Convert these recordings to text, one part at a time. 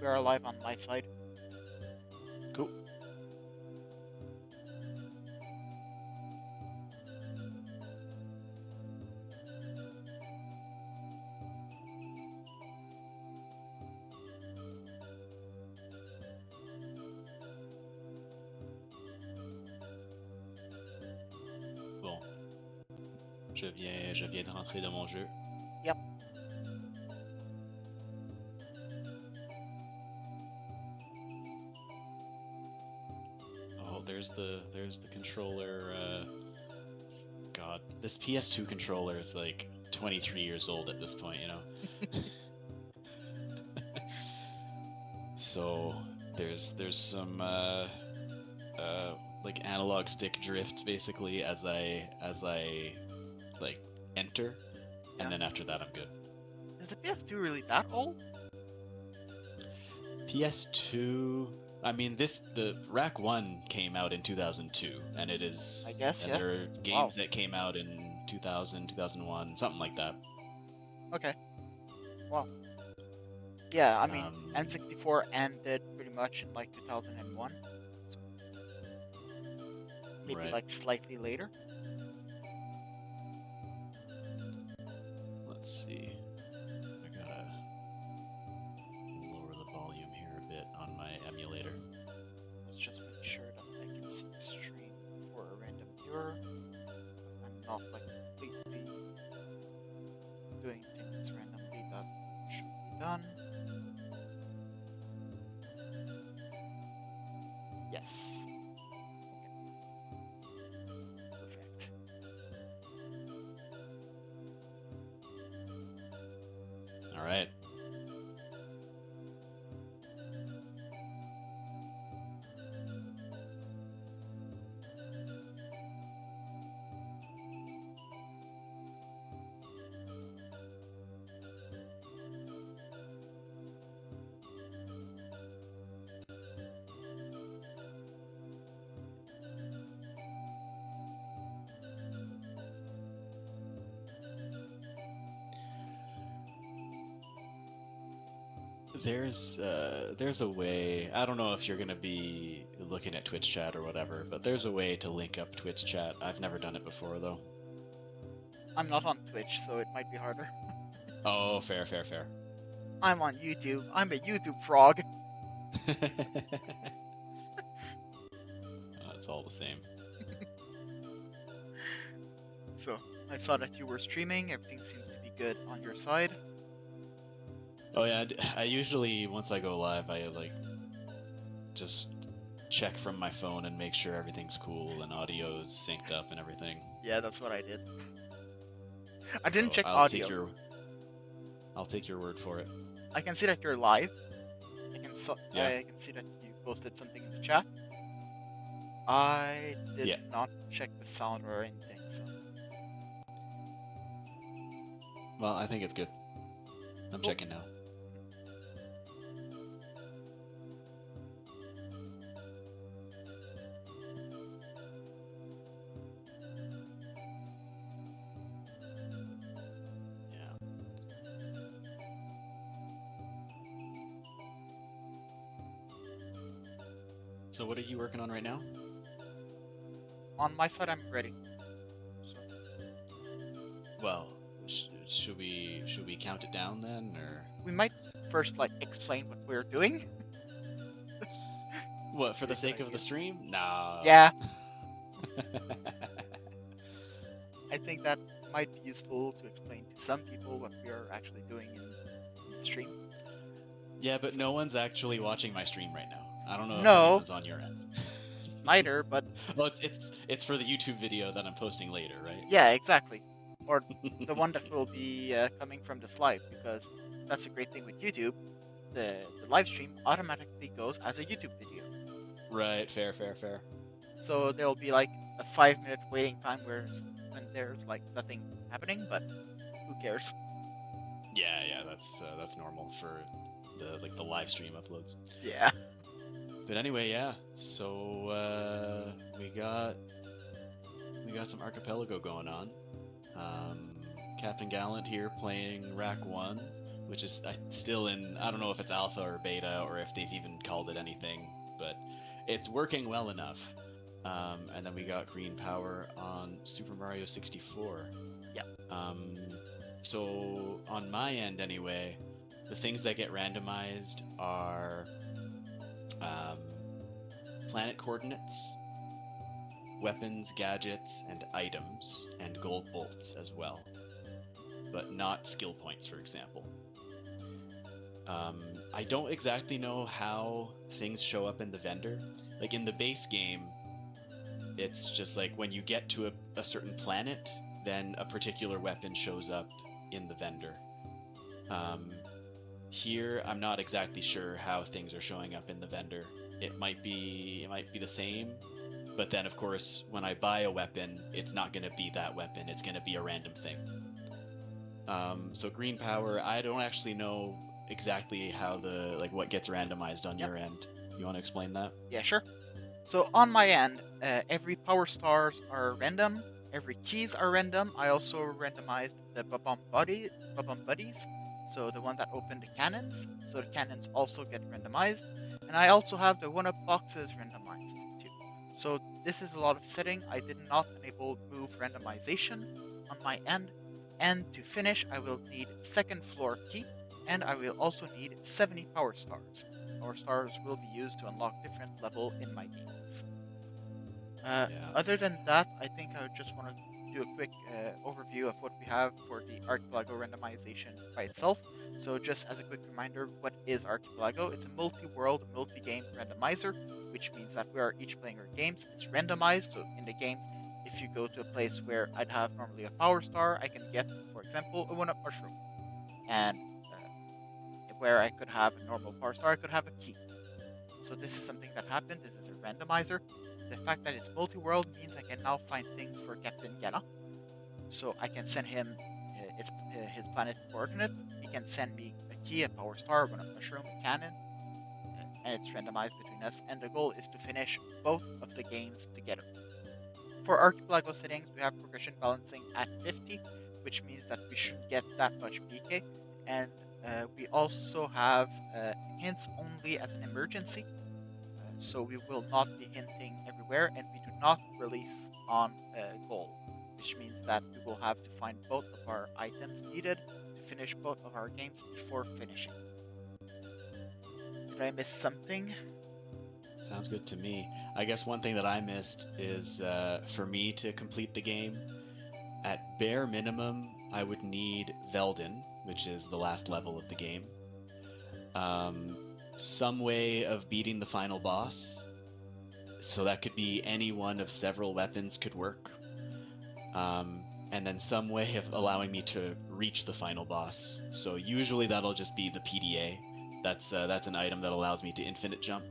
We are live on my side. Cool. Bon, je viens de rentrer dans mon jeu. Yep. Oh, there's the controller. God, this PS2 controller is like 23 years old at this point, you know. So there's some like analog stick drift basically as I like enter, Yeah. and then after that I'm good. Is the PS2 really that old? PS2. I mean, the Rack 1 came out in 2002, and it is. I guess, and yeah. there are games that came out in 2000, 2001, something like that. Okay. Wow. Yeah, I mean, Um, N64 ended pretty much in like 2001. So maybe right. like slightly later. Let's see. I gotta lower the volume here a bit on my emulator. Let's just make sure that I can see the stream for a random viewer. I'm not like completely doing things randomly that should be done. Yes. Okay. Perfect. All right. There's a way. I don't know if you're gonna be looking at Twitch chat or whatever, but there's a way to link up Twitch chat. I've never done it before though. I'm not on Twitch, so it might be harder. Oh, fair, fair, fair. I'm on YouTube. I'm a YouTube frog. It's all the same. So, I saw that you were streaming. Everything seems to be good on your side. Oh yeah, I usually once I go live, I like just check from my phone and make sure everything's cool and audio is synced up and everything. Yeah, that's what I did. I didn't So check I'll audio. I'll take your word for it. I can see that you're live. Yeah. I can see that you posted something in the chat. I did not check the sound or anything, so. Well, I think it's good. I'm Cool. checking now. So what are you working on right now? On my side, I'm ready. So. Well, should we count it down then, or we might first like explain what we're doing. What, for the sake of the stream? Nah. Yeah. I think that might be useful to explain to some people what we are actually doing in the stream. Yeah, but no one's actually watching my stream right now. I don't know if anyone's on your end. Neither, but well, it's for the YouTube video that I'm posting later, right? Yeah, exactly. Or the one that will be coming from this live, because that's a great thing with YouTube. The live stream automatically goes as a YouTube video. Right, fair, fair, fair. So there'll be like a 5-minute waiting time when there's like nothing happening, but who cares? Yeah, that's normal for the live stream uploads. Yeah. But anyway, yeah. So we got some Archipelago going on. CptGallant here playing Rack 1 which is still in, I don't know if it's alpha or beta or if they've even called it anything, but it's working well enough. And then we got green power on Super Mario 64. Yeah. So on my end anyway, the things that get randomized are planet coordinates, weapons, gadgets, and items, and gold bolts as well, but not skill points, for example. I don't exactly know how things show up in the vendor. Like in the base game, it's just like when you get to a certain planet, then a particular weapon shows up in the vendor. Here, I'm not exactly sure how things are showing up in the vendor. It might be the same, but then of course, when I buy a weapon, it's not going to be that weapon. It's going to be a random thing. So green power, I don't actually know exactly how what gets randomized on your end. You want to explain that? Yeah, sure. So on my end, every power stars are random. Every keys are random. I also randomized the Babam buddies. So the one that open the cannons. So the cannons also get randomized. And I also have the 1-up boxes randomized too. So this is a lot of setting. I did not enable move randomization on my end. And to finish, I will need second floor key. And I will also need 70 power stars. Power stars will be used to unlock different level in my games. Other than that, I think I just want to do a quick overview of what we have for the Archipelago randomization by itself. So just as a quick reminder, what is Archipelago? It's a multi-world, multi-game randomizer, which means that we are each playing our games. It's randomized, so in the games, if you go to a place where I'd have normally a power star, I can get, for example, a 1-up mushroom. And where I could have a normal power star, I could have a key. So this is something that happened. This is a randomizer. The fact that it's multi-world means I can now find things for Captain Gallant. So I can send him his planet coordinate. He can send me a key, a power star, a mushroom, a cannon, and it's randomized between us. And the goal is to finish both of the games together. For Archipelago settings, we have progression balancing at 50, which means that we shouldn't get that much PK. And we also have hints only as an emergency. So we will not be hinting everywhere, and we do not release on goal, which means that we will have to find both of our items needed to finish both of our games before finishing. Did I miss something? Sounds good to me. I guess one thing that I missed is for me to complete the game, at bare minimum, I would need Veldin, which is the last level of the game. Some way of beating the final boss. So that could be any one of several weapons could work. And then some way of allowing me to reach the final boss. So usually that'll just be the PDA. That's an item that allows me to infinite jump.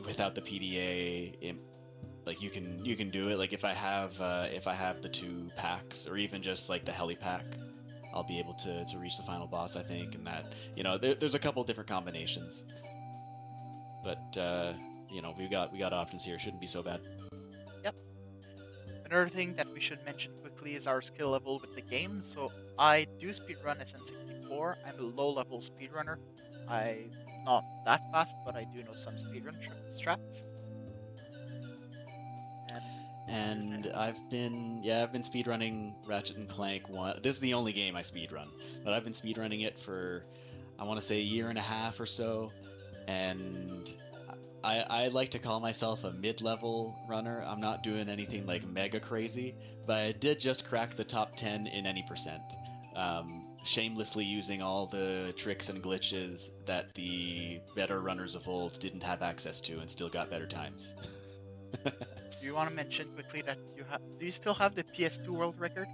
Without the PDA, like you can do it. Like if I have the 2 packs, or even just like the heli pack, I'll be able to reach the final boss, I think. And that, there's a couple different combinations, but we got options here. Shouldn't be so bad. Yep. Another thing that we should mention quickly is our skill level with the game. So I do speedrun SM64. I'm a low-level speedrunner. I'm not that fast, but I do know some speedrun strats. And I've been speedrunning Ratchet and Clank 1. This is the only game I speedrun, but I've been speedrunning it for, I want to say, a year and a half or so, and I like to call myself a mid-level runner. I'm not doing anything like mega crazy, but I did just crack the top 10 in any percent, shamelessly using all the tricks and glitches that the better runners of old didn't have access to and still got better times. Do you want to mention quickly that do you still have the PS2 world record?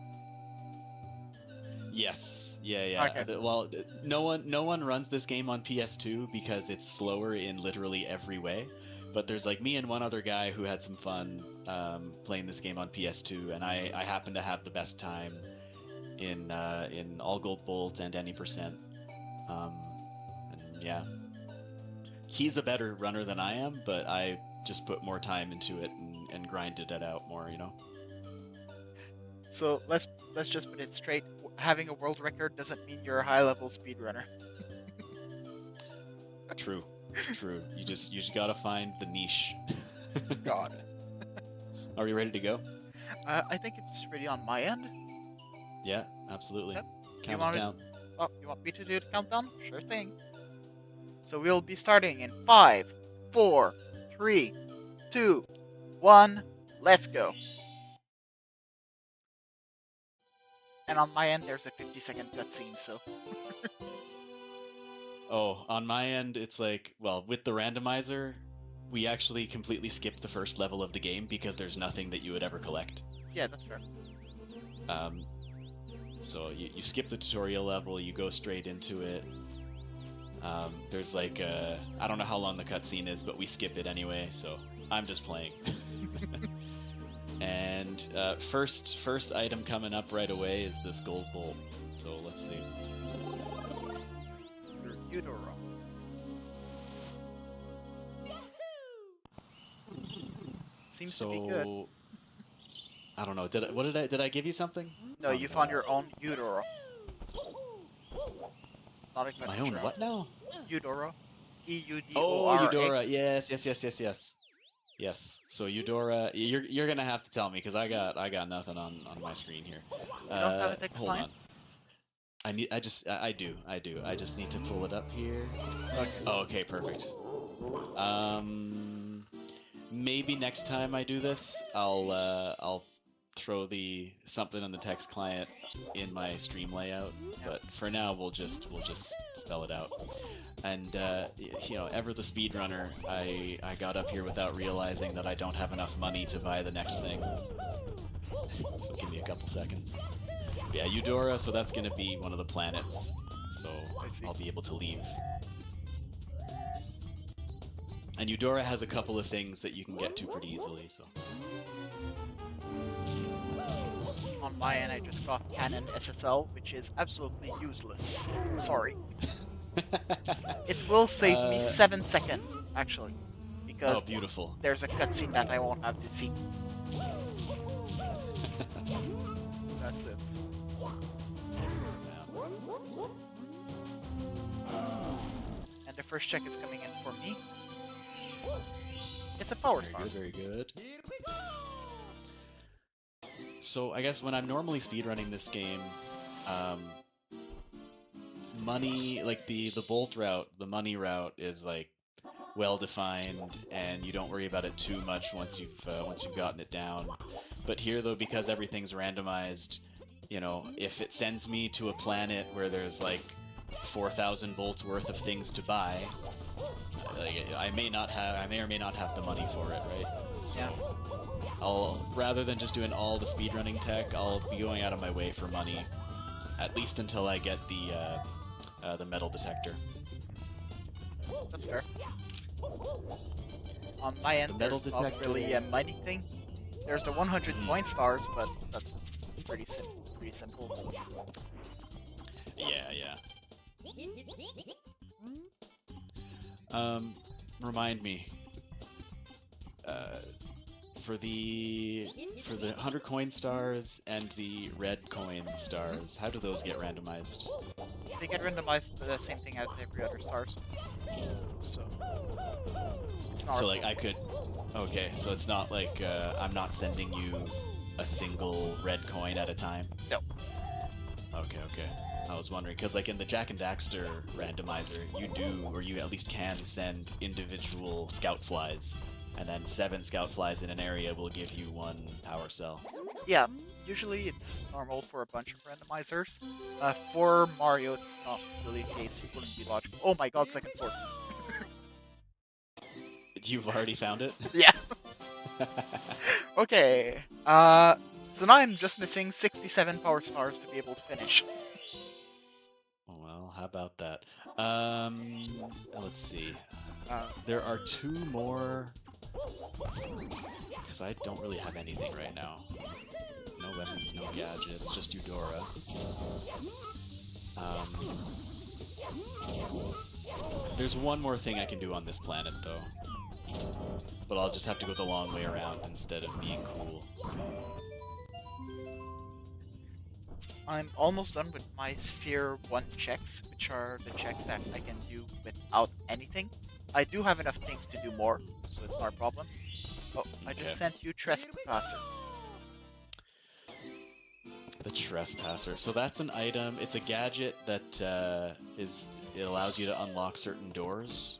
Yes. Yeah. Okay. Well, no one runs this game on PS2 because it's slower in literally every way. But there's like me and one other guy who had some fun playing this game on PS2, and I happen to have the best time in all gold bolts and any percent. And yeah, he's a better runner than I am, but I just put more time into it and grinded it out more, So let's just put it straight. Having a world record doesn't mean you're a high-level speedrunner. True. True. You just gotta find the niche. God. Are we ready to go? I think it's ready on my end. Yeah, absolutely. Yep. Count us down. Oh, you want me to do the countdown? Sure thing. So we'll be starting in 5, 4, 3, 2, 1. Let's go. And on my end, there's a 50-second cutscene, so... Oh, on my end, it's like, well, with the randomizer, we actually completely skip the first level of the game because there's nothing that you would ever collect. Yeah, that's fair. So you skip the tutorial level, you go straight into it. There's like, I don't know how long the cutscene is, but we skip it anyway, so I'm just playing. And first item coming up right away is this gold bolt. So let's see. Your Eudora. Seems to be good. I don't know. Did I give you something? No, you found your own Eudora. Not exactly my own sure. what now? Eudora. E-U-D-O-R-A. Oh, Eudora. Yes. Yes. So Eudora, you're gonna have to tell me because I got nothing on my screen here. You don't have a text Hold client? on. I do. I just need to pull it up here. Okay. Oh, okay, perfect. Maybe next time I do this, I'll throw something on the text client in my stream layout. But for now, we'll just spell it out. And ever the speedrunner, I got up here without realizing that I don't have enough money to buy the next thing. So give me a couple seconds. Yeah, Eudora, so that's gonna be one of the planets. So I'll be able to leave. And Eudora has a couple of things that you can get to pretty easily, so. On my end, I just got Canon SSL, which is absolutely useless. Sorry. It will save me 7 seconds, actually. Because beautiful. There's a cutscene that I won't have to see. That's it. And the first check is coming in for me. It's a power star. Very good. So I guess when I'm normally speedrunning this game, money, like the bolt route, the money route is like well defined, and you don't worry about it too much once you've gotten it down. But here though, because everything's randomized, if it sends me to a planet where there's like 4,000 bolts worth of things to buy, I may or may not have the money for it, right? So yeah. Rather than just doing all the speedrunning tech, I'll be going out of my way for money, at least until I get the metal detector. That's fair. On my end, there's not really a mining thing. There's the 100 coin stars, but that's pretty simple. So. Yeah. Remind me. For the 100 coin stars and the red coin stars, how do those get randomized? They get randomized the same thing as every other stars. So it's not. So like I could. Okay, so it's not like I'm not sending you a single red coin at a time. No. Okay. I was wondering because like in the Jack and Daxter randomizer, you do, or you at least can send individual scout flies. And then 7 scout flies in an area will give you 1 power cell. Yeah, usually it's normal for a bunch of randomizers. For Mario, it's not really the case. It wouldn't be logical. Oh my god, second floor. You've already found it? Yeah. Okay. So now I'm just missing 67 power stars to be able to finish. Well, how about that? Let's see. There are 2 more. Because I don't really have anything right now. No weapons, no gadgets, just Eudora. There's one more thing I can do on this planet, though. But I'll just have to go the long way around instead of being cool. I'm almost done with my Sphere 1 checks, which are the checks that I can do without anything. I do have enough things to do more, so it's not a problem. Oh, I Okay. just sent you Trespasser. The Trespasser. So that's an item. It's a gadget that it allows you to unlock certain doors.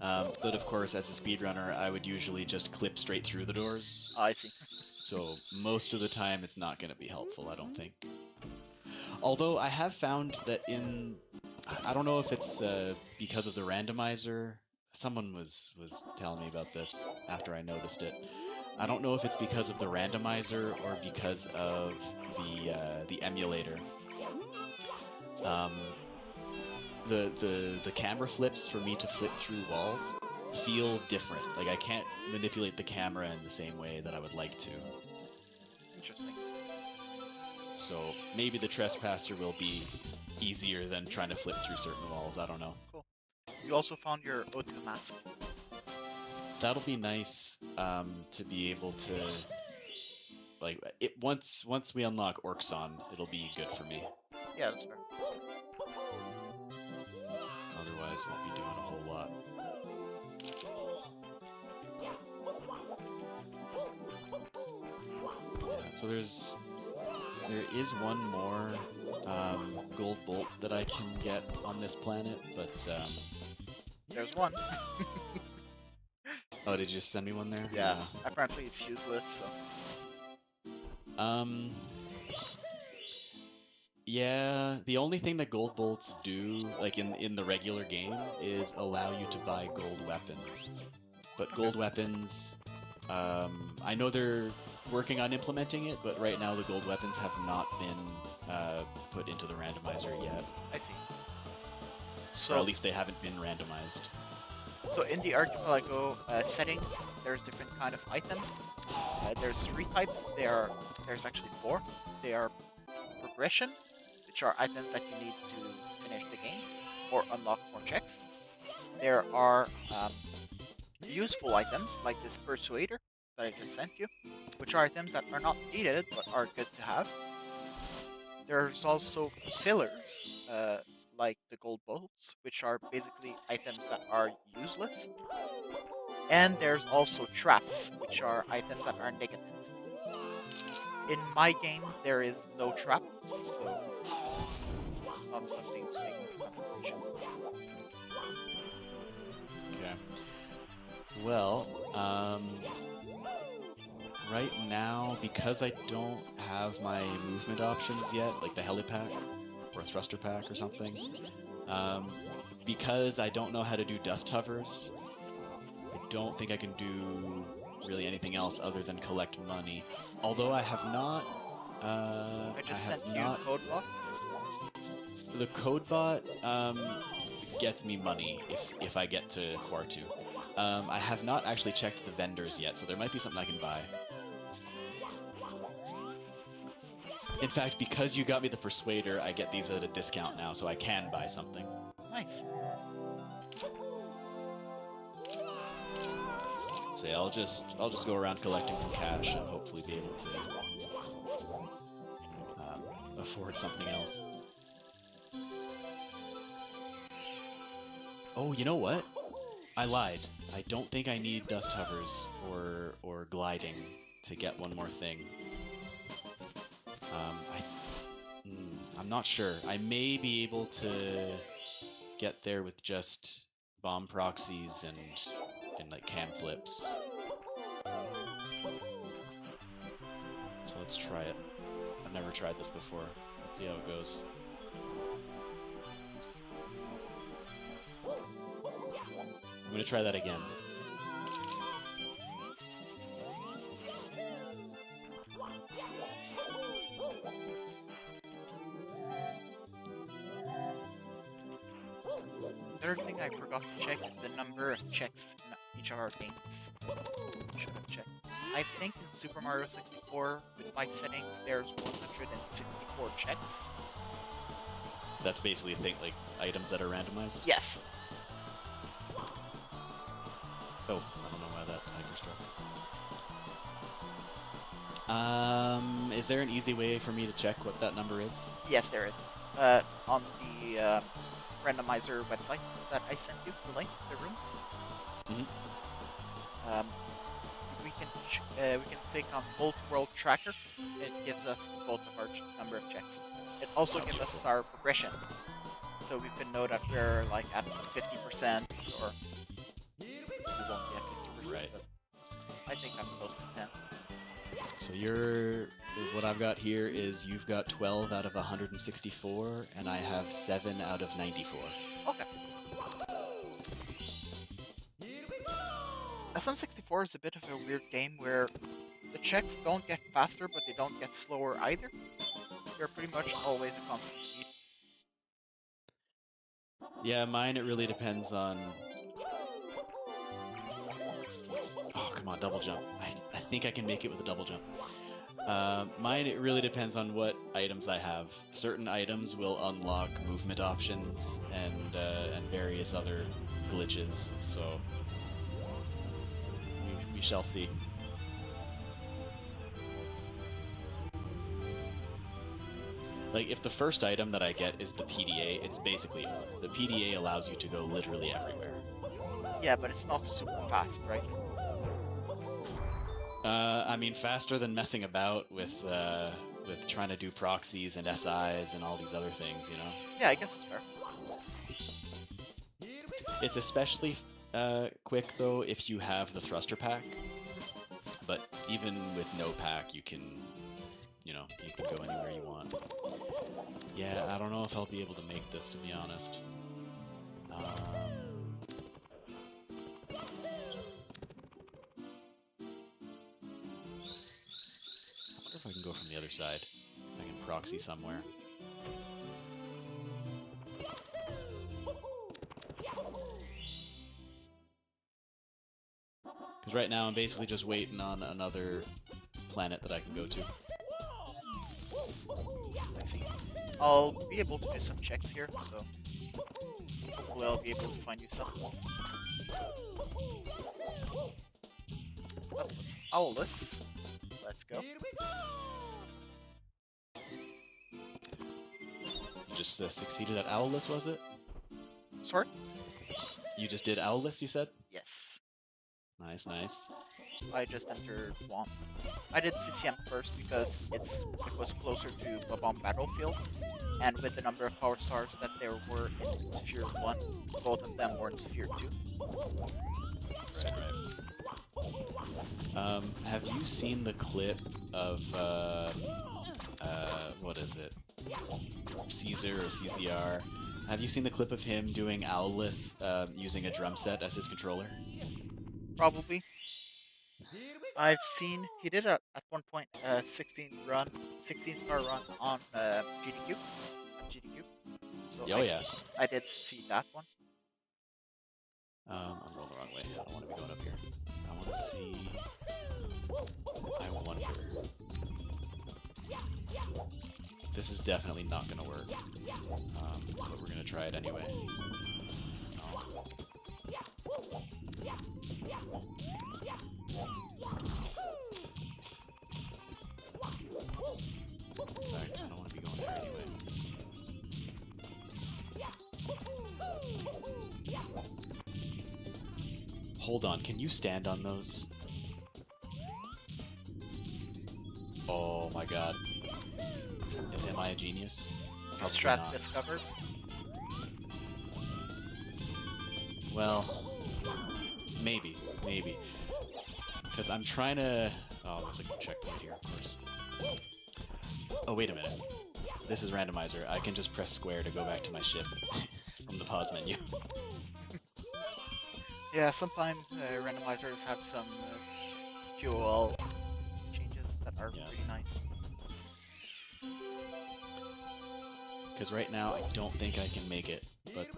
But of course, as a speedrunner, I would usually just clip straight through the doors. Oh, I see. So most of the time, it's not going to be helpful, I don't think. Although I have found that I don't know if it's because of the randomizer. Someone was telling me about this after I noticed it. I don't know if it's because of the randomizer or because of the emulator. The camera flips for me to flip through walls feel different. Like I can't manipulate the camera in the same way that I would like to. Interesting. So maybe the Trespasser will be easier than trying to flip through certain walls. I don't know. Cool. You also found your O2 mask. That'll be nice to be able to like it once we unlock Orxon, it'll be good for me. Yeah, that's fair. Otherwise, won't be doing a whole lot. Yeah, so there is one more gold bolt that I can get on this planet, but there's one. Oh, did you just send me one there? Yeah. Apparently it's useless, so. Yeah, the only thing that gold bolts do, like in the regular game, is allow you to buy gold weapons. But gold weapons, I know they're working on implementing it, but right now the gold weapons have not been put into the randomizer yet. I see. So, or at least they haven't been randomized. So in the Archipelago settings, there's different kind of items. There's 3 types. There's actually 4. They are progression, which are items that you need to finish the game or unlock more checks. There are useful items like this Persuader that I just sent you, which are items that are not needed but are good to have. There's also fillers, like the gold bolts, which are basically items that are useless. And there's also traps, which are items that are negative. In my game, there is no trap, so it's not something to take into consideration. Okay. Well, right now, because I don't have my movement options yet, like the helipack or thruster pack or something, because I don't know how to do dust hovers, I don't think I can do really anything else other than collect money. Although I have not. I just sent you CodeBot. The CodeBot gets me money if I get to Quartu. I have not actually checked the vendors yet, so there might be something I can buy. In fact, because you got me the Persuader, I get these at a discount now, so I can buy something. Nice. So yeah, I'll just go around collecting some cash and hopefully be able to afford something else. Oh, you know what? I lied. I don't think I need dust hovers or gliding to get one more thing. I'm not sure. I may be able to get there with just bomb proxies and like cam flips. So let's try it. I've never tried this before. Let's see how it goes. I'm gonna try that again. The other thing I forgot to check is the number of checks in each of our games. Should have checked. I think in Super Mario 64, with my settings, there's 164 checks. That's basically a thing, like items that are randomized? Yes. Oh, I don't know why that tiger struck. Is there an easy way for me to check what that number is? Yes, there is. On the randomizer website that I sent you, the link, the room. Mhm. We can click on multi-world tracker. It gives us both of our number of checks. It also gives us our progression, so we can know that we're like at 50% or we won't be at 50%. Right. But I think I'm close to 10. So what I've got here is you've got 12 out of 164, and I have 7 out of 94. Okay. SM64 is a bit of a weird game where the checks don't get faster, but they don't get slower either. They're pretty much always a constant speed. Yeah, mine it really depends on... Oh, come on, double jump. I think I can make it with a double jump. Mine it really depends on what items I have. Certain items will unlock movement options and various other glitches, so we shall see. Like, if the first item that I get is the PDA, it's basically over. The PDA allows you to go literally everywhere. Yeah, but it's not super fast, right? I mean, faster than messing about with trying to do proxies and SIs and all these other things, you know? Yeah, I guess it's fair. It's especially quick, though, if you have the thruster pack. But even with no pack, you can go anywhere you want. Yeah, I don't know if I'll be able to make this, to be honest. I wonder if I can go from the other side. If I can proxy somewhere. Because right now I'm basically just waiting on another planet that I can go to. I see. I'll be able to do some checks here, so hopefully I'll be able to find you some. That was Owlus. Let's go. You just succeeded at Owlus, was it? Sorry? You just did Owlus, you said? Yes. Nice, nice. I just entered Swamps. I did CCM first because it was closer to a bomb battlefield, and with the number of power stars that there were in Sphere 1, both of them were in Sphere 2. So, Right. Have you seen the clip of, what is it? Caesar or CZR? Have you seen the clip of him doing Owlus using a drum set as his controller? probably. I've seen he did at one point a 16-star run on GDQ. So Oh yeah. I did see that one. I'm going the wrong way. I don't want to be going up here. I want to see. I wonder. This is definitely not going to work. But we're going to try it anyway. No. In fact, I don't want to be going there anyway. Hold on, can you stand on those? Oh my god. Am I a genius? Probably Strat not. discovered. Well, maybe. Because I'm trying to... Oh, there's like a checkpoint here, of course. Oh, wait a minute. This is randomizer. I can just press square to go back to my ship from the pause menu. Yeah, sometimes randomizers have some QOL changes that are pretty nice. Because right now, I don't think I can make it. But,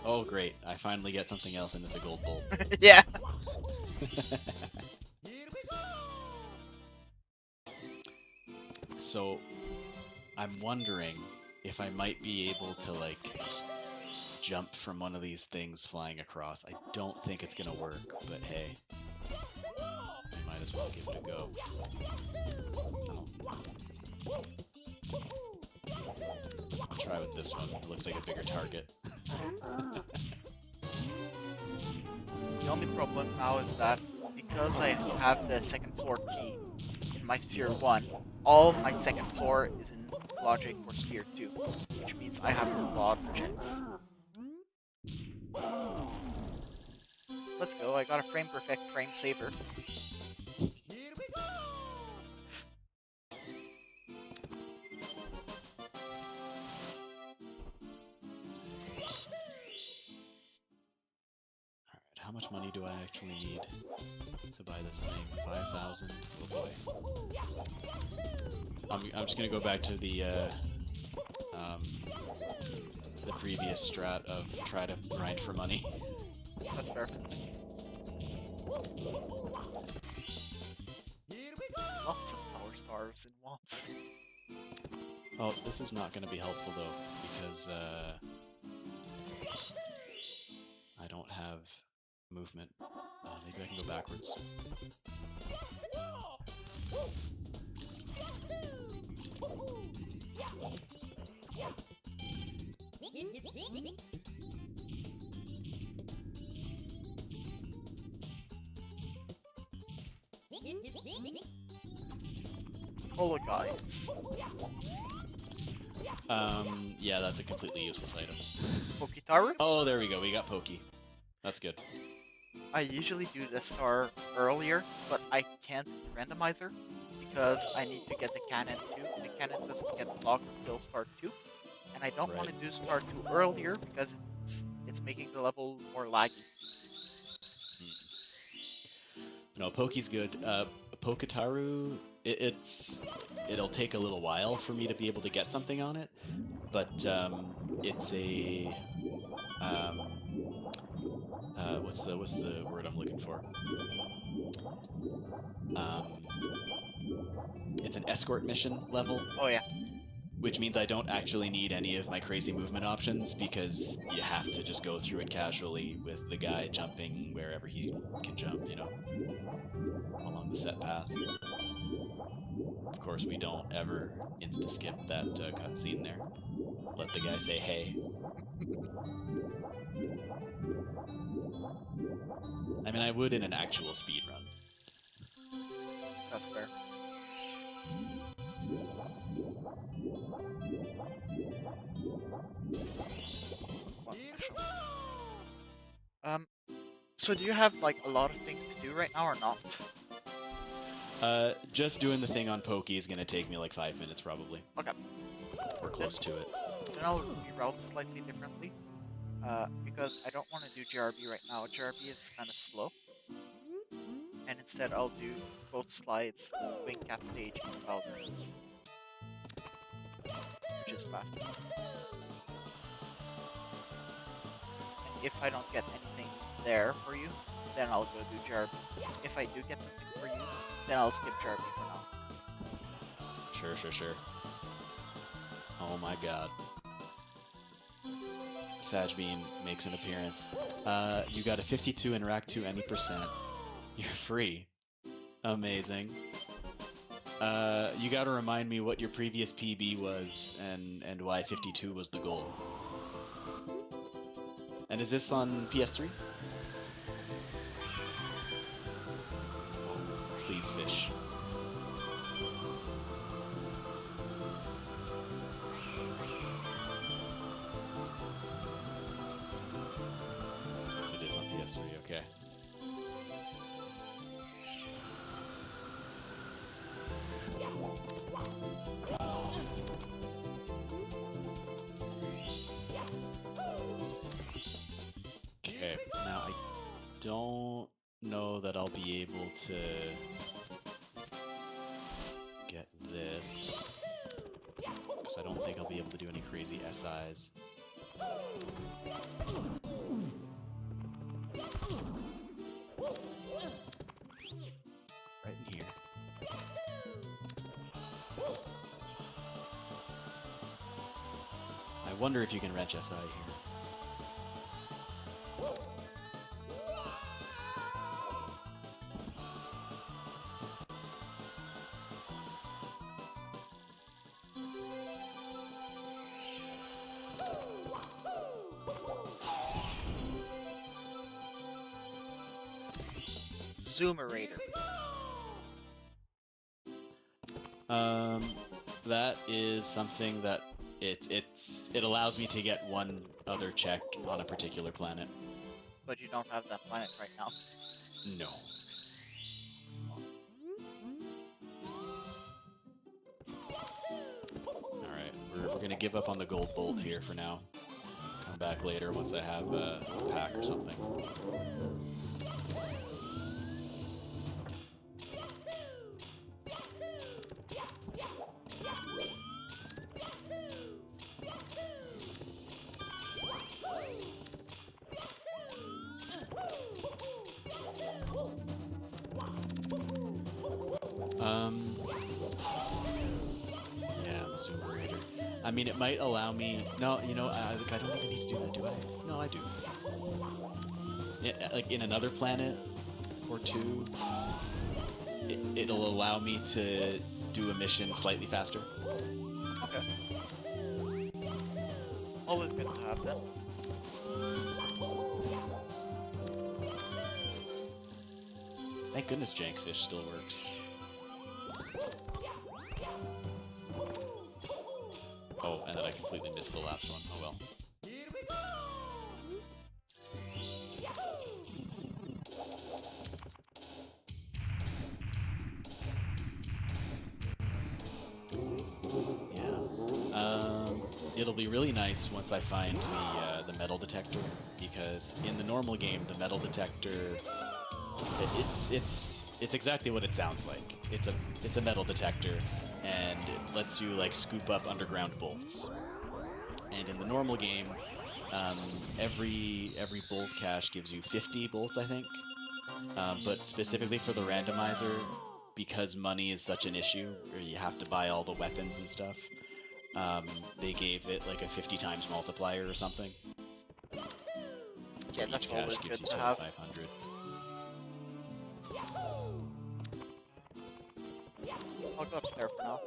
oh great. I finally get something else and it's a gold bolt. Yeah! So, I'm wondering if I might be able to, like, jump from one of these things flying across. I don't think it's gonna work, but hey. I might as well. I'll give it a go. I'll try with this one. It looks like a bigger target. The only problem now is that because I have the second floor key in my sphere 1, all my second floor is in logic for sphere 2, which means I have a lot of checks. Let's go, I got a frame perfect frame saver. How much money do I actually need to buy this thing? 5,000? Oh boy. I'm just gonna go back to the previous strat of try to grind for money. That's fair. Lots of power stars in once. Oh, this is not gonna be helpful though, because I don't have movement. Maybe I can go backwards. Holo guys. Yeah, that's a completely useless item. Pokitaru? Oh, there we go. We got Pokey. That's good. I usually do the star earlier, but I can't randomizer because I need to get the cannon 2, and the cannon doesn't get locked until star 2. And I don't want to do star 2 earlier because it's making the level more laggy. No, Pokey's good. Pokitaru, it'll take a little while for me to be able to get something on it, but it's a what's the word I'm looking for? It's an escort mission level. Oh yeah. Which means I don't actually need any of my crazy movement options because you have to just go through it casually with the guy jumping wherever he can jump, you know, along the set path. Of course, we don't ever insta-skip that cutscene there. Let the guy say hey. I mean, I would in an actual speed run. That's fair. So do you have like a lot of things to do right now or not? Just doing the thing on Pokey is gonna take me like 5 minutes probably. Okay. We're close to it. Then I'll reroute slightly differently. Because I don't want to do JRB right now. JRB is kind of slow. And instead I'll do both slides, wing cap stage, and Bowser. Which is faster. And if I don't get anything there for you, then I'll go do JRB. If I do get something for you, then I'll skip JRB for now. Sure. Oh my god. Sajbean makes an appearance. You got a 52 in Rack 2 any %. You're free. Amazing. You gotta remind me what your previous PB was and why 52 was the goal. And is this on PS3? Please fish. It is on PS3, okay. Okay, now I don't know that I'll be able to get this, because I don't think I'll be able to do any crazy SIs. Right in here. I wonder if you can wrench SI here. Zoomerator. That is something that it allows me to get one other check on a particular planet. But you don't have that planet right now. No. It's not. All right, we're gonna give up on the gold bolt here for now. Come back later once I have a pack or something. Yeah, the Zoomerator. I mean, it might allow me. No, you know, I don't even need to do that, do I? No, I do. Yeah, like in another planet or two, it'll allow me to do a mission slightly faster. Okay. Always good to have that. Thank goodness Jankfish still works. Oh, and then I completely missed the last one. Oh well. It'll be really nice once I find the metal detector, because in the normal game, the metal detector, it's exactly what it sounds like. It's a metal detector, and it lets you like scoop up underground bolts. And in the normal game, every bolt cache gives you 50 bolts, I think. But specifically for the randomizer, because money is such an issue, or you have to buy all the weapons and stuff. They gave it like a 50 times multiplier or something. Yeah, each that's cache always gives good you to have. 2,500. I'll go upstairs for now.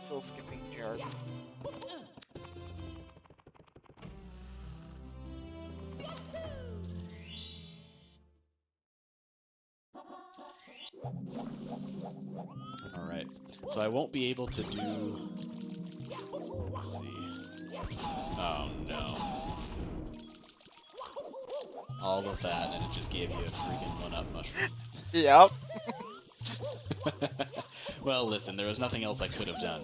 Still skipping Jared. Alright, so I won't be able to do... Let's see... Oh no. All of that, and it just gave you a freaking one-up mushroom. Yep. Well, listen, there was nothing else I could have done.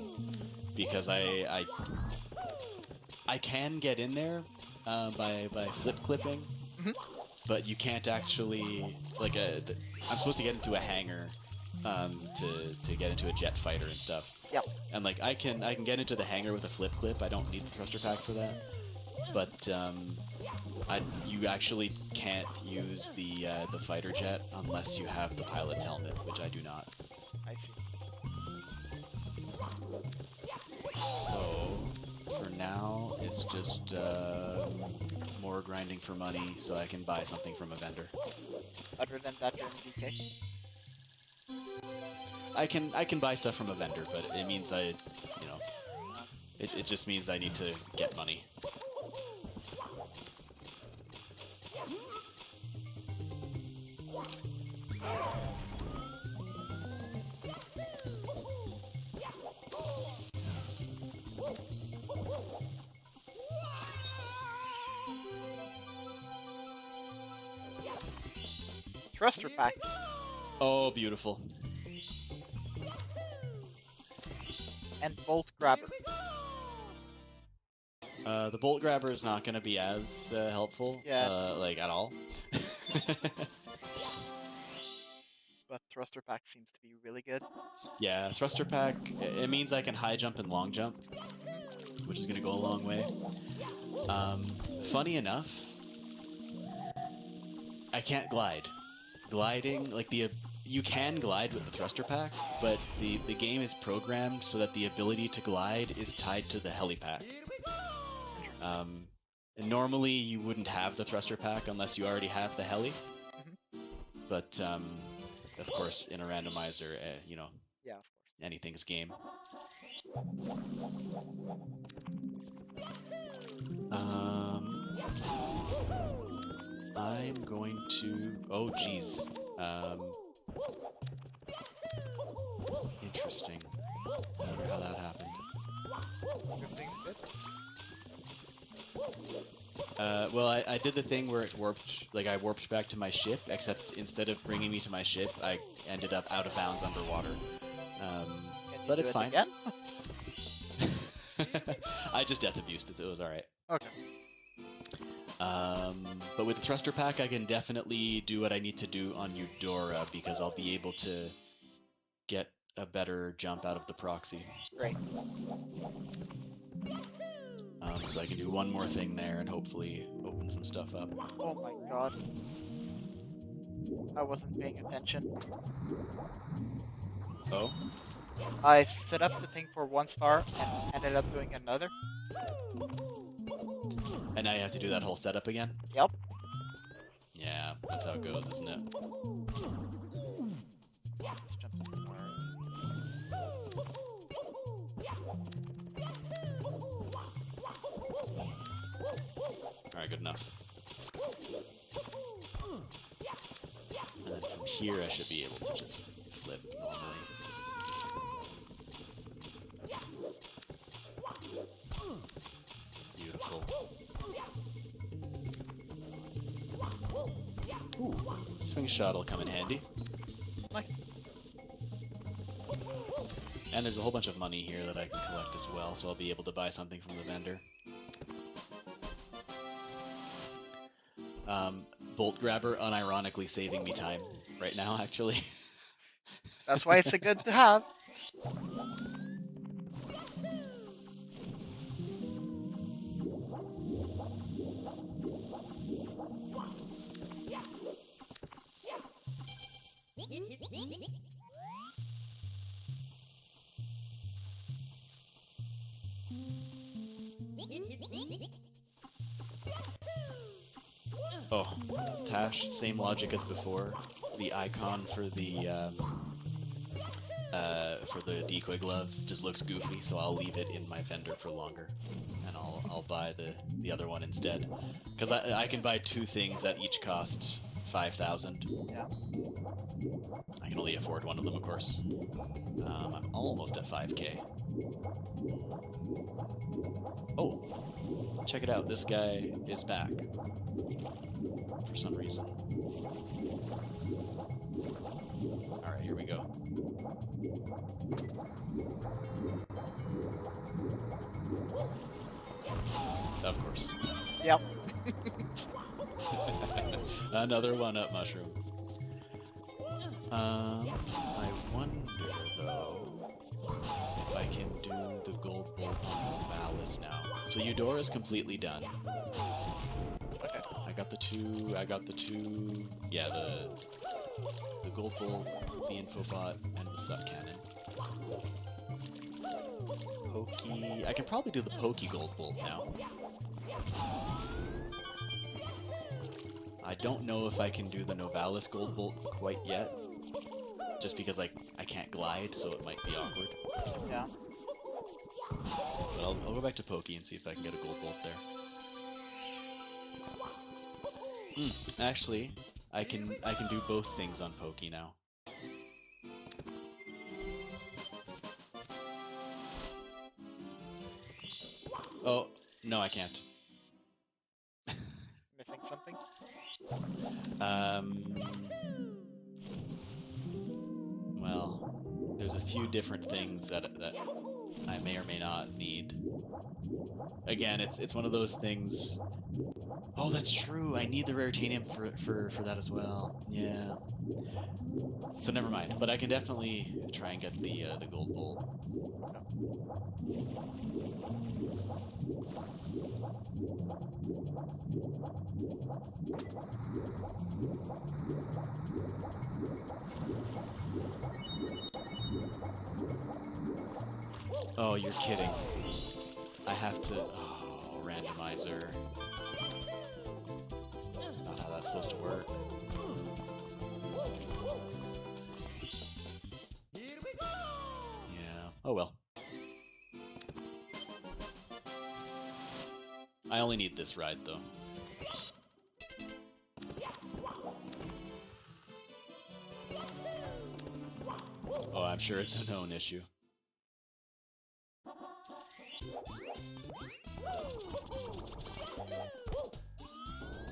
Because I can get in there by flip clipping, but you can't actually... Like, I'm supposed to get into a hangar to get into a jet fighter and stuff. Yep. And like I can get into the hangar with a flip clip. I don't need the thruster pack for that. But you actually can't use the fighter jet unless you have the pilot's helmet, which I do not. I see. So for now, it's just more grinding for money so I can buy something from a vendor. Other than that, you're in DK. I can buy stuff from a vendor, but it means it just means I need to get money. Thruster pack. Oh, beautiful. And bolt grabber. The bolt grabber is not going to be as helpful, like at all. But thruster pack seems to be really good. Yeah, thruster pack, it means I can high jump and long jump, which is going to go a long way. Funny enough, I can't glide. Gliding, like you can glide with the thruster pack, but the game is programmed so that the ability to glide is tied to the helipack. And normally you wouldn't have the thruster pack unless you already have the heli. But of course, in a randomizer, Yeah, of course. anything's game. I'm going to. Oh, geez. Interesting. I wonder how that happened. Everything's good. Well, I did the thing where it warped, like I warped back to my ship, except instead of bringing me to my ship, I ended up out of bounds underwater. Can you But do it's it fine. again? I just death abused it. It was all right. Okay. But with the thruster pack, I can definitely do what I need to do on Eudora because I'll be able to get a better jump out of the proxy. Great. So I can do one more thing there and hopefully open some stuff up. Oh my god. I wasn't paying attention. Oh? I set up the thing for 1 star and ended up doing another. And now you have to do that whole setup again? Yep. Yeah, that's how it goes, isn't it? Let's jump somewhere. Alright, good enough. And then from here I should be able to just flip normally. Beautiful. Ooh, swing shot will come in handy. Nice. And there's a whole bunch of money here that I can collect as well, so I'll be able to buy something from the vendor. Bolt Grabber unironically saving me time right now, actually. That's why it's a good to have. Oh, Tash, same logic as before. The icon for the decoy glove just looks goofy, so I'll leave it in my vendor for longer, and I'll buy the other one instead, because I can buy 2 things that each cost 5,000. Yeah. I can only afford one of them, of course. I'm almost at 5k. Oh, check it out. This guy is back for some reason. Alright, here we go. Of course. Yep. Another one-up mushroom. I wonder, though, if I can do the gold bolt on Malice now. So Eudora's completely done. Okay. I got the two, yeah, the gold bolt, the infobot, and the sub cannon. Pokey, I can probably do the pokey gold bolt now. I don't know if I can do the Novalis gold bolt quite yet, just because I can't glide, so it might be awkward. Yeah. But I'll go back to pokey and see if I can get a gold bolt there. Actually, I can do both things on pokey now. Oh, no, I can't. Missing something? Well, there's a few different things that I may or may not need. Again, it's one of those things. Oh, that's true. I need the Raritanium for that as well. Yeah. So never mind. But I can definitely try and get the gold bolt. Oh, you're kidding. I have to... Oh, randomizer. Not how that's supposed to work. Yeah. Oh well. I only need this ride, though. Oh, I'm sure it's a known issue.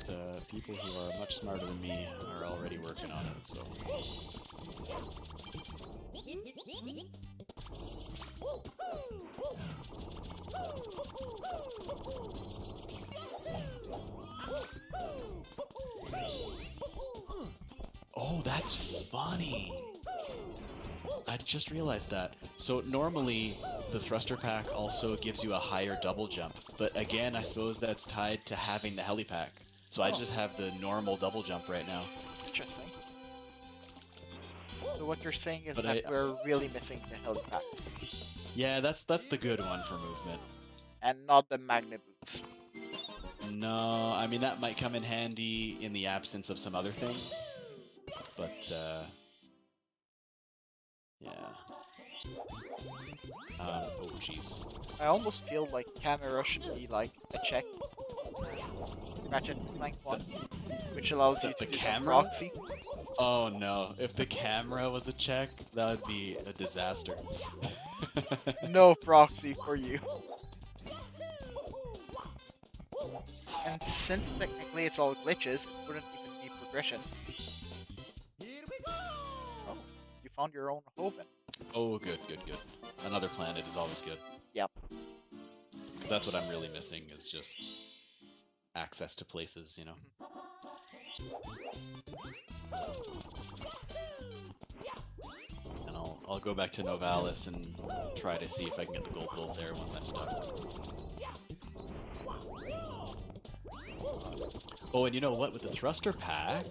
But, people who are much smarter than me are already working on it, so... Oh, that's funny! I just realized that. So normally, the thruster pack also gives you a higher double jump, but again, I suppose that's tied to having the helipack. So I just have the normal double jump right now. Interesting. So what you're saying is But that we're really missing the helipack. Yeah, that's the good one for movement. And not the magnet boots. No, I mean that might come in handy in the absence of some other things. But yeah. Oh jeez. I almost feel like camera should be like a check. Ratchet and Clank 1, which allows you to do some proxy. Oh no, if the camera was a check, that would be a disaster. No proxy for you. And since technically it's all glitches, it wouldn't even be progression. Oh, you found your own Hoven. Oh, good, good, good. Another planet is always good. Yep. Because that's what I'm really missing, is just access to places, you know? And I'll go back to Novalis and try to see if I can get the gold build there once I'm stuck. Oh, and you know what? With the thruster pack,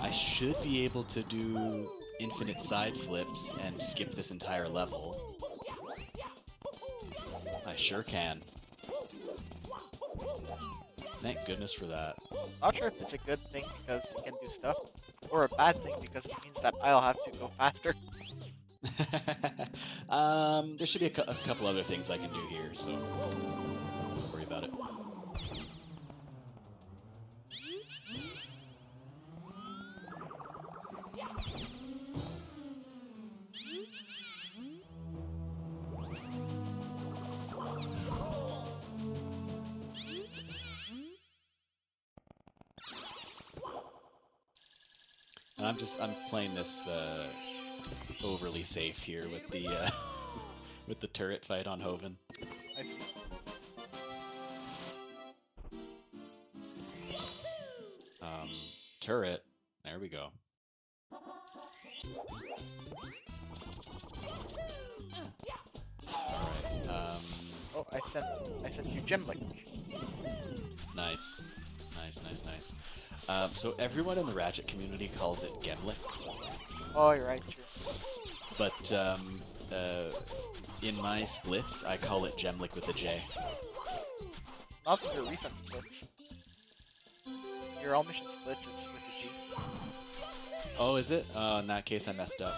I should be able to do infinite side flips and skip this entire level. I sure can. Thank goodness for that. Not sure if it's a good thing because you can do stuff, or a bad thing because it means that I'll have to go faster. There should be a couple other things I can do here, so don't worry about it. And I'm playing this overly safe here with the with the turret fight on Hoven. I see. Turret. There we go. Alright, Oh, I sent you gem link. Nice. Nice, nice, nice. So everyone in the Ratchet community calls it Gemlick. Oh, you're right, sure. But in my splits, I call it Gemlick with a J. Not in your recent splits. Your all mission splits is with a G. Oh, is it? In that case, I messed up.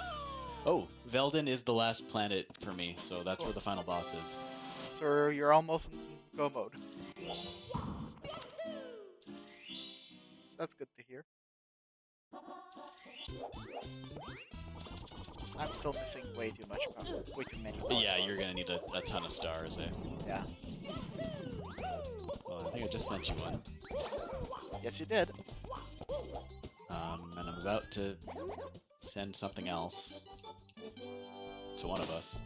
Oh, Veldin is the last planet for me, so that's where the final boss is. So you're almost in go mode. That's good to hear. I'm still missing way too much power. Way too many power Yeah, stars. you're gonna need a ton of stars, eh? Yeah. Well, I think I just sent you one. Yes, you did. And I'm about to send something else to one of us.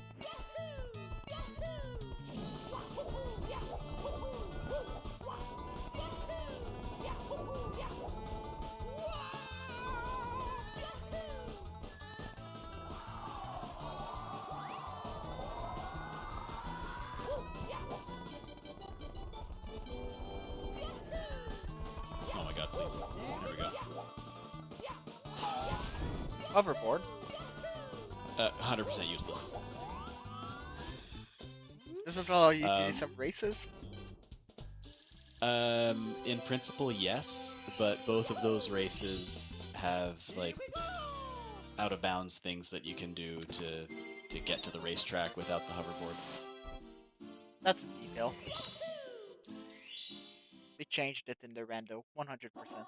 Oh my god, please. There we go. Hoverboard. 100% useless. Doesn't allow you to do some races? In principle, yes, but both of those races have, like, out-of-bounds things that you can do to get to the racetrack without the hoverboard. That's a detail. changed it in the rando, 100%.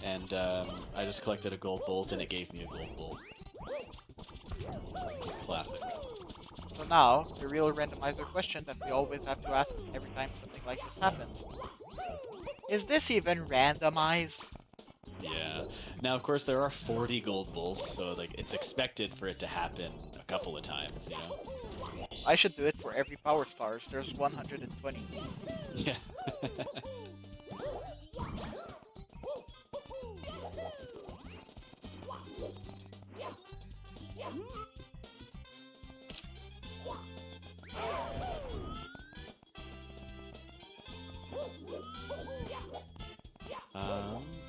And I just collected a gold bolt and it gave me a gold bolt. Classic. So now, the real randomizer question that we always have to ask every time something like this happens. Is this even randomized? Yeah. Now, of course, there are 40 gold bolts, so like it's expected for it to happen a couple of times, you know? I should do it for every power stars. There's 120. Yeah.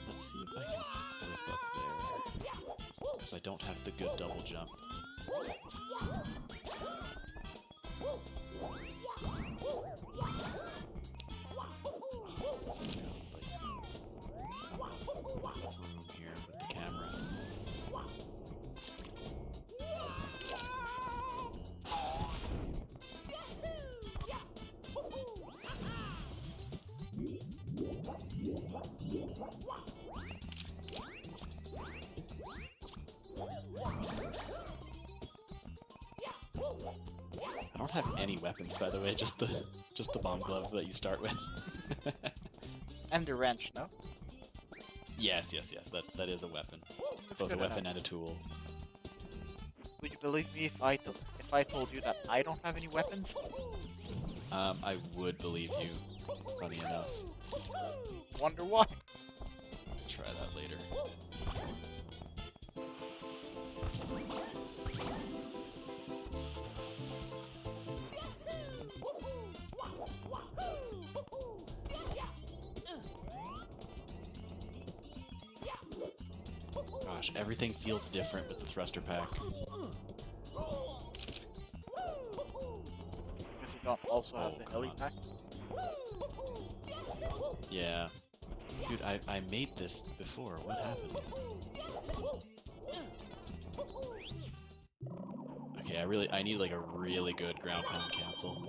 Let's see if I can flip up there. Because I don't have the good double jump. Room here with the camera. I don't have any weapons, by the way, just the bomb glove that you start with. And the wrench, no? Yes, that is a weapon. That's Both a good weapon enough. and a tool. Would you believe me if I told you that I don't have any weapons? I would believe you, funny enough. Wonder why? I'll try that later. Gosh, everything feels different with the thruster pack. Because you don't also have the come heli on. pack. Yeah. Dude, I made this before. What happened? Okay, I need like a really good ground pound cancel.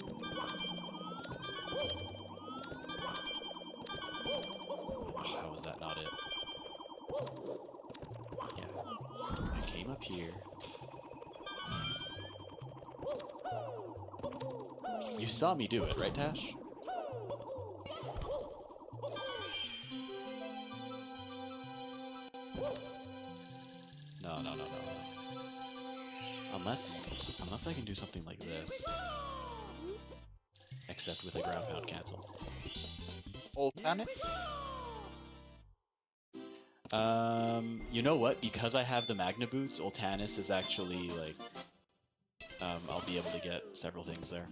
Oh, how was that not it? Yeah. I came up here. You saw me do it, right, Tash? No. Unless I can do something like this. Except with a ground pound cancel. Old tennis? You know what? Because I have the Magna Boots, Ultanis is actually, like... I'll be able to get several things there.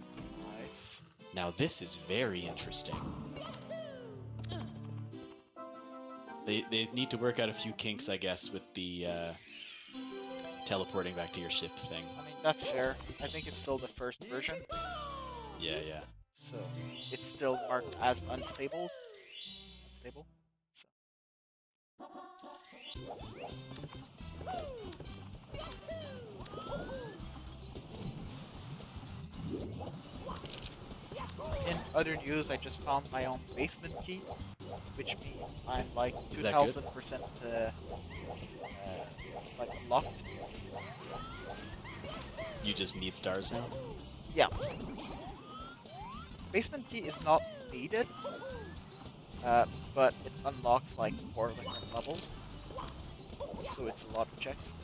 Nice. Now this is very interesting. They need to work out a few kinks, I guess, with the, teleporting back to your ship thing. I mean, that's fair. I think it's still the first version. Yeah. So, it's still marked as unstable. Unstable? So. In other news, I just found my own basement key, which means I'm like Is that good? 2000% like locked. You just need stars now? Yeah. Basement key is not needed, but it unlocks like 4 different levels, so it's a lot of checks.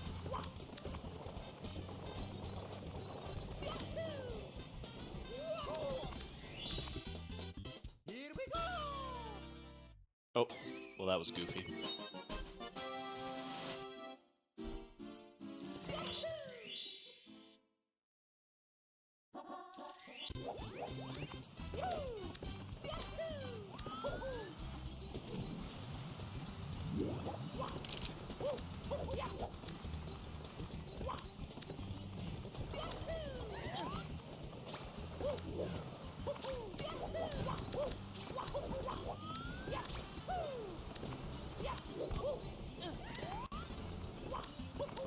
Oh, well that was goofy.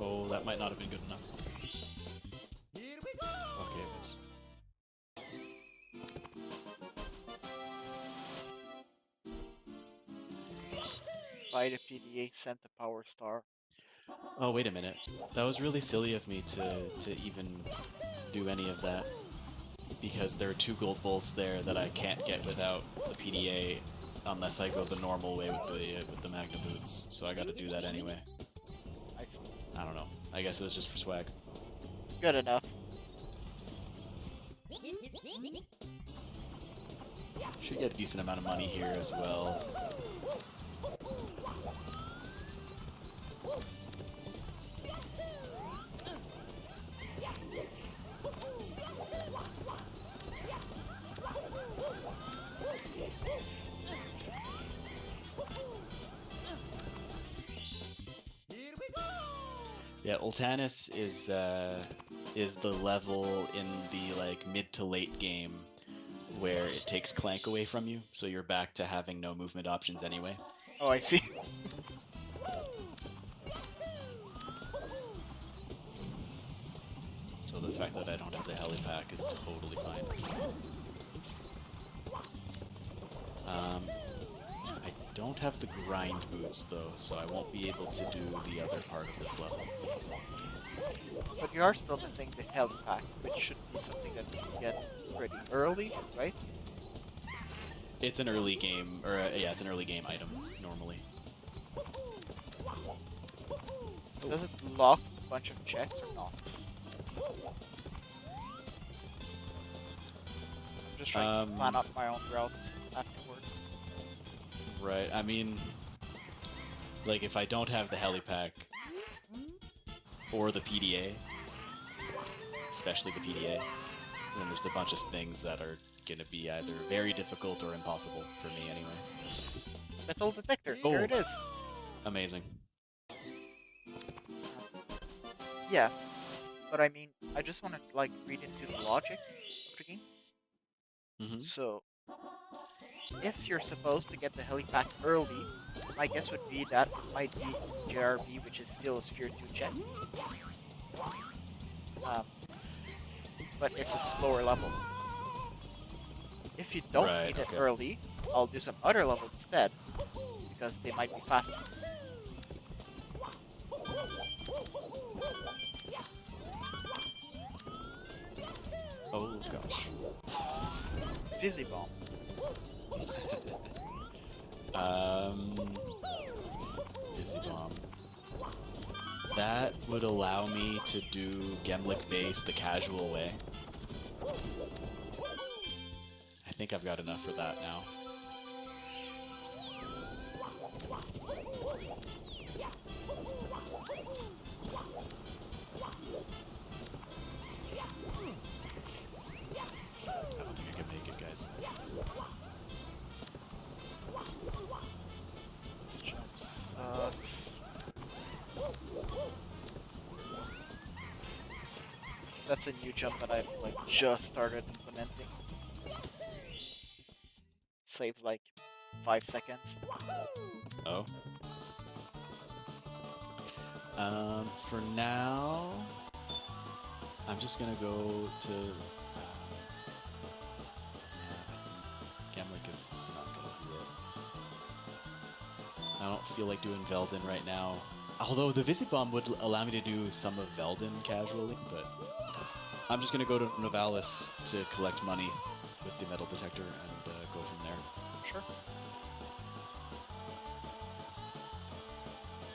Oh, that might not have been good enough. Okay, it was. by the PDA sent a power star. Oh, wait a minute. That was really silly of me to even do any of that. Because there are 2 gold bolts there that I can't get without the PDA unless I go the normal way with the Magna boots. So I got to do that anyway. I see. I don't know. I guess it was just for swag. Good enough. Should get a decent amount of money here as well. Yeah, Ultanis is the level in the like mid to late game where it takes Clank away from you, so you're back to having no movement options anyway. Oh, I see. So the fact that I don't have the helipack is totally fine. I don't have the grind boots though, so I won't be able to do the other part of this level. But you are still missing the health pack, which should be something that you can get pretty early, right? It's an early game, or yeah, it's an early game item normally. Does it lock a bunch of checks or not? I'm just trying to plan out my own route afterward. Right, I mean, like if I don't have the helipack or the PDA, especially the PDA, then there's a bunch of things that are gonna be either very difficult or impossible for me anyway. Metal detector, Oh. here it is. Amazing. Yeah, but I mean, I just want to like read into the logic of the game. Mm-hmm. So, if you're supposed to get the helipack early, my guess would be that might be JRB, which is still a Sphere 2 check. But it's a slower level. If you don't need it early, I'll do some other level instead, because they might be faster. Oh gosh. Fizzy Bomb. Fizzy Bomb. That would allow me to do Gemlik base the casual way. I think I've got enough for that now. I don't think I can make it, guys. This jump sucks. That's a new jump that I've like just started implementing. Saves like 5 seconds. Oh. For now, I'm just gonna go to. Gemlik is not gonna be it. I don't feel like doing Veldin right now. Although the Visit Bomb would allow me to do some of Veldin casually, but I'm just gonna go to Novalis to collect money with the metal detector and go from there. Sure.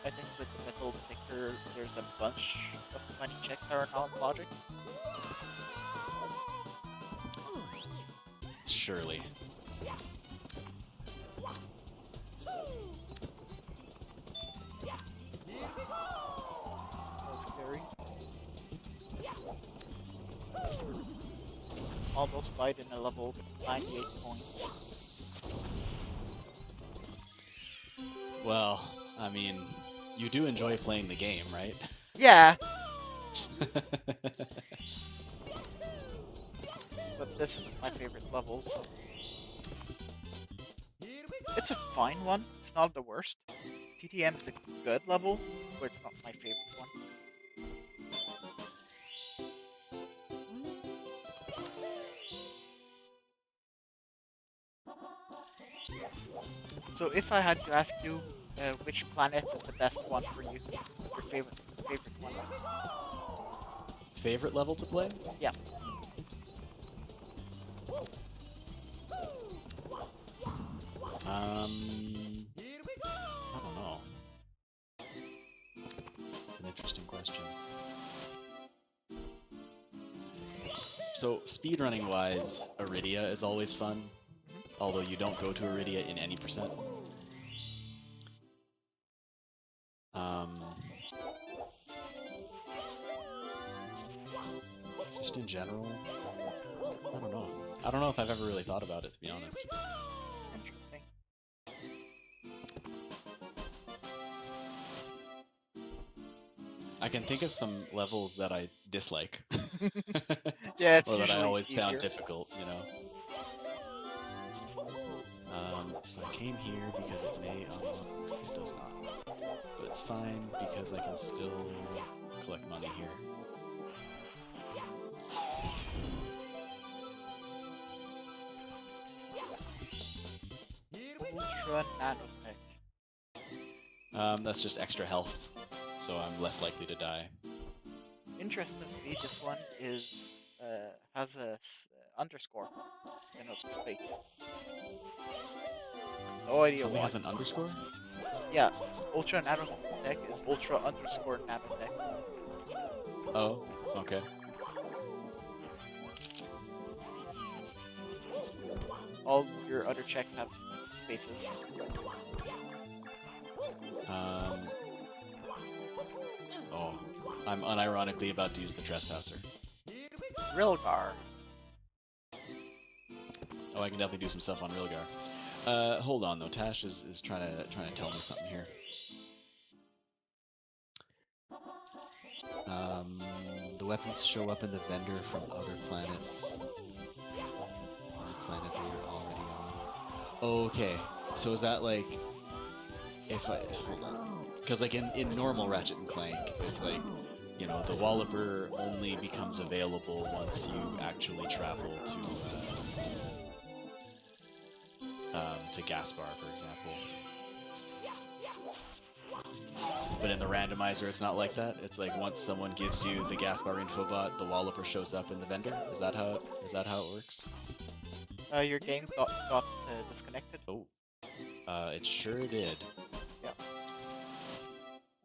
I think with the metal detector, there's a bunch of money checks that are non-logic. Surely. That was scary. Almost died in a level with 98 points. Well, I mean, you do enjoy playing the game, right? Yeah! But this isn't my favorite level, so... It's a fine one, it's not the worst. TTM is a good level, but it's not my favorite one. So if I had to ask you, which planet is the best one for you? Your favorite one? Favorite level to play? Yeah. I don't know. It's an interesting question. So, speedrunning wise, Iridia is always fun, although you don't go to Iridia in any percent. Just in general, I don't know. I don't know if I've ever really thought about it, to be honest. Interesting. I can think of some levels that I dislike. Yeah, it's or that I usually always easier. found difficult, you know. So I came here because it may unlock. It does not. But it's fine because I can still collect money here. Ultra nanotech. That's just extra health, so I'm less likely to die. Interestingly, this one is has a underscore to denote the space. No idea Something why. has an underscore? Yeah, ultra nanotech is ultra underscore nanotech. Oh, okay. All your other checks have spaces. Oh, I'm unironically about to use the Trespasser. Rilgar. Oh, I can definitely do some stuff on Rilgar. Hold on though, Tash is trying to tell me something here. The weapons show up in the vendor from other planets. On the planet they are already on. Okay, so is that like if I hold on? Because like in normal Ratchet and Clank, it's like, you know, the Walloper only becomes available once you actually travel to Gaspar, for example. But in the randomizer, it's not like that. It's like once someone gives you the Gaspar infobot, the Walloper shows up in the vendor. Is that how it works? Your game got disconnected. Oh, it sure did. Yeah.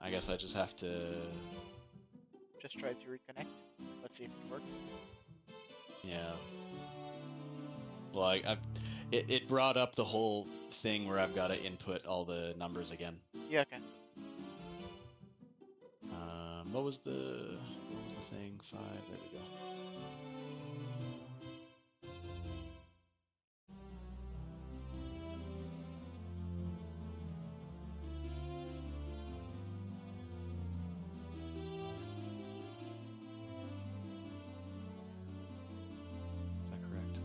I guess I just have to. Just try to reconnect. Let's see if it works. Yeah. Well, it brought up the whole thing where I've got to input all the numbers again. Yeah, okay. What was the thing? 5. There we go. Is that correct?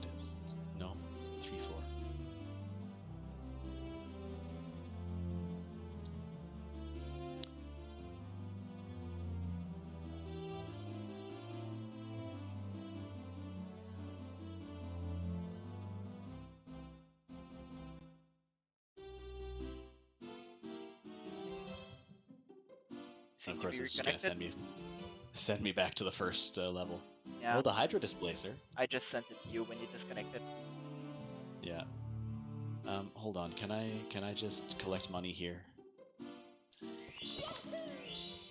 It is. No. 3, 4. Seem Of to course, be it's just gonna reconnected. send me back to the first level. Yeah. Oh, the Hydro Displacer. I just sent it to you when you disconnected. Yeah. Hold on. Can I just collect money here?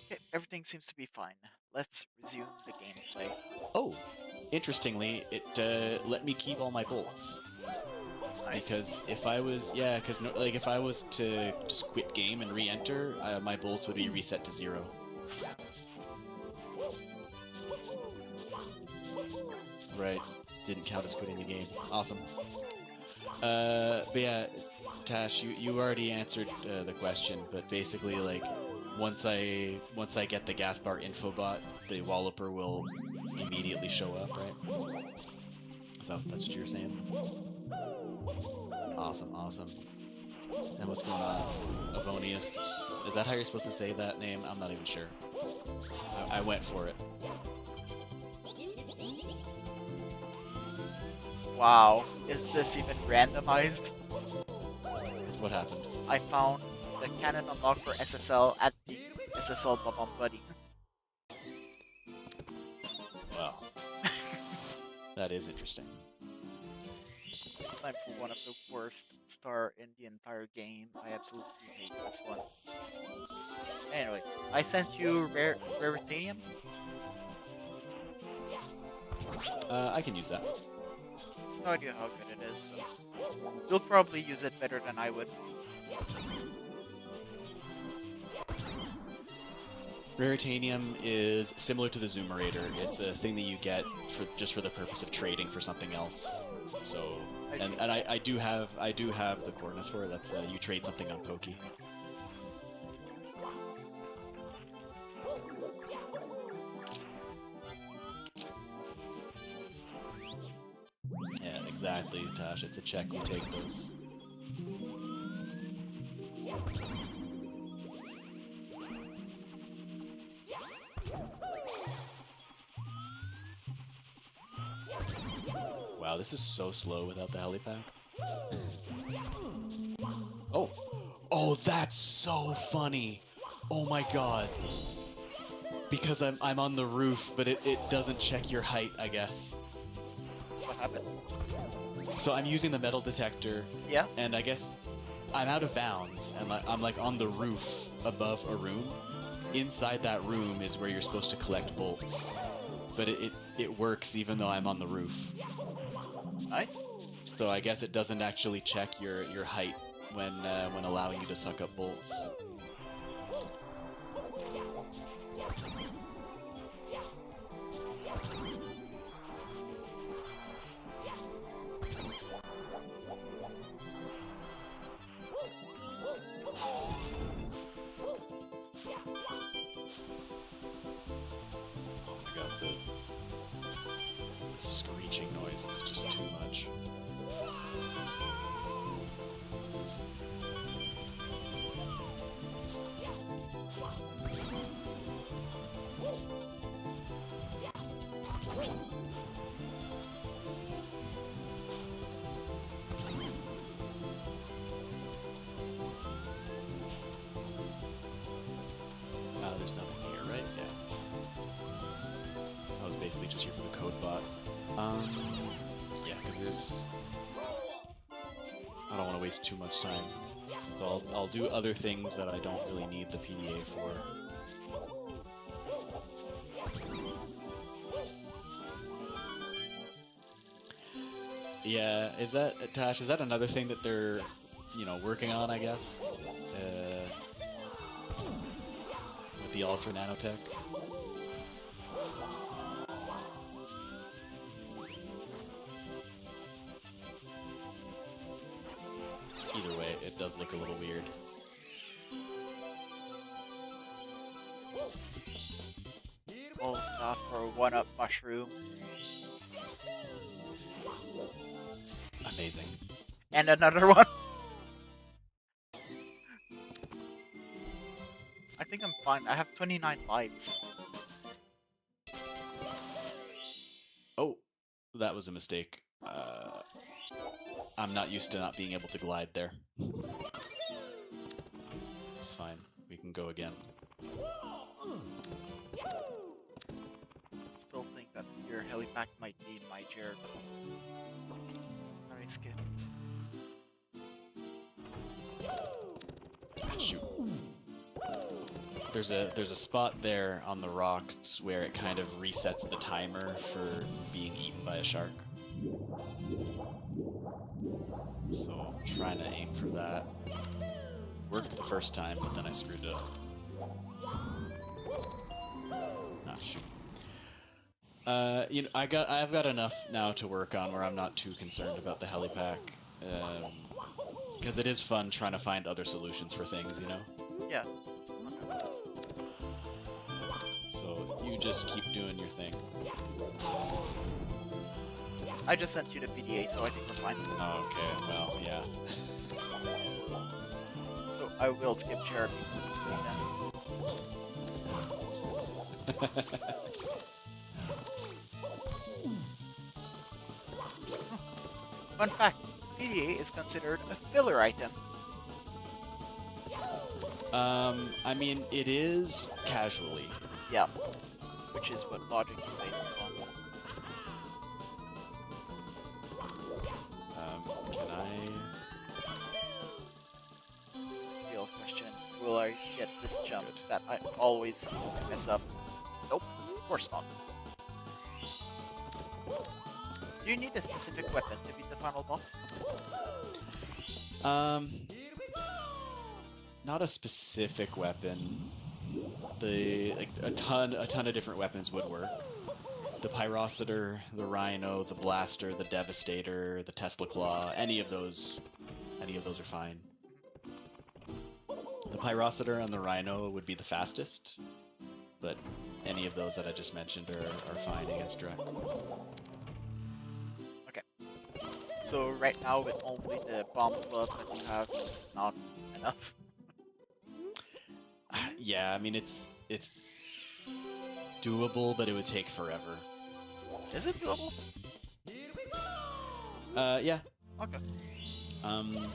Okay, everything seems to be fine. Let's resume the gameplay. Oh, interestingly, it let me keep all my bolts. Nice. Because if I was, like if I was to just quit game and re-enter, my bolts would be reset to 0. Right, didn't count as quitting the game. Awesome. But yeah, Tash, you already answered the question, but basically, like, once I get the Gaspar infobot, the Walloper will immediately show up, right? So that's what you're saying. Awesome, awesome. And what's going on? Avonius. Is that how you're supposed to say that name? I'm not even sure. I went for it. Wow, is this even randomized? What happened? I found the cannon unlock for SSL at the SSL Babam Buddy. Wow. That is interesting. It's time for one of the worst star in the entire game. I absolutely hate this one. Anyway, I sent you Raritanium. I can use that. No idea how good it is, so you'll probably use it better than I would. Raritanium is similar to the Zoomerator. It's a thing that you get for just for the purpose of trading for something else. So, and I do have the coordinates for it. That's you trade something on Poke. Yeah, exactly, Tash. It's a check. We take those. Wow, this is so slow without the helipad. Oh! Oh, that's so funny! Oh my god. Because I'm on the roof, but it doesn't check your height, I guess. What happened? So I'm using the metal detector. Yeah? And I guess I'm out of bounds, and I'm like on the roof above a room. Inside that room is where you're supposed to collect bolts. But it works even though I'm on the roof. Nice. So I guess it doesn't actually check your height when allowing you to suck up bolts. Oh my god, the screeching noise is just too much. There's nothing here, right? Yeah. I was basically just here for the code bot. Yeah, because there's... I don't want to waste too much time. So I'll do other things that I don't really need the PDA for. Yeah, is that, Tash, is that another thing that they're, working on, I guess? With the Ultra Nanotech? Either way, it does look a little weird. Well, for a one-up mushroom. Amazing. And another one. I think I'm fine. I have 29 lives. Oh, that was a mistake. I'm not used to not being able to glide there. It's fine. We can go again. Still think that your helipack might be in my chair. I skipped. Shoot. There's a spot there on the rocks where it kind of resets the timer for being eaten by a shark. So I'm trying to aim for that. Worked the first time, but then I screwed it up. Ah, shoot. I've got enough now to work on where I'm not too concerned about the helipack. Because it is fun trying to find other solutions for things, Yeah. So you just keep doing your thing. I just sent you the PDA, so I think we're fine. Oh, okay, well, yeah. So I will skip Jeremy. Fun fact, PDA is considered a filler item. I mean, it is casually. Yeah, which is what logic is based upon. Can I? Real question: will I get this jump that I always seem to mess up? Nope, of course not. Do you need a specific weapon to beat the final boss? Not a specific weapon. A ton of different weapons would work. The Pyrocitor, the Rhino, the Blaster, the Devastator, the Tesla Claw, any of those are fine. The Pyrocitor and the Rhino would be the fastest, but any of those that I just mentioned are fine against Drek. Okay. So right now, with only the bomb glove that you have, is not enough. Yeah, I mean it's doable, but it would take forever. Is it doable? Yeah. Okay.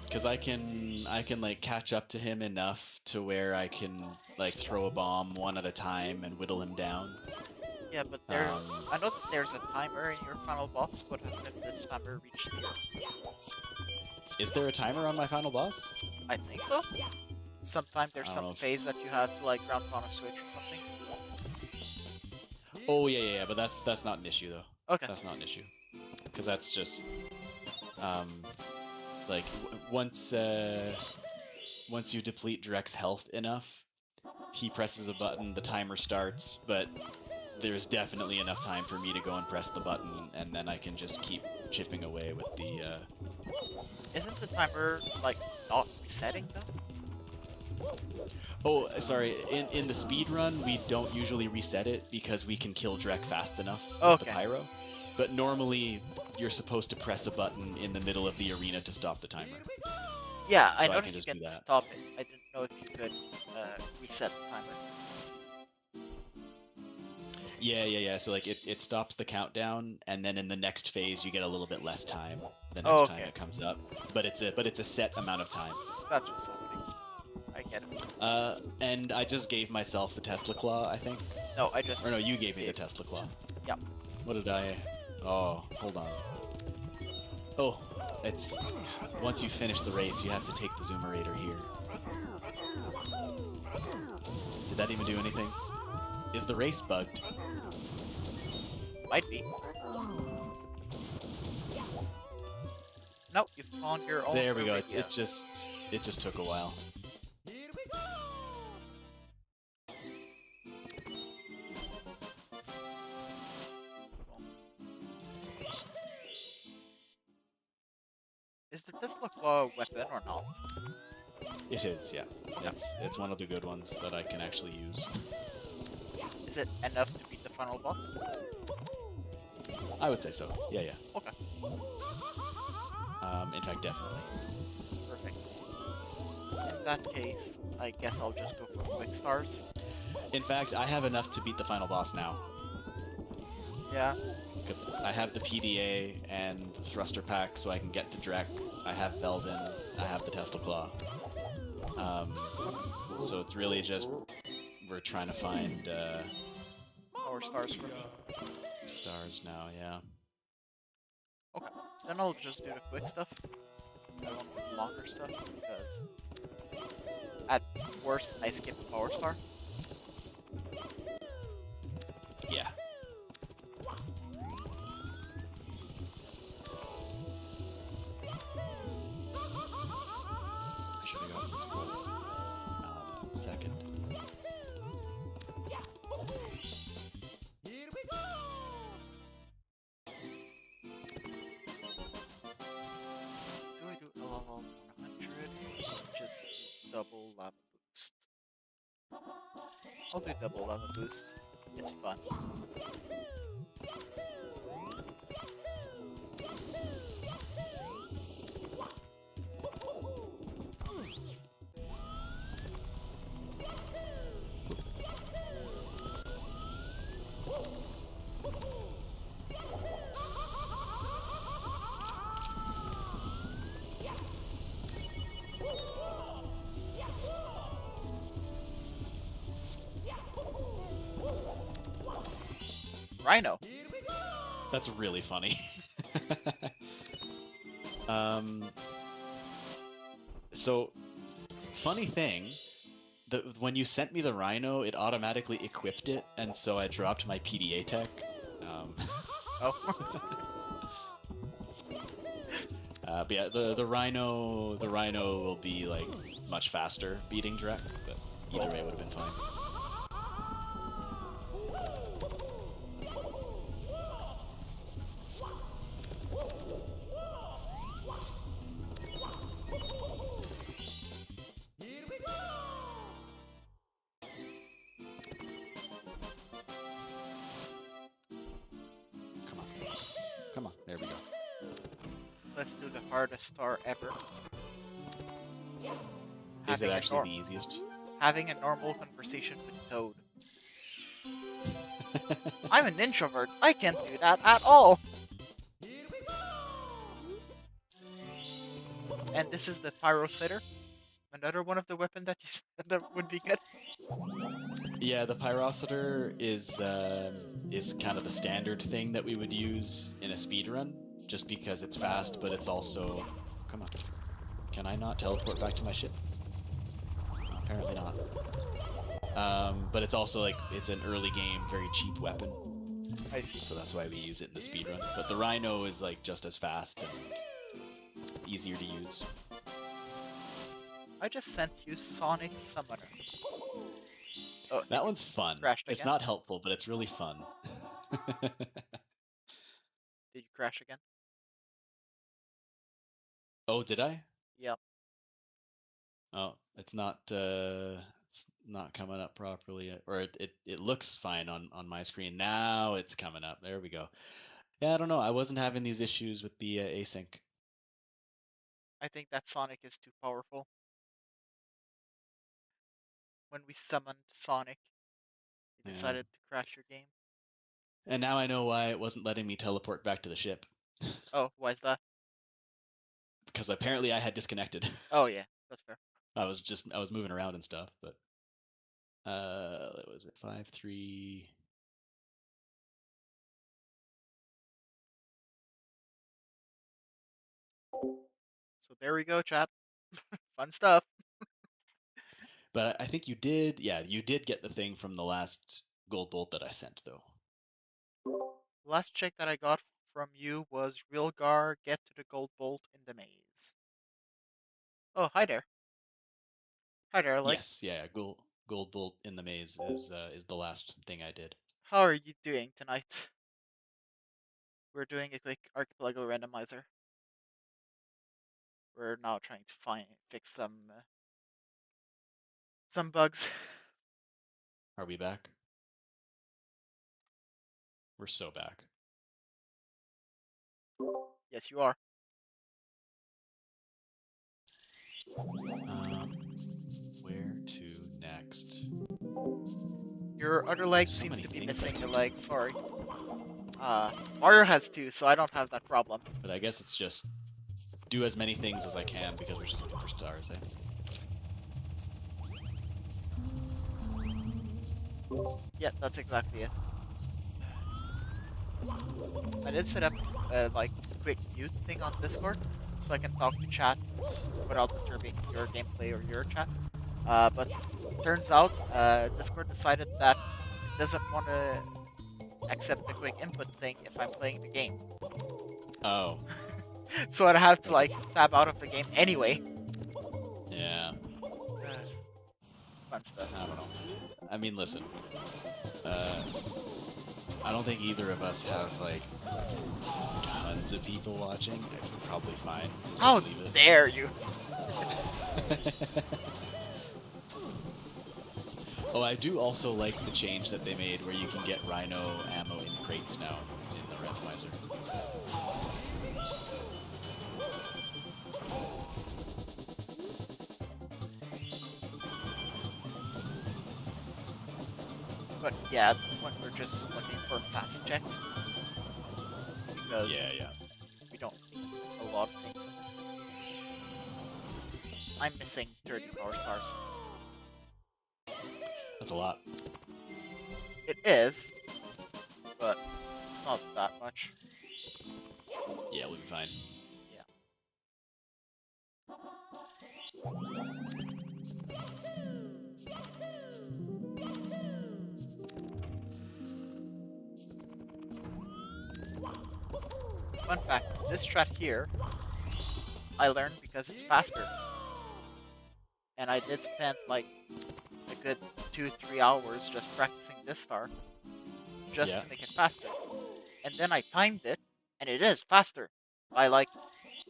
Because I can like catch up to him enough to where I can like throw a bomb one at a time and whittle him down. Yeah, but there's I know that there's a timer in your final boss. What happens if this timer reaches zero? Is there a timer on my final boss? I think so. Sometimes there's I don't some know if- phase that you have to like ground on a switch or something. Oh yeah, but that's not an issue though. Okay. That's not an issue, because that's just like once you deplete Drek's health enough, he presses a button, the timer starts, but there's definitely enough time for me to go and press the button, and then I can just keep chipping away with the. Isn't the timer like not resetting though? Oh, sorry. In the speed run, we don't usually reset it because we can kill Drek fast enough with the pyro. But normally, you're supposed to press a button in the middle of the arena to stop the timer. Yeah, So I know I that can you just can do that. stop it. I didn't know if you could reset the timer. Yeah. So like it stops the countdown, and then in the next phase you get a little bit less time the next time it comes up. But it's a set amount of time. That's what's happening. I get it. And I just gave myself the Tesla Claw, I think. No, I just. Or no, you gave me the Tesla Claw. Yep. What did I? Oh, hold on. Oh, it's once you finish the race, you have to take the Zoomerator here. Did that even do anything? Is the race bugged? Might be. Nope, you found your own. There we go. It just took a while. Is the Tesla Claw a weapon or not? It is, yeah. It's one of the good ones that I can actually use. Is it enough to beat the final boss? I would say so. Yeah. Okay. In fact, definitely. Perfect. In that case, I guess I'll just go for quick stars. In fact, I have enough to beat the final boss now. Yeah. Because I have the PDA and the thruster pack, so I can get to Drek. I have Velden. I have the Tesla Claw. So it's really just we're trying to find Power stars for me. stars now. Yeah. Okay. Then I'll just do the quick stuff. I won't do the longer stuff because at worst I skip a power star. Yeah. I should have gotten this one second. Do I do LL 100 or just double lava boost? I'll do double lava boost. It's fun. Rhino. That's really funny. um, so, funny thing, when you sent me the Rhino, it automatically equipped it, and so I dropped my PDA tech. Oh. But yeah, the Rhino will be like much faster beating Drek, but either way would have been fine. Come on, there we go. Let's do the hardest star ever. Is it actually the easiest? Having a normal conversation with Toad. I'm an introvert. I can't do that at all. And this is the Pyro Sitter. Another one of the weapon that you said that would be good. Yeah, the Pyrocitor is kind of the standard thing that we would use in a speedrun, just because it's fast, but it's also... Come on. Can I not teleport back to my ship? Apparently not. But it's also like, it's an early game, very cheap weapon. I see. So that's why we use it in the speedrun. But the Rhino is like just as fast and easier to use. I just sent you Sonic Summoner. Oh, that one's fun. It's not helpful, but it's really fun. Did you crash again? Oh, did I? Yep. Oh, it's not coming up properly yet. Or it looks fine on my screen. Now it's coming up. There we go. Yeah, I don't know. I wasn't having these issues with the async. I think that Sonic is too powerful. When we summoned Sonic, he decided to crash your game. And now I know why it wasn't letting me teleport back to the ship. Oh, why is that? Because apparently I had disconnected. Oh yeah, that's fair. I was moving around and stuff, but what was it? 5-3. So there we go, chat. Fun stuff. But I think you did, yeah, you did get the thing from the last gold bolt that I sent, though. The last check that I got from you was Rilgar, get to the gold bolt in the maze. Oh, hi there. Hi there, like. Yes, yeah, gold bolt in the maze is the last thing I did. How are you doing tonight? We're doing a quick Archipelago randomizer. We're now trying to fix some bugs. Are we back? We're so back. Yes, you are. Where to next? Your other leg seems to be missing a leg. Sorry. Mario has two, so I don't have that problem. But I guess it's just do as many things as I can because we're just looking for stars, eh? Yeah, that's exactly it. I did set up like a quick mute thing on Discord, so I can talk to chat without disturbing your gameplay or your chat. But turns out Discord decided that it doesn't want to accept the quick input thing if I'm playing the game. Oh. So I'd have to like tab out of the game anyway. Yeah. Fun stuff. I don't know. I mean, listen. I don't think either of us have like tons of people watching. It's probably fine to just How leave it. dare you? Oh, I do also like the change that they made where you can get Rhino ammo in crates now in the randomizer. But yeah, at this point we're just looking for fast checks. Because yeah. we don't need a lot of things in it. I'm missing 30 power stars. That's a lot. It is, but It's not that much. Yeah, we'll be fine. Yeah. Fun fact, this strat here, I learned because it's faster. And I did spend like a good 2-3 hours just practicing this star. Just to make it faster. And then I timed it, and it is faster. By like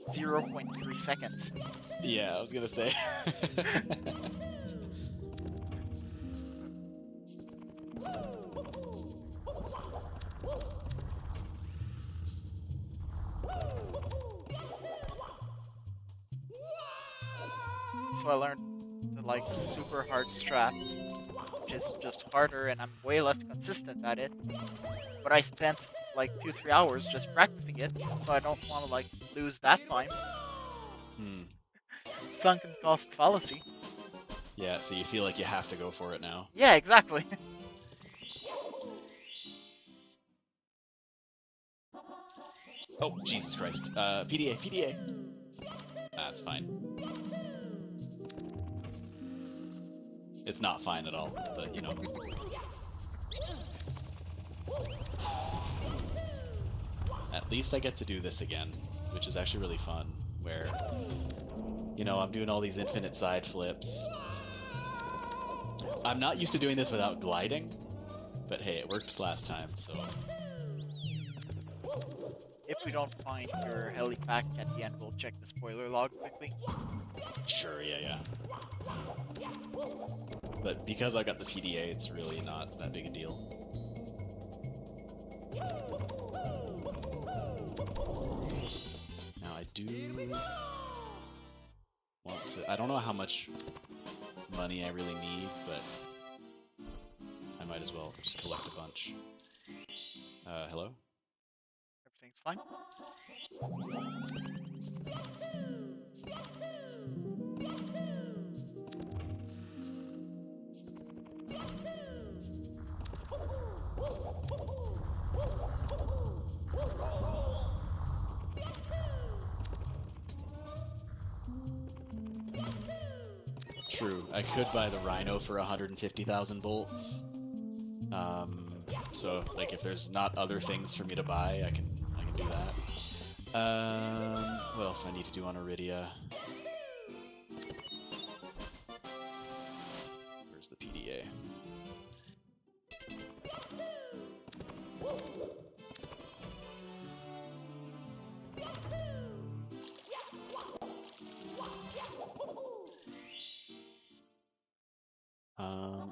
0.3 seconds. Yeah, I was gonna say. So I learned the like super hard strat, which is just harder, and I'm way less consistent at it. But I spent like 2-3 hours just practicing it, so I don't want to like lose that time. Sunken cost fallacy. Yeah, so you feel like you have to go for it now. Yeah, exactly. Oh, Jesus Christ. PDA, PDA! That's fine. It's not fine at all, but you know. At least I get to do this again, which is actually really fun, where, you know, I'm doing all these infinite side flips. I'm not used to doing this without gliding, but hey, it worked last time, so... If we don't find your helipack at the end, we'll check the spoiler log quickly. Sure, yeah. But because I got the PDA, it's really not that big a deal. Now I do want to... I don't know how much money I really need, but I might as well just collect a bunch. Hello? Everything's fine. True, I could buy the Rhino for 150,000 bolts. So like if there's not other things for me to buy, I can do that. What else do I need to do on Iridia? Where's the PDA?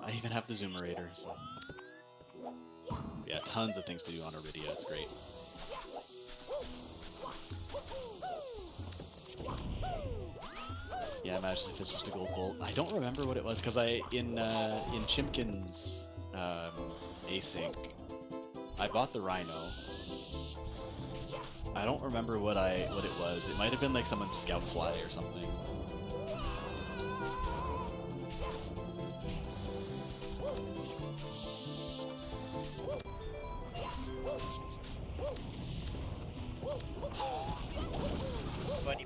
I even have the Zoomerator, so... Yeah, tons of things to do on Iridia, it's great. Yeah, imagine if it's just a gold bolt. I don't remember what it was, because in Chimkin's async, I bought the Rhino. I don't remember what it was. It might have been like someone's scout fly or something.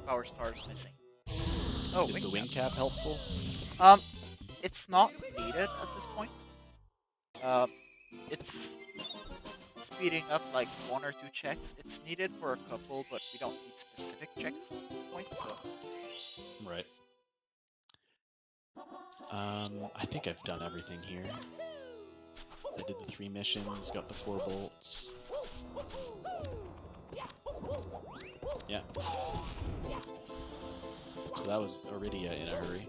Power stars missing. Oh, is the wing cap helpful? It's not needed at this point. It's speeding up like 1 or 2 checks. It's needed for a couple, but we don't need specific checks at this point, so... Right. I think I've done everything here. I did the 3 missions, got the 4 bolts. Yeah. So that was Iridia in a hurry.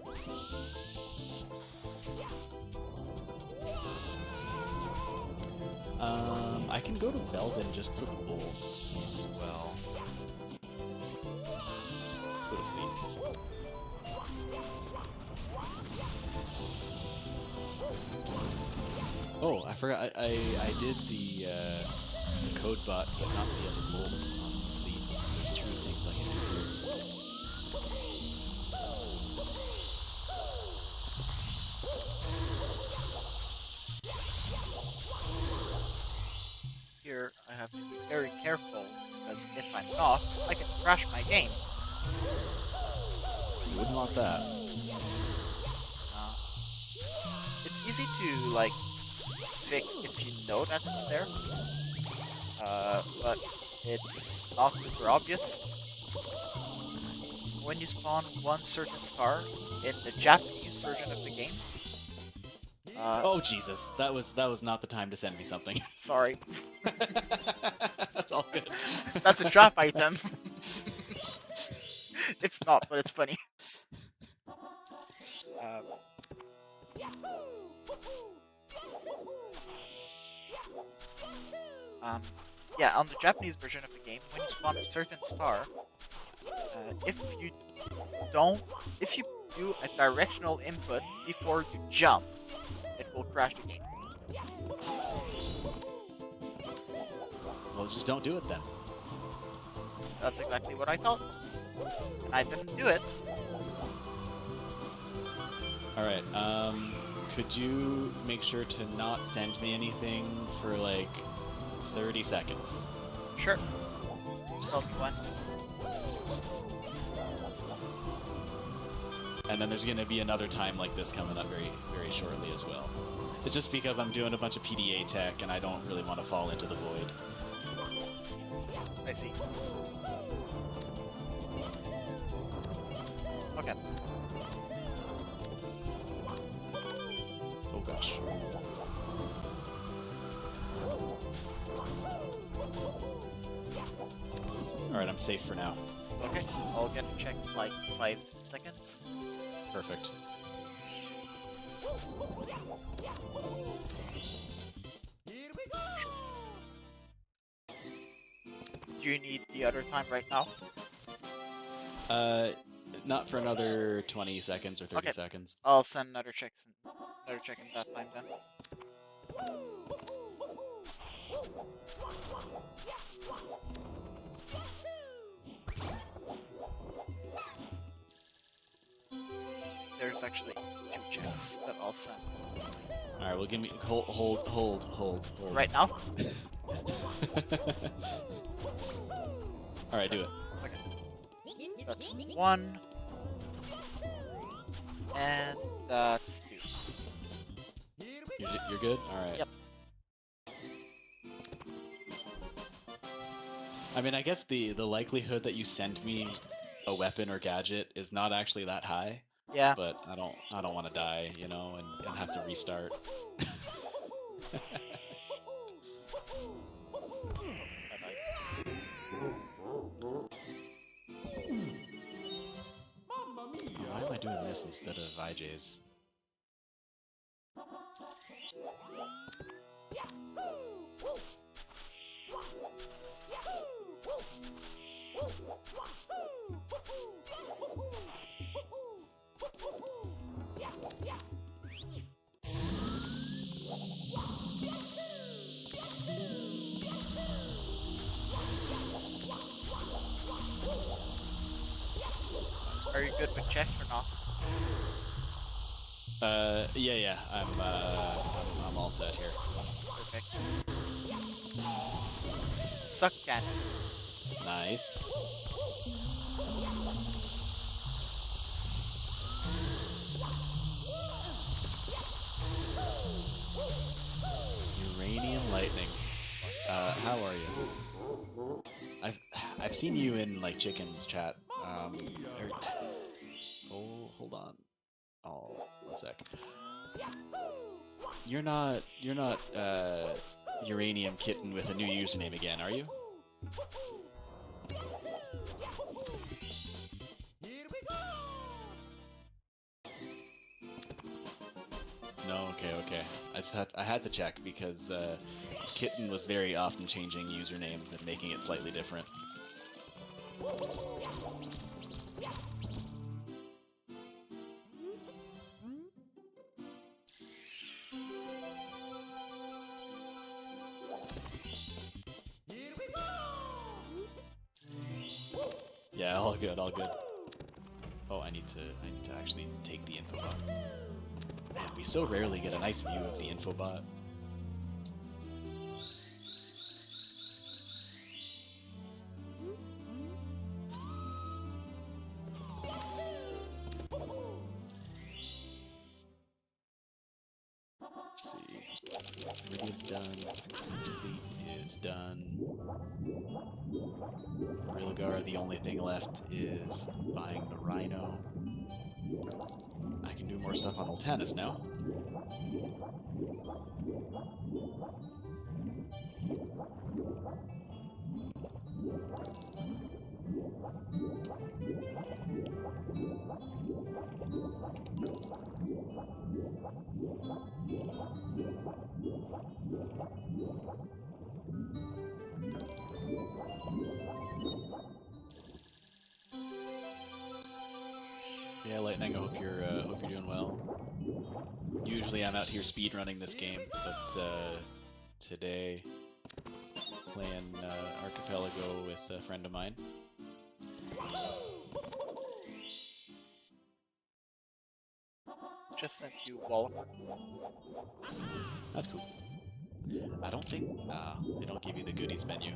I can go to Veldin just for the bolts as well. Let's go to Fleet. Oh, I forgot. I did the code bot, but not the other bolt on Fleet. So there's 2 things I can do. Here, I have to be very careful, because if I'm not, I can crash my game. You wouldn't want that. Uh, it's easy to, like, fix if you know that it's there, but it's not super obvious. When you spawn one certain star in the Japanese version of the game, Oh Jesus, that was not the time to send me something. sorry, That's all good. that's a drop item. It's not, but it's funny. Um, um, yeah, on the Japanese version of the game, when you spawn a certain star, if you do a directional input before you jump, it will crash the game. Well, just don't do it then. That's exactly what I thought, and I didn't do it. Alright, could you make sure to not send me anything for like 30 seconds? Sure. Tell me when. And then there's going to be another time like this coming up very, very shortly as well. It's just because I'm doing a bunch of PDA tech and I don't really want to fall into the void. I see. Okay. Oh gosh. Alright, I'm safe for now. Okay. I'll get a check in like 5 seconds. Perfect. Do you need the other time right now? Not for another 20 seconds or 30 Okay. seconds. I'll send another check in that time then. There's actually 2 checks that I'll send. Alright, well give me hold. Right now? Alright, do it. Okay. That's 1. And that's 2. You're good? Alright. Yep. I mean, I guess the likelihood that you send me a weapon or gadget is not actually that high. Yeah. But I don't want to die, you know, and have to restart. Why am I doing this instead of IJ's? Are you good with checks or not? Yeah, I'm all set here. Perfect. Suck cannon. Nice. Uranium lightning. How are you? I've seen you in like Chicken's chat. Oh, hold on. Oh, 1 sec. You're not Uranium Kitten with a new username again, are you? No, okay. I had to check because Kitten was very often changing usernames and making it slightly different. Yeah, all good. Oh, I need to actually take the info bot. Man, we so rarely get a nice view of the info bot. is done. Fleet is done. Rilgar, the only thing left is buying the Rhino. I can do more stuff on Ultanis now. Yeah, Lightning, I hope you're doing well. Usually I'm out here speedrunning this game, but today playing Archipelago with a friend of mine. Just sent you Wallop. That's cool. I don't think they don't give you the goodies menu.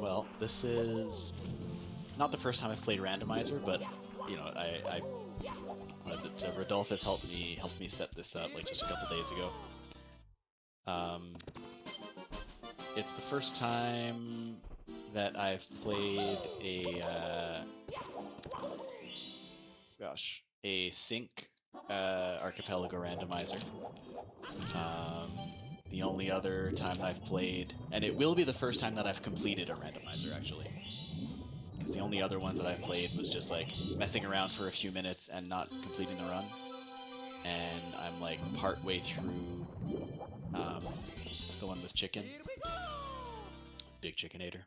Well, this is not the first time I've played Randomizer, but you know, I what is it? Rodolphus helped me set this up like just a couple days ago. It's the first time that I've played a sync Archipelago randomizer. The only other time I've played, and it will be the first time that I've completed a randomizer actually, because the only other ones that I've played was just like messing around for a few minutes and not completing the run. And I'm like part way through the one with chicken, Big Chickenator,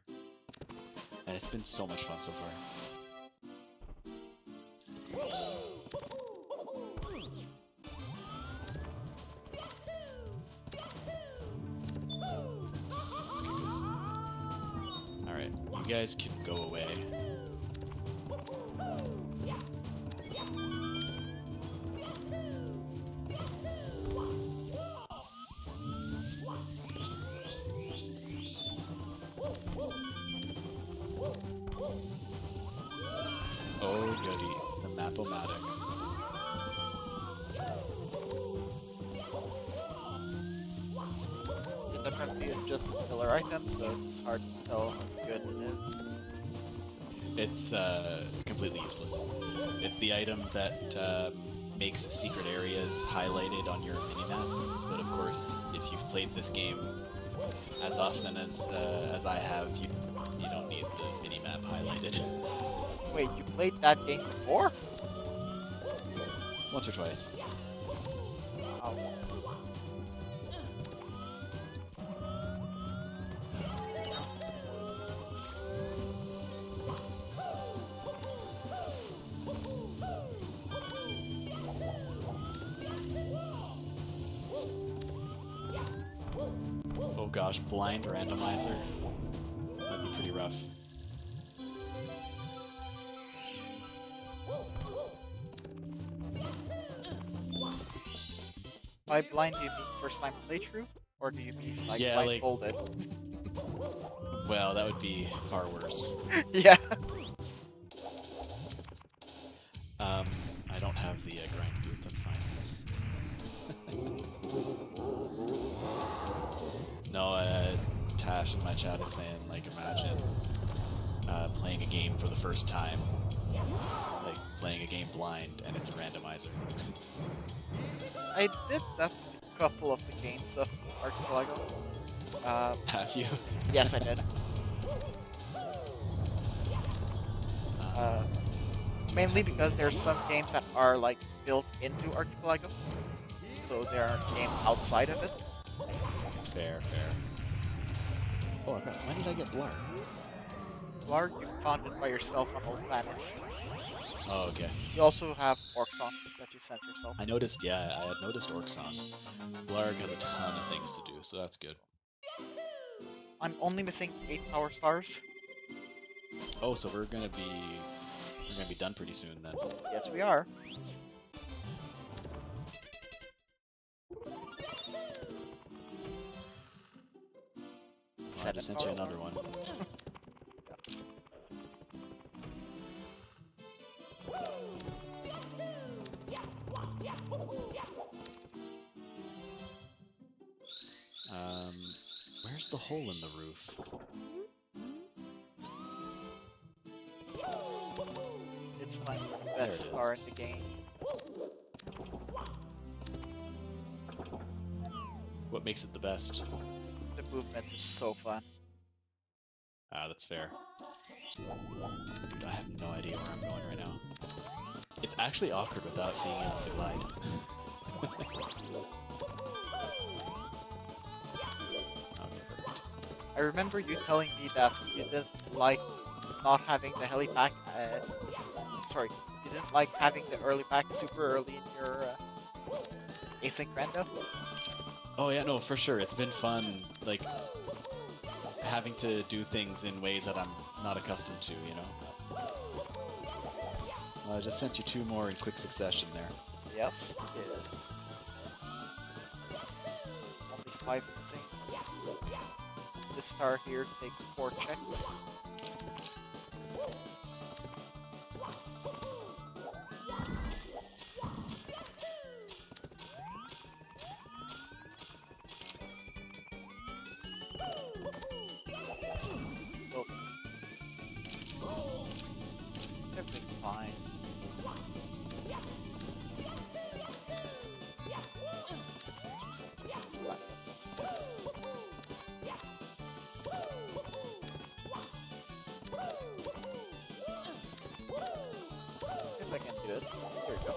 and it's been so much fun so far. Alright, you guys can go away. Oh goody, the Map-O-Matic. The Memphi is just a filler item, so it's hard to tell how good it is. It's completely useless. It's the item that makes secret areas highlighted on your minimap, but of course, if you've played this game as often as I have, you don't need the minimap highlighted. Wait, you played that game before? Once or twice. Oh. Oh gosh, blind randomizer. That'd be pretty rough. By blind, do you mean first time playthrough? Or do you mean like Yeah, blindfolded? Well, that would be far worse. Yeah. I don't have the grind boot, that's fine. No, Tash in my chat is saying, like, imagine playing a game for the first time. Like, playing a game blind, and it's a randomizer. I did that with a couple of the games of Archipelago. Have you? Yes, I did. Mainly because there's some games that are like built into Archipelago, so they are a game outside of it. Fair. Oh, when did I get Blar? Blar, you found it by yourself on Ultanis. Oh, okay. You also have Orxon that you sent yourself. I noticed, yeah, I had noticed Orxon. Blarg has a ton of things to do, so that's good. I'm only missing 8 power stars. Oh, so we're gonna be done pretty soon then. Yes, we are. Well, I just sent you another one. Where's the hole in the roof? It's time for the There best it star in is. the game. What makes it the best? The movement is so fun. Ah, that's fair. Dude, I have no idea where I'm going right now. It's actually awkward without being able to glide. Okay, perfect. I remember you telling me that you didn't like not having the helipack. Sorry, you didn't like having the early pack super early in your async random. Oh yeah, no, for sure. It's been fun, like, having to do things in ways that I'm not accustomed to, you know? Well, I just sent you 2 more in quick succession there. Yes, it is. Only 5 missing. This star here takes 4 checks. Oh. Everything's fine. If I can do it. Here we go.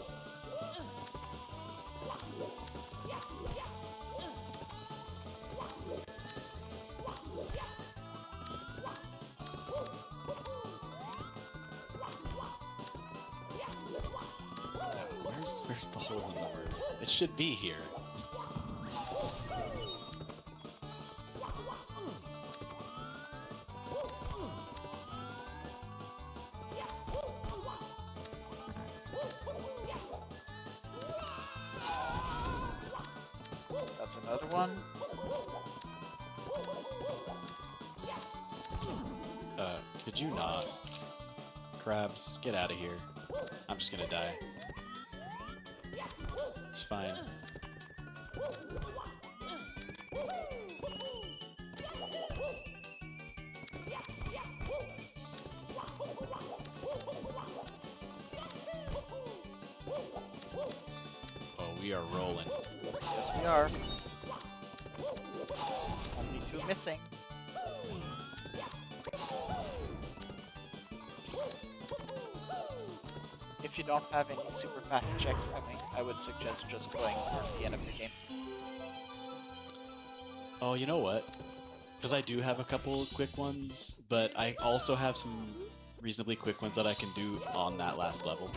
Where's the hole in the roof? It should be here. That's another one. Could you not? Crabs, get out of here. I'm just gonna die. It's fine. Oh, we are rolling. Yes, we are. Only 2 missing. If you don't have any super fast checks coming, I would suggest just going for the end of the game. Oh, you know what? Because I do have a couple quick ones, but I also have some reasonably quick ones that I can do on that last level.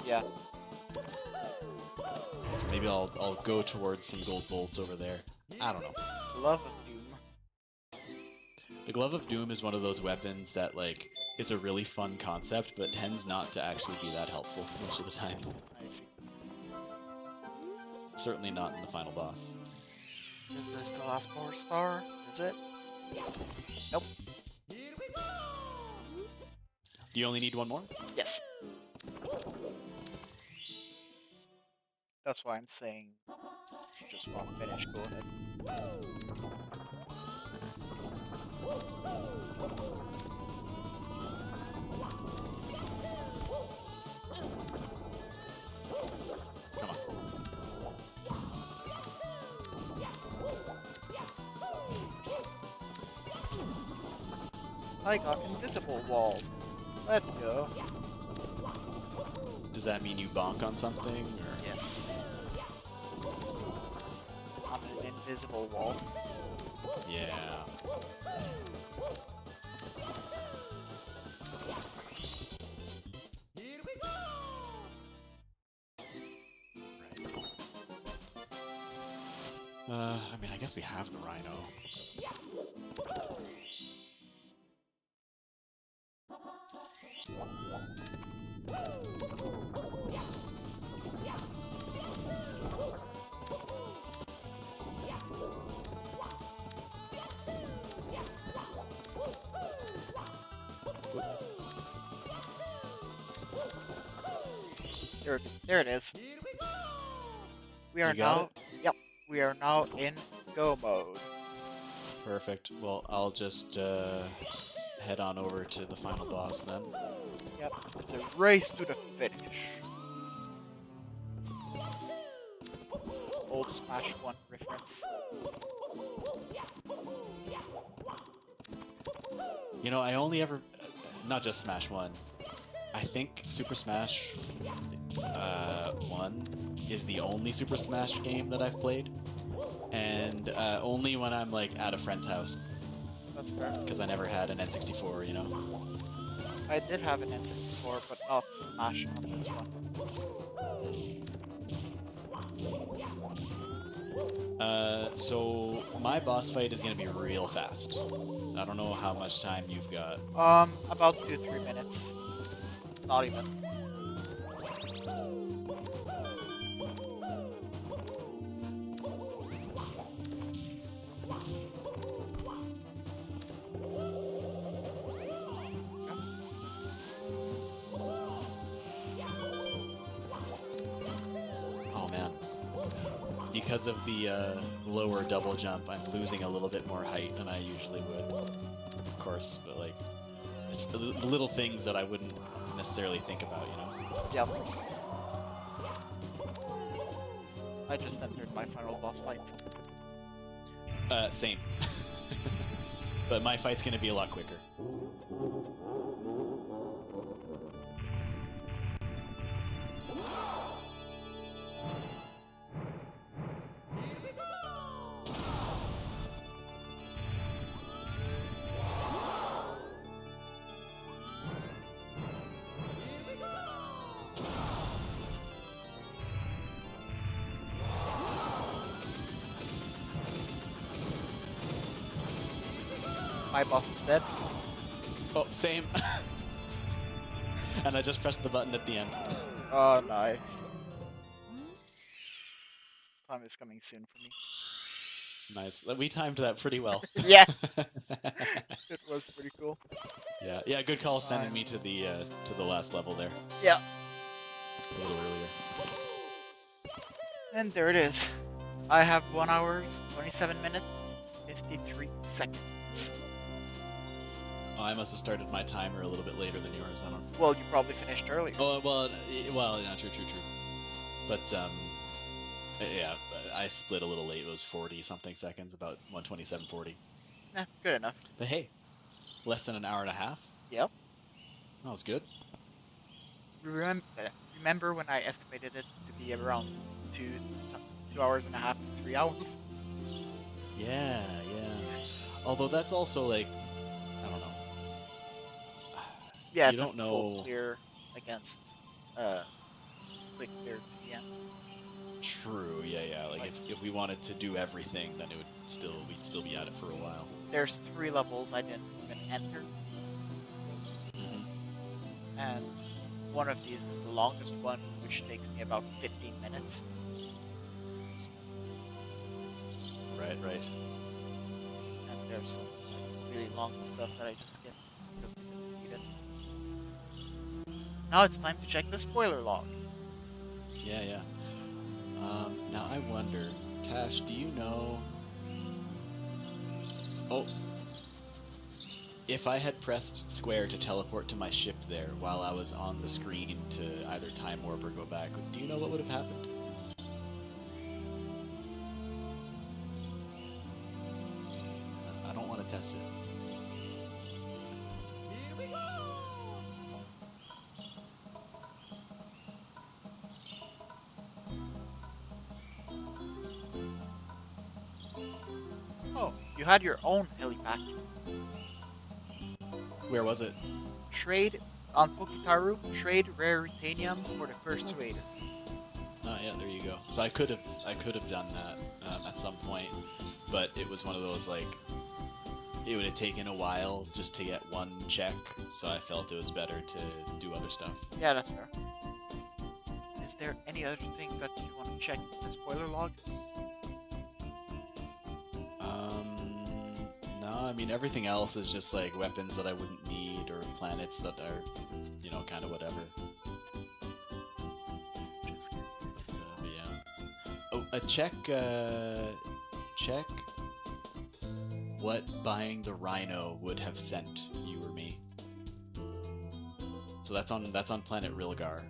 Yeah. So maybe I'll go towards some gold bolts over there. I don't know. Glove of Doom. The Glove of Doom is one of those weapons that, like, is a really fun concept, but tends not to actually be that helpful most of the time. I see. Certainly not in the final boss. Is this the last power star? Is it? Nope. Do you only need 1 more? Yes. That's why I'm saying if you just want to finish, go ahead. Come on. I got invisible wall. Let's go. Does that mean you bonk on something? Or? Yes. On an invisible wall. Yeah. I mean, I guess we have the Rhino. There it is. We are You got now. Yep. We are now in go mode. Perfect. Well, I'll just head on over to the final boss then. Yep. It's a race to the finish. Old Smash 1 reference. You know, I only ever, not just Smash 1, I think Super Smash 1 is the only Super Smash game that I've played. And only when I'm like at a friend's house. That's fair. Because I never had an N64, you know? I did have an N64, but not Smash on this one. So my boss fight is going to be real fast. I don't know how much time you've got. About 2-3 minutes. Not even. Oh man. Because of the lower double jump, I'm losing a little bit more height than I usually would. Of course, but like, it's the little things that I wouldn't necessarily think about, you know? Yep. I just entered my final boss fight. Same. But my fight's gonna be a lot quicker. My boss is dead. Oh, same. And I just pressed the button at the end. Oh, nice. Time is coming soon for me. Nice. We timed that pretty well. Yeah. It was pretty cool. Yeah, yeah. Good call sending me to the last level there. Yeah. A little earlier. And there it is. I have 1 hour, 27 minutes, 53 seconds. Oh, I must have started my timer a little bit later than yours. I don't. Well, you probably finished earlier. Oh well, yeah, true. But yeah, I split a little late. It was 40 something seconds, about 127.40. Good enough. But hey, less than an hour and a half. Yep. That was good. Remember when I estimated it to be around 2 hours and a half to 3 hours? Yeah. Although that's also like, I don't know. Yeah, You it's don't a full know. clear against quick clear to the end. True. Yeah. Like if we wanted to do everything, then we'd still be at it for a while. There's 3 levels I didn't even enter, Mm-hmm. and one of these is the longest one, which takes me about 15 minutes. Right. And there's some really long stuff that I just skipped because I didn't need it. Now it's time to check the spoiler log. Yeah. Now I wonder, Tash, do you know? Oh, if I had pressed square to teleport to my ship there while I was on the screen to either time warp or go back, do you know what would have happened? I don't want to test it. Oh, you had your own helipack. Where was it? Trade on Pokitaru, trade rare Retanium for the Cursed Raider. Yeah, there you go. So I could have done that at some point, but it was one of those like it would have taken a while just to get one check, so I felt it was better to do other stuff. Yeah, that's fair. Is there any other things that you want to check in the spoiler log? No, I mean everything else is just like weapons that I wouldn't need or planets that are, kind of whatever. Just curious. But yeah. Oh, check what buying the rhino would have sent you or me. So that's on planet Rilgar.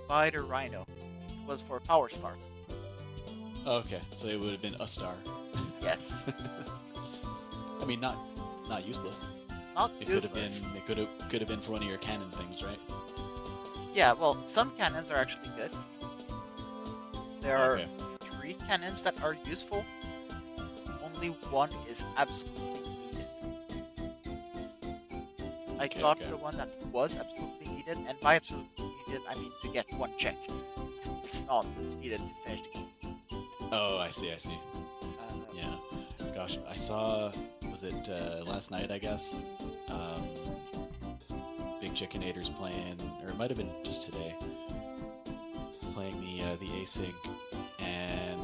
By the Rhino. It was for Power Star. Okay, so it would have been a star. Yes. I mean, not useless. Not It useless. could have been for one of your cannon things, right? Yeah, well, some cannons are actually good. There are Okay. 3 cannons that are useful. Only one is absolutely needed. I Okay, got okay. the one that was absolutely needed, and by absolutely needed, I mean to get 1 check. It's not needed to finish the game. Oh, I see. Uh, Yeah. Gosh, I saw. Was it last night? I guess. Um, Big Chickenators playing, or it might have been just today. Playing the async, and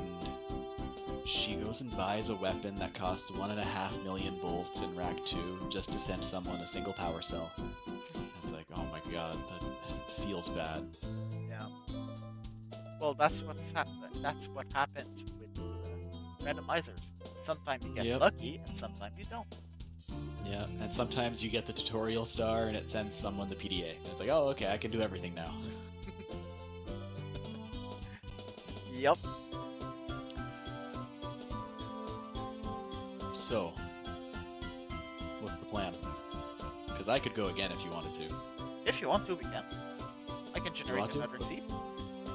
she goes and buys a weapon that costs 1.5 million bolts in Rack 2 just to send someone a single power cell. It's like, oh my god, that feels bad. yeah. Well, that's what's happened. That's what happens with randomizers. Sometimes you get Yep. lucky, and sometimes you don't. Yeah, and sometimes you get the tutorial star and it sends someone the PDA. And it's like, oh, okay, I can do everything now. Yep. So, what's the plan? Because I could go again if you wanted to. If you want to, we can. I can want generate to? another seed.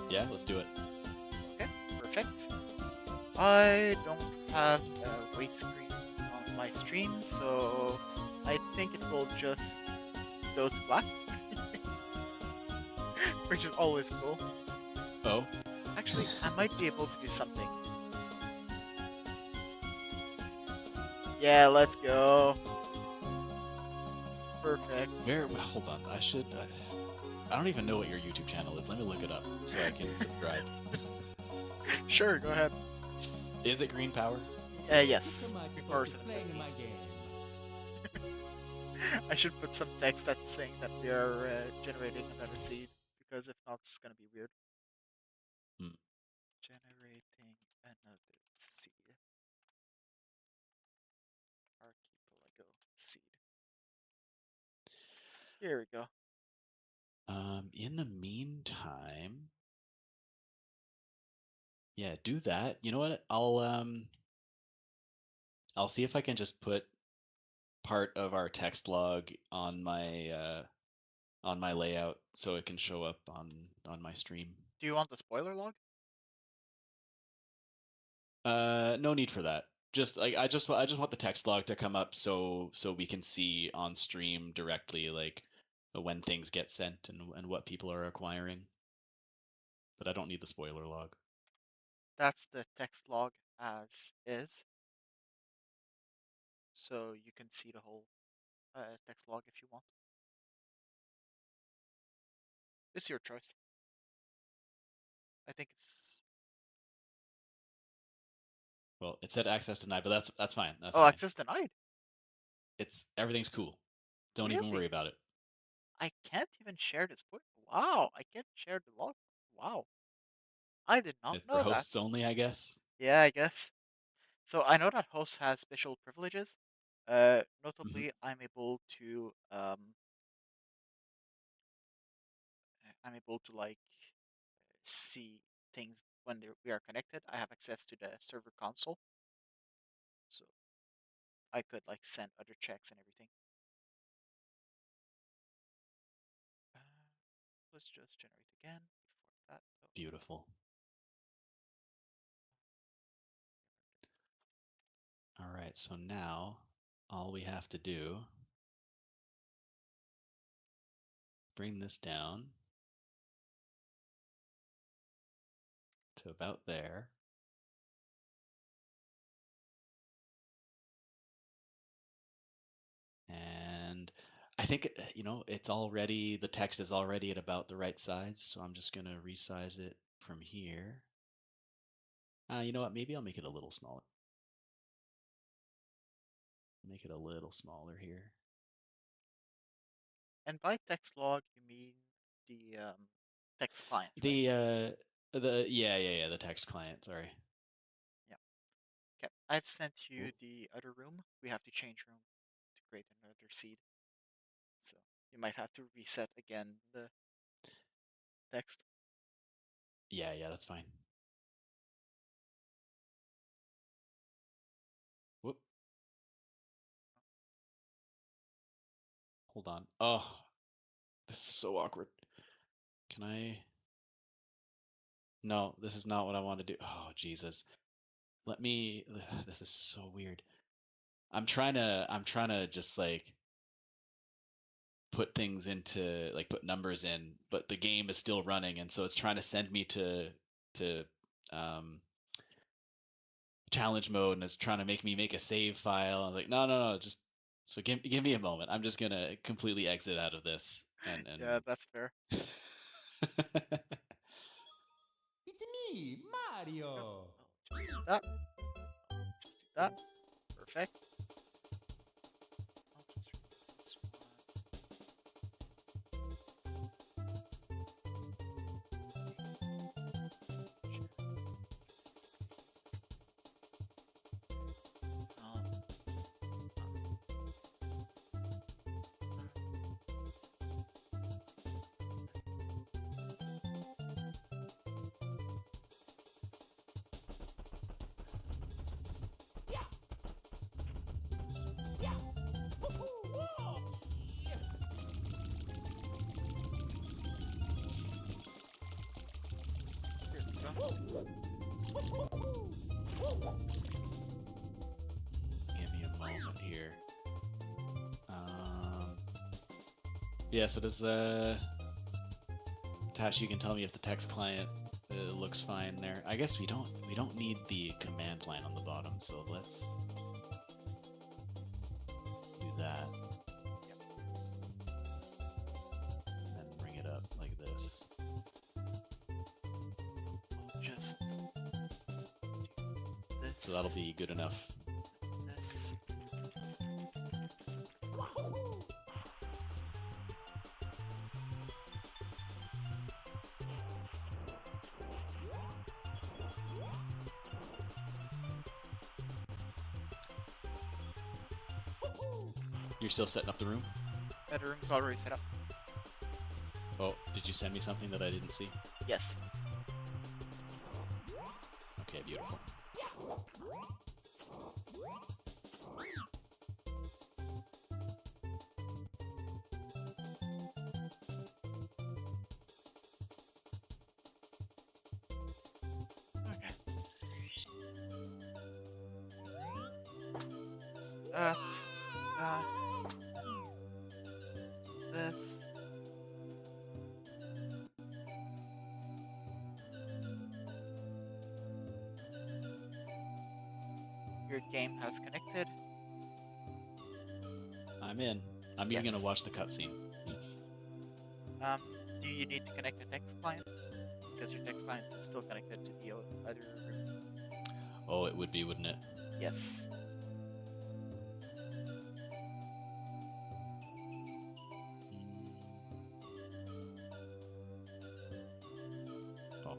Yeah, let's do it. Okay, perfect. I don't have a wait screen on my stream, so I think it will just go to black, which is always cool. Oh, Actually, I might be able to do something. Yeah, let's go. Perfect. hold on. I don't even know what your YouTube channel is. Let me look it up so I can subscribe. Sure, go ahead. Is it Green Power? Yes. Or playing my game. I should put some text that's saying that we are generating another seed, because if not, it's gonna be weird. Hmm. Generating another seed. Archipelago seed. Here we go. In the meantime, yeah, do that. You know what? I'll see if I can just put part of our text log on my layout so it can show up on my stream. Do you want the spoiler log? No need for that. Just like I just want the text log to come up so we can see on stream directly like when things get sent and what people are acquiring. But I don't need the spoiler log. That's the text log as is, so you can see the whole text log if you want. It's your choice. I think it's. Well, it said access denied, but that's fine. That's Oh, fine. access denied. It's everything's cool. Don't even worry Really? about it. I can't even share this. Wow, I can't share the log. Wow, I did not It's for know that. hosts only, I guess. Yeah, I guess. So I know that host has special privileges. Hmm. Notably, I'm able to like see things when we are connected. I have access to the server console, so I could like send other checks and everything. Uh, let's just generate again before that. Though. Beautiful. All right, so now all we have to do bring this down to about there. And I think, it's already, the text is already at about the right size, so I'm just going to resize it from here. You know what? Maybe I'll make it a little smaller. Make it a little smaller here. And by text log, you mean the text client, right? The text client, sorry. Yeah. Okay. I've sent you the other room. We have to change room to create another seed. So you might have to reset again the text. Yeah, that's fine. Whoop. Hold on. Oh, this is so awkward. Can I? No, this is not what I want to do. Oh, Jesus. Let me. This is so weird. I'm trying to just like put things into, like, put numbers in, but the game is still running, and so it's trying to send me to um challenge mode, and it's trying to make me make a save file. I was like, no, just so give me a moment. I'm just gonna completely exit out of this and Yeah, that's fair. It's me, Yep. Mario. I'll just do that. I'll just do that. Perfect. I'll just remove this one. Here we go. give me a moment here. Yeah, so does Tash, you can tell me if the text client looks fine there. I guess we don't need the command line on the bottom, so let's do that. And then bring it up like this. Just do this. So that'll be good enough. This. You're still setting up the room? That room's already set up. Oh, did you send me something that I didn't see? Yes. Okay, beautiful. Okay. So that. This. Your game has connected. I'm in. I'm even gonna watch the cutscene. Do you need to connect the text client? Because your text client is still connected to the other room. Oh, it would be, wouldn't it? Yes. Oh.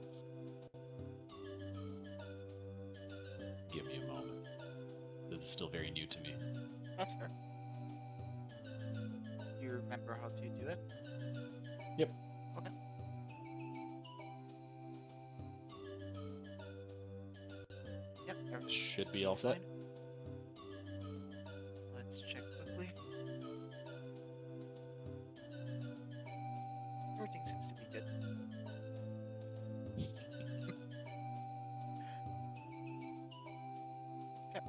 Give me a moment. This is still very new to me. That's fair. Do you remember how to do it? Yep. Okay. Yep. Everything Should be all set. fine. Let's check quickly. Everything seems to be good. Okay.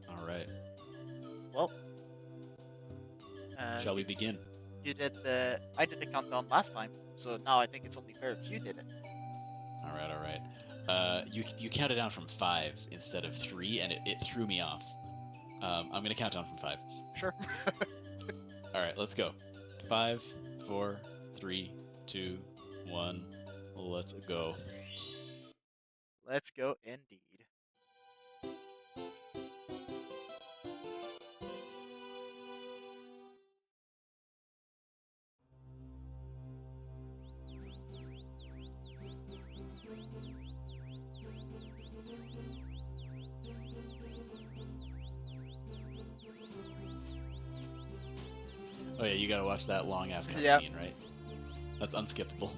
All right. Well. Shall we begin? You you did I did the countdown last time, so now I think it's only fair if you did it. All right, all right. You counted down from 5 instead of 3, and it threw me off. I'm gonna count down from 5. Sure. All right, let's go. 5, 4, 3, 2, 1. Let's go. Let's go indeed. Oh yeah, you gotta watch that long ass cutscene, Yep. right? That's unskippable.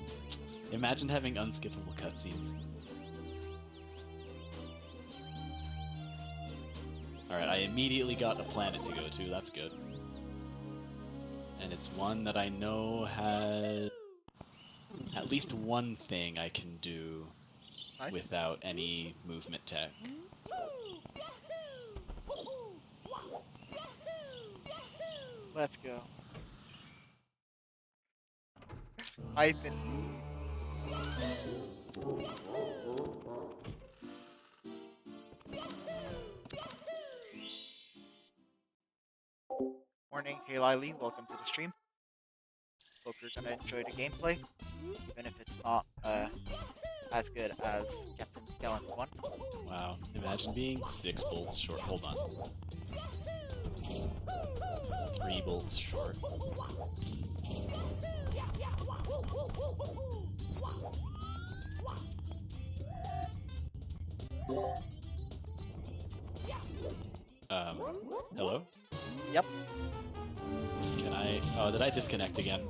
Imagine having unskippable cutscenes. Alright, I immediately got a planet to go to, that's good. And it's one that I know has at least one thing I can do Nice. without any movement tech. Let's go. I've been. Morning, hey Lily, welcome to the stream. Hope you're gonna enjoy the gameplay, even if it's not as good as CptGallant 1. Wow, imagine being 6 bolts short. Hold on. 3 bolts short. Hello? Yep. Can I... Oh, did I disconnect again?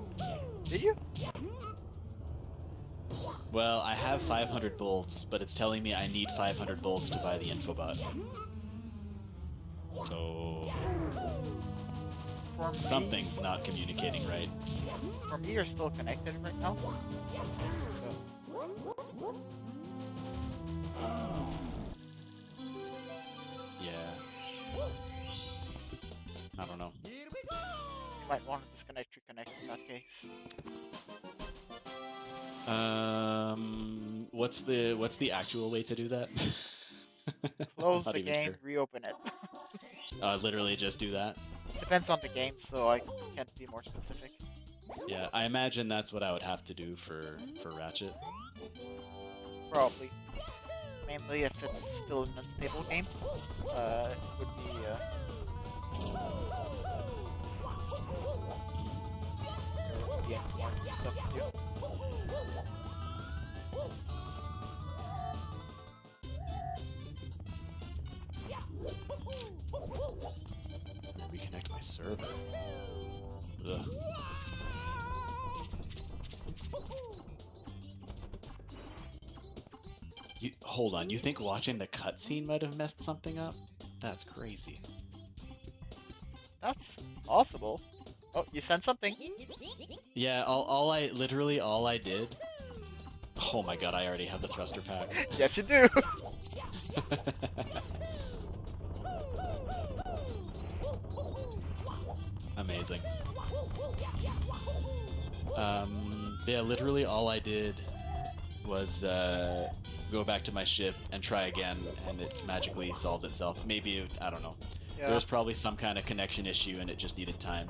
Did you? Well, I have 500 bolts, but it's telling me I need 500 bolts to buy the infobot. So... For me, something's not communicating right. For me, you're still connected right now. So. Yeah. I don't know. Here we go! You might want to disconnect, reconnect in that case. What's the actual way to do that? Close Not the even game, sure. reopen it. Literally just do that. Depends on the game, so I can't be more specific. Yeah, I imagine that's what I would have to do for Ratchet. Probably. Mainly if it's still an unstable game. It would be there would be more stuff to do. Reconnect my server. Ugh. Hold on, you think watching the cutscene might have messed something up? That's crazy. That's possible. Oh, you sent something. Yeah, all I did. Oh my god, I already have the thruster pack. Yes, you do. Amazing. Yeah, literally all I did was go back to my ship and try again, and it magically solved itself. Maybe, I don't know. Yeah, There was probably some kind of connection issue and it just needed time.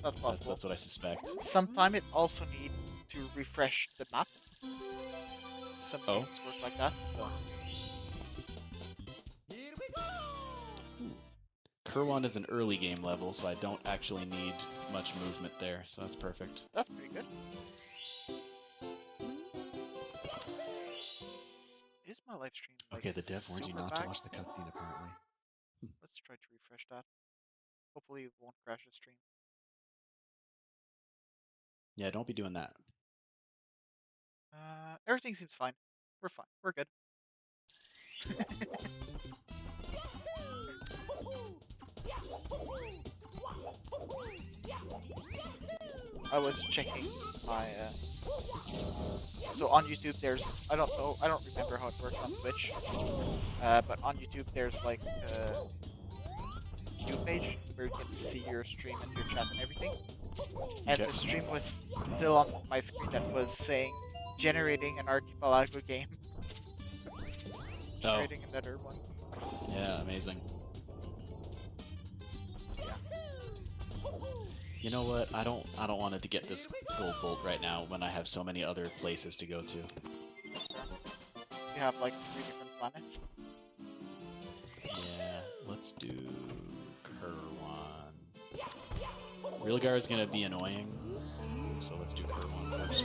that's possible. That's what I suspect. Sometime it also need to refresh the map. Some Oh. games work like that, so. Here we go! Kerwan is an early game level, so I don't actually need much movement there, so that's perfect. That's pretty good. Is my live stream like Okay, the dev warned you super not back? to watch the cutscene, apparently. Let's try to refresh that. Hopefully it won't crash the stream. Yeah, don't be doing that. Everything seems fine. We're fine. We're good. I was checking my so on YouTube there's I don't remember how it works on Twitch. But on YouTube there's like a view page where you can see your stream and your chat and everything. And Okay. the stream was still on my screen that was saying generating an Archipelago game. Oh, Generating another one. yeah, amazing. Yeah. You know what? I don't want to get this gold bolt right now when I have so many other places to go to. That's fair. You have like 3 different planets. Yeah, let's do Kerwan. Realgar is gonna be annoying, so let's do Kerwan first.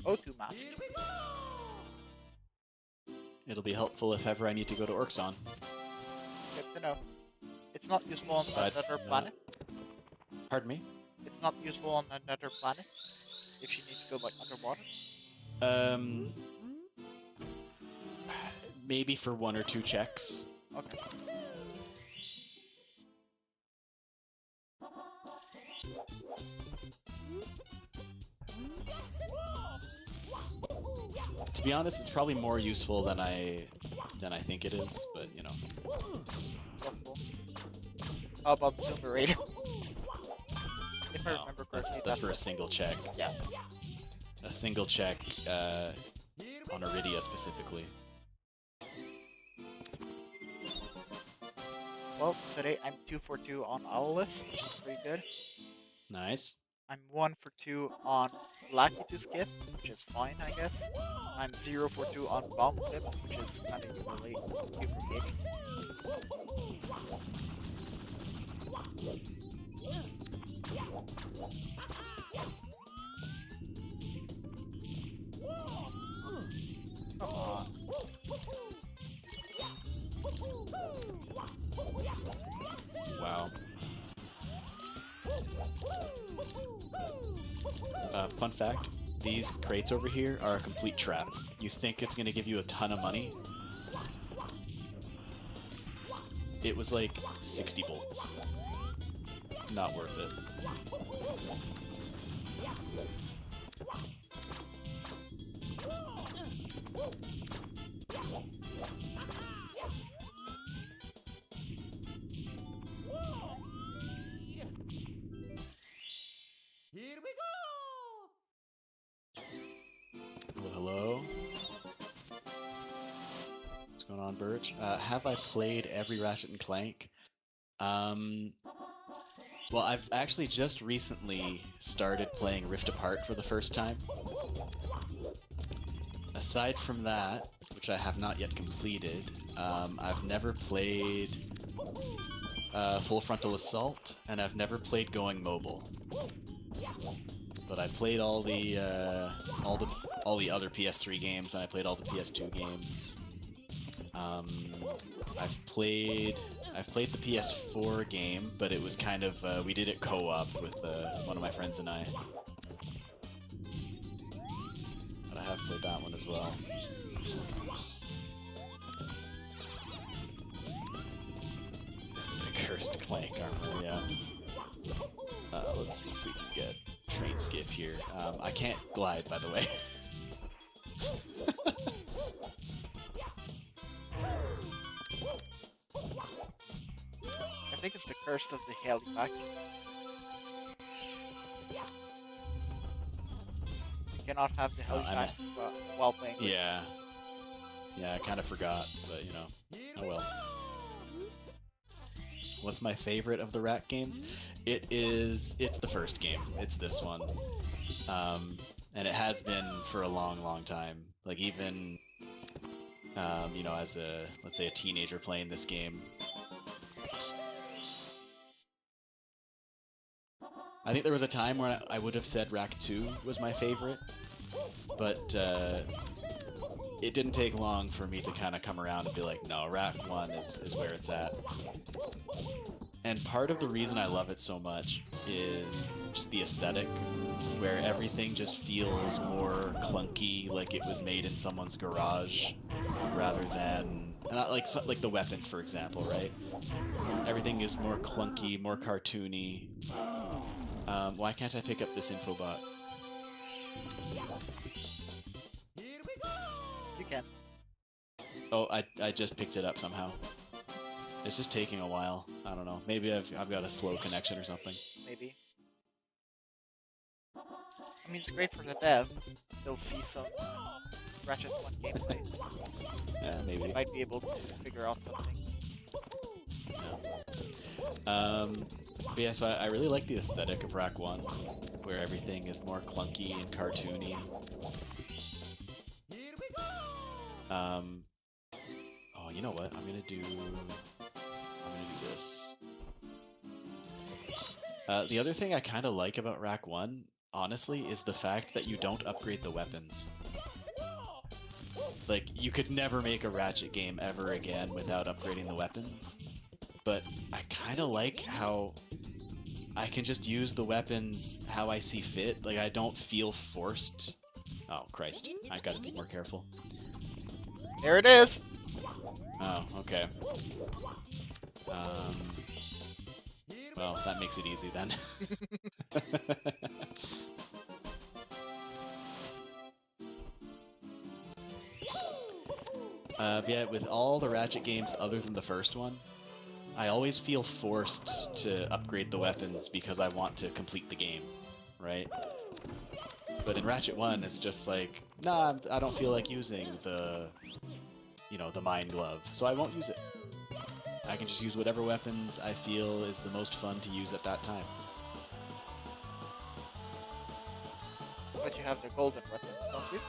O2 mask. It'll be helpful if ever I need to go to Orxon. Good to know. It's not useful on Aside another from planet. Pardon me? It's not useful on another planet. If you need to go like underwater. Maybe for 1 or 2 checks. Okay. To be honest, it's probably more useful than I think it is, but you know. Helpful. How about Zoomerator? If I No, remember correctly, that's for a single check. Yeah. A single check on Iridia specifically. Well, today I'm 2 for 2 on Owlus, which is pretty good. Nice. I'm 1 for 2 on Lucky to skip, which is fine, I guess. I'm 0 for 2 on Bomb Clip, which is kind of humiliating. Come on. Wow. Fun fact, these crates over here are a complete trap. You think it's going to give you a ton of money? It was like 60 bolts. Not worth it. Here we go! Hello, hello. What's going on, Birch? Have I played every Ratchet and Clank? Well, I've actually just recently started playing Rift Apart for the first time. Aside from that, which I have not yet completed, I've never played Full Frontal Assault, and I've never played Going Mobile. But I played all the other PS3 games, and I played all the PS2 games. I've played the PS4 game, but it was kind of we did it co-op with one of my friends and I. But I have played that one as well. The Cursed Clank armor, yeah. Let's see if we can get train skip here. I can't glide, by the way. I think it's the curse of the helipack. You cannot have the helipack while playing. Yeah. Yeah, I kind of forgot, but you know, oh well. What's my favorite of the Rat games? It's the first game. It's this one. And it has been for a long, long time. Like even, you know, as let's say a teenager playing this game. I think there was a time where I would have said Rack 2 was my favorite, but it didn't take long for me to kind of come around and be like, no, Rack 1 is where it's at. And part of the reason I love it so much is just the aesthetic, where everything just feels more clunky, like it was made in someone's garage, rather than not like the weapons, for example, right? Everything is more clunky, more cartoony. Why can't I pick up this infobot? You can. Oh, I just picked it up somehow. It's just taking a while. I don't know. Maybe I've got a slow connection or something. Maybe. I mean, it's great for the dev. They'll see some Ratchet 1 gameplay. Yeah, maybe. Might be able to figure out some things. Yeah. But yeah, so I really like the aesthetic of Rack 1, where everything is more clunky and cartoony. Oh, you know what? I'm gonna do this. The other thing I kind of like about Rack 1, honestly, is the fact that you don't upgrade the weapons. Like, you could never make a Ratchet game ever again without upgrading the weapons. But I kind of like how I can just use the weapons how I see fit. Like, I don't feel forced. Oh, Christ. I gotta be more careful. There it is! Oh, okay. Well, that makes it easy then. But yeah, with all the Ratchet games other than the first one, I always feel forced to upgrade the weapons because I want to complete the game, right? But in Ratchet 1, it's just like, nah, I don't feel like using the Mind Glove, so I won't use it. I can just use whatever weapons I feel is the most fun to use at that time. But you have the golden weapons, don't you?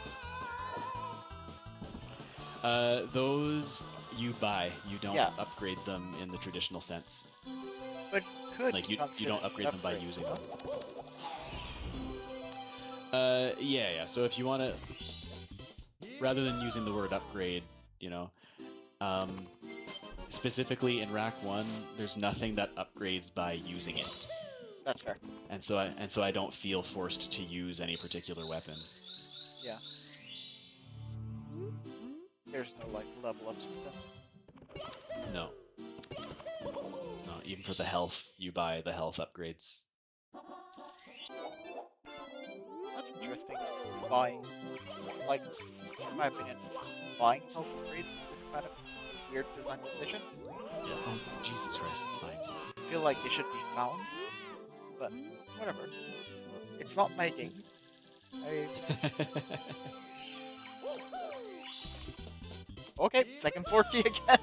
Those you buy. You don't Yeah. upgrade them in the traditional sense. But could Like, you don't upgrade them by using them. Yeah. So if you want to, rather than using the word upgrade, specifically in Rack 1, there's nothing that upgrades by using it. That's fair. And so I don't feel forced to use any particular weapon. Yeah. There's no, like, level up system. No. No, even for the health, you buy the health upgrades. That's interesting. Buying, like, in my opinion, buying health upgrade is kind of a weird design decision. Yeah. Oh, Jesus Christ, it's fine. I feel like they should be found, but whatever. It's not my game. Okay, second 4 key again.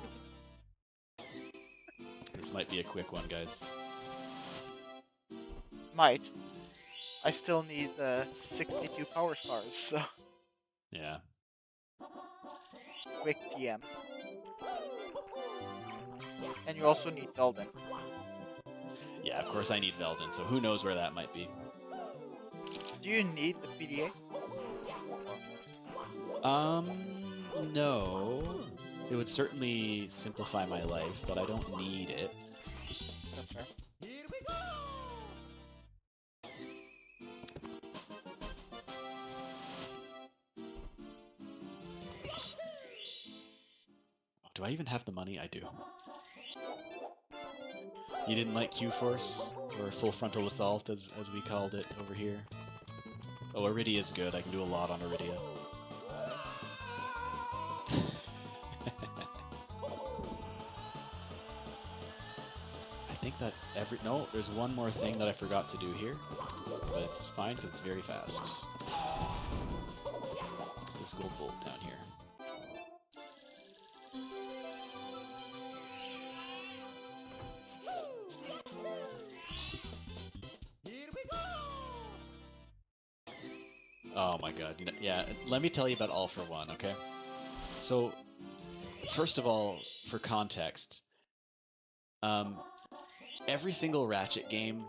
This might be a quick one, guys. Might. I still need 62 power stars, so Yeah. quick TM. And you also need Velden. Yeah, of course I need Velden, so who knows where that might be. Do you need the PDA? No. It would certainly simplify my life, but I don't need it. That's fair. Do I even have the money? I do. You didn't like Q-Force? Or Full Frontal Assault, as we called it over here? Oh, Iridia is good. I can do a lot on Iridia. Nice. I think that's every... No, there's one more thing that I forgot to do here. But it's fine, because it's very fast. So this little bolt down here. Oh my god. Yeah, let me tell you about All for One, okay? So, first of all, for context, every single Ratchet game,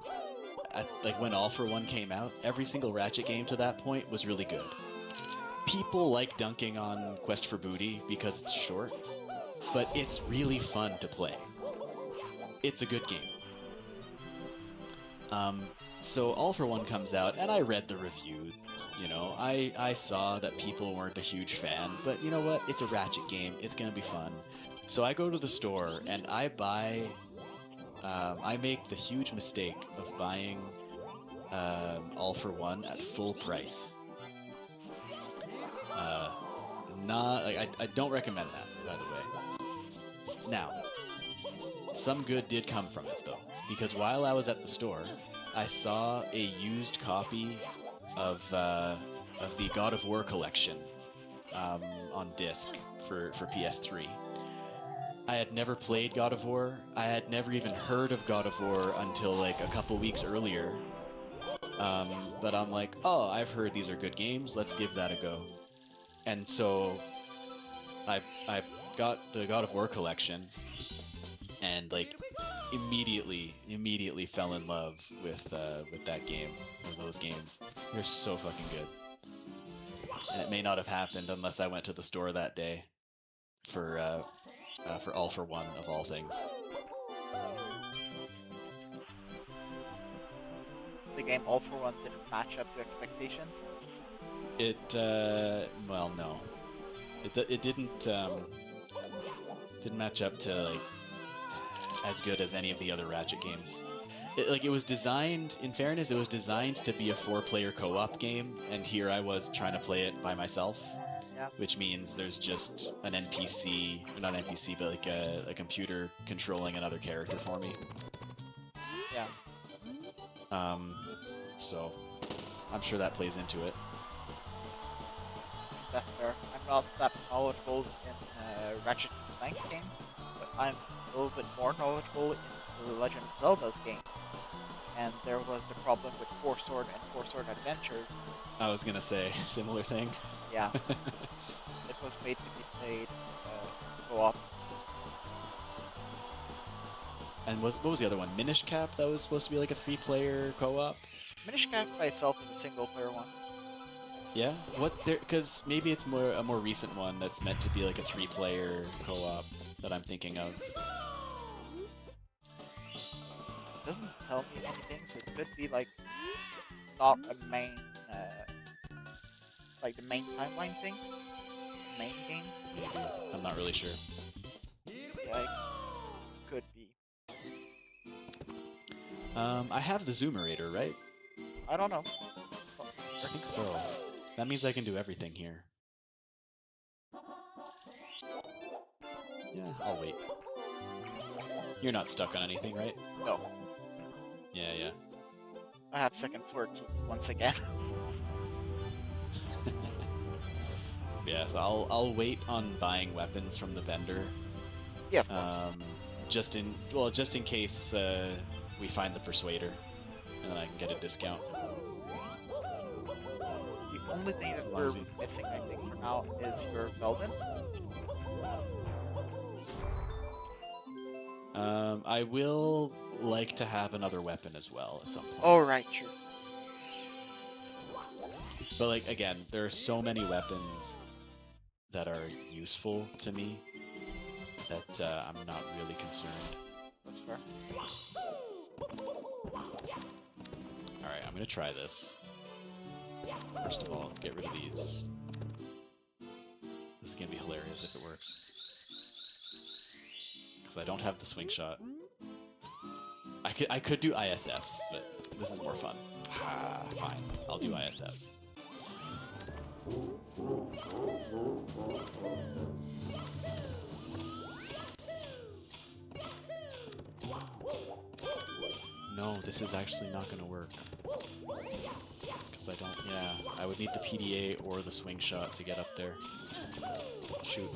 like when All for One came out, every single Ratchet game to that point was really good. people like dunking on Quest for Booty because it's short, but it's really fun to play. It's a good game. So All for One comes out, and I read the reviews. You know, I saw that people weren't a huge fan, but you know what? It's a Ratchet game. It's gonna be fun. So I go to the store and I buy. I make the huge mistake of buying All for One at full price. Not like I don't recommend that, by the way. Now, some good did come from it though, because while I was at the store, I saw a used copy of the God of War collection on disc for PS3. I had never played God of War. I had never even heard of God of War until like a couple weeks earlier. But I'm like, oh, I've heard these are good games. Let's give that a go. And so I got the God of War collection, and like immediately fell in love with that game, or those games. They're so fucking good. And it may not have happened unless I went to the store that day for All for One of all things. The game All for One didn't match up to expectations. It well, no, it didn't match up to like as good as any of the other Ratchet games. It was designed, in fairness, it was designed to be a 4-player co-op game, and here I was trying to play it by myself. Yeah. Which means there's just an NPC, or not NPC, but like a computer controlling another character for me. Yeah. So I'm sure that plays into it. That's fair. I'm not that knowledgeable in Ratchet and Clank's game, but I'm a little bit more knowledgeable in The Legend of Zelda's game. And there was the problem with Four Sword and Four Sword Adventures. I was gonna say similar thing. Yeah. It was made to be played co-op. And what was the other one? Minish Cap? That was supposed to be like a 3-player co-op. Minish Cap by itself is a single-player one. Yeah. What there? Because maybe it's a more recent one that's meant to be like a 3-player co-op that I'm thinking of. It doesn't tell me anything, so it could be like not a main, like the main timeline thing, main game. Maybe. I'm not really sure. Yeah, it could be. I have the Zoomerator, right? I don't know. I think so. That means I can do everything here. Yeah, I'll wait. You're not stuck on anything, right? No, Yeah. I have second floor key once again. Yeah, so I'll wait on buying weapons from the vendor. Yeah, of course. Just in case we find the Persuader, and then I can get a discount. The only thing that As long we're as he- missing, I think, for now is your Velden. I will like to have another weapon as well at some point. Oh, right, sure. But like again, there are so many weapons that are useful to me that I'm not really concerned. That's fair. Alright, I'm gonna try this. First of all, get rid of these. This is gonna be hilarious if it works. Because I don't have the swing shot. I could do ISFs, but this is more fun. Ah, fine. I'll do ISFs. No, this is actually not gonna work. Because I don't, yeah, I would need the PDA or the swing shot to get up there. Shoot.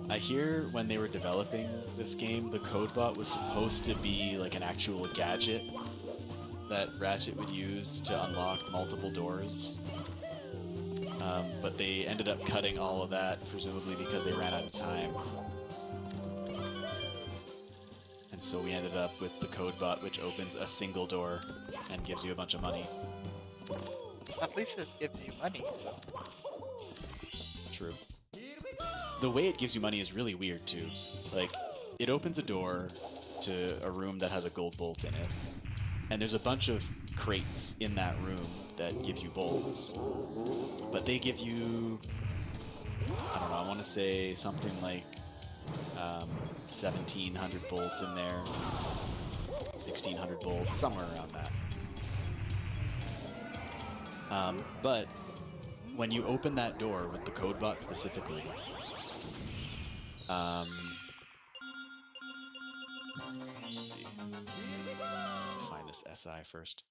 I hear when they were developing this game, the codebot was supposed to be like an actual gadget that Ratchet would use to unlock multiple doors. But they ended up cutting all of that, presumably because they ran out of time. And so we ended up with the code bot, which opens a single door and gives you a bunch of money. At least it gives you money, so. True. The way it gives you money is really weird, too. Like, it opens a door to a room that has a gold bolt in it. And there's a bunch of crates in that room that give you bolts. But they give you, I don't know, I want to say something like 1,700 bolts in there, 1,600 bolts, somewhere around that. But when you open that door with the code bot specifically, let's see, find this SI first.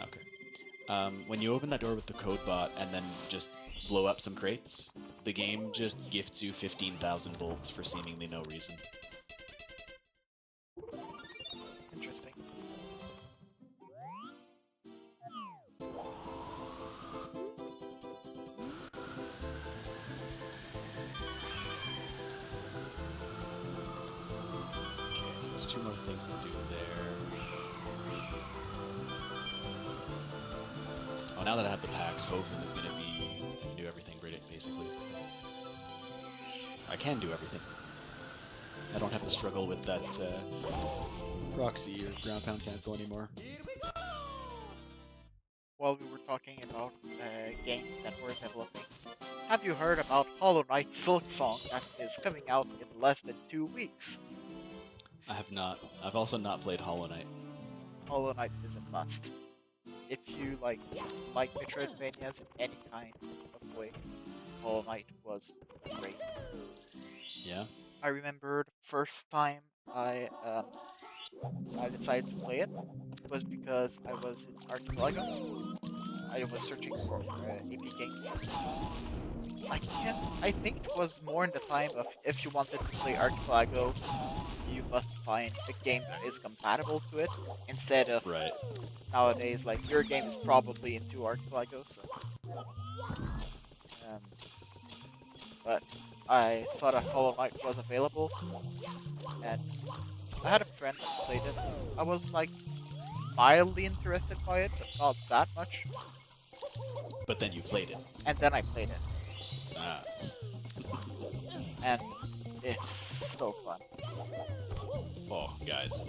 Okay. When you open that door with the code bot and then just blow up some crates, the game just gifts you 15,000 bolts for seemingly no reason. Interesting. Okay, so there's 2 more things to do there. Oh, now that I have the packs, Hofen is going to be... I can do everything, basically. I can do everything. I don't have to struggle with that proxy or ground pound cancel anymore. While we were talking about games that we're developing, have you heard about Hollow Knight Silksong that is coming out in less than 2 weeks? I have not. I've also not played Hollow Knight. Hollow Knight is a must. If you like Metroidvanias in any kind of way, Hollow Knight was great. Yeah? I remember the first time I decided to play it was because I was in Archipelago. I was searching for AP games. I think it was more in the time of if you wanted to play Archipelago, you must find a game that is compatible to it instead of Right. nowadays like your game is probably into Archipelago. So, but I saw that Hollow Knight was available, and I had a friend who played it. I was like mildly interested by it, but not that much. But then you played it. And then I played it, Ah. and it's so fun. Oh, guys.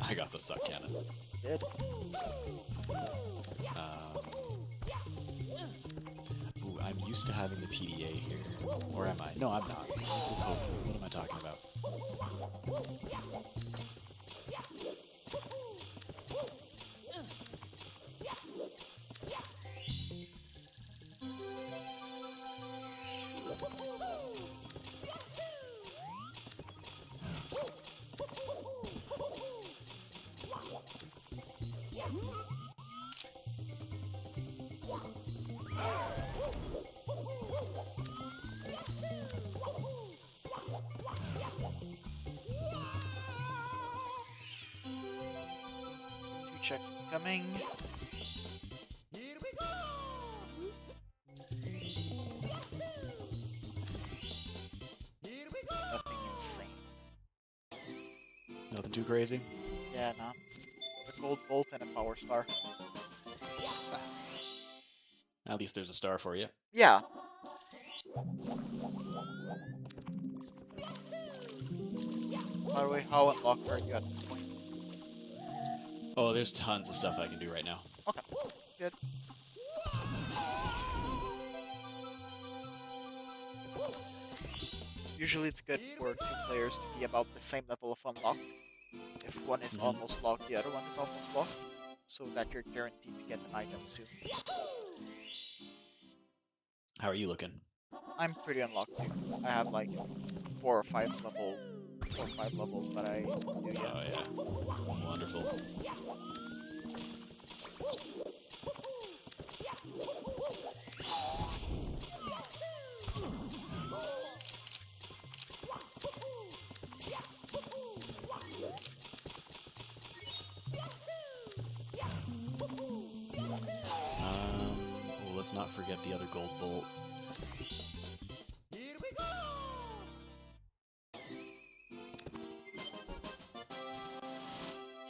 I got the suck cannon. Did Ooh, I'm used to having the PDA here. Or am I? No, I'm not. This is Hope. What am I talking about? checks incoming. Nothing insane. Nothing too crazy. Yeah, no. A gold bolt and a power star. At least there's a star for you. Yeah. By the way, how unlocked are you at this point? Oh, there's tons of stuff I can do right now. Okay, good. Usually it's good for two players to be about the same level of unlock. If one is almost locked, the other one is almost locked, so that you're guaranteed to get an item soon. How are you looking? I'm pretty unlocked too. I have like 4 or 5 levels that I do yet. Oh yeah, wonderful. get the other gold bolt. Here we go!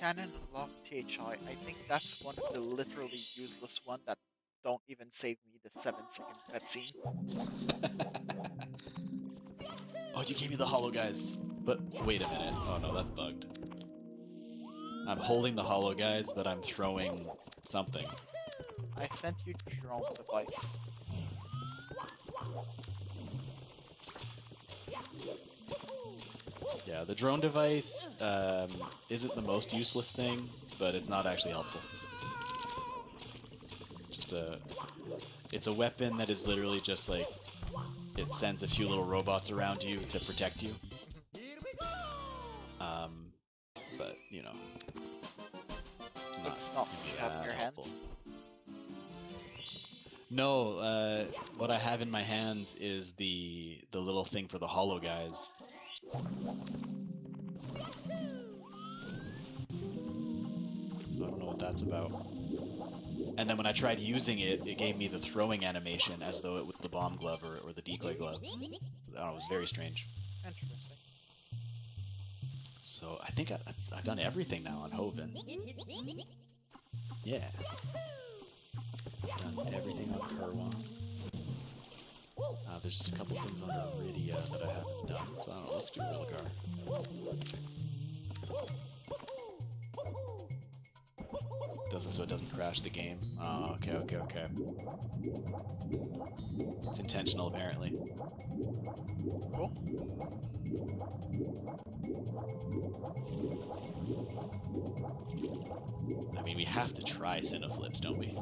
Cannon unlock THI. I think that's one of the literally useless one that don't even save me the 7-second cutscene. Oh, you gave me the hollow guys. But wait a minute. Oh no, that's bugged. I'm holding the hollow guys, but I'm throwing something. I sent you drone device. Yeah, the drone device isn't the most useless thing, but it's not actually helpful. Just it's a weapon that is literally just like, it sends a few little robots around you to protect you. But, you know, It's not what you have in your helpful. hands. No, what I have in my hands is the little thing for the hollow guys. I don't know what that's about. And then when I tried using it, it gave me the throwing animation as though it was the bomb glove or the decoy glove. I don't know, it was very strange. Interesting. So I think I've done everything now on Hoven. Yeah. Done everything on Kerwan. There's just a couple things on Iridia that I haven't done, so I don't know, let's do Rilgar. Does it so it doesn't crash the game. Oh, okay. It's intentional, apparently. Cool. I mean, we have to try Cineflips, don't we?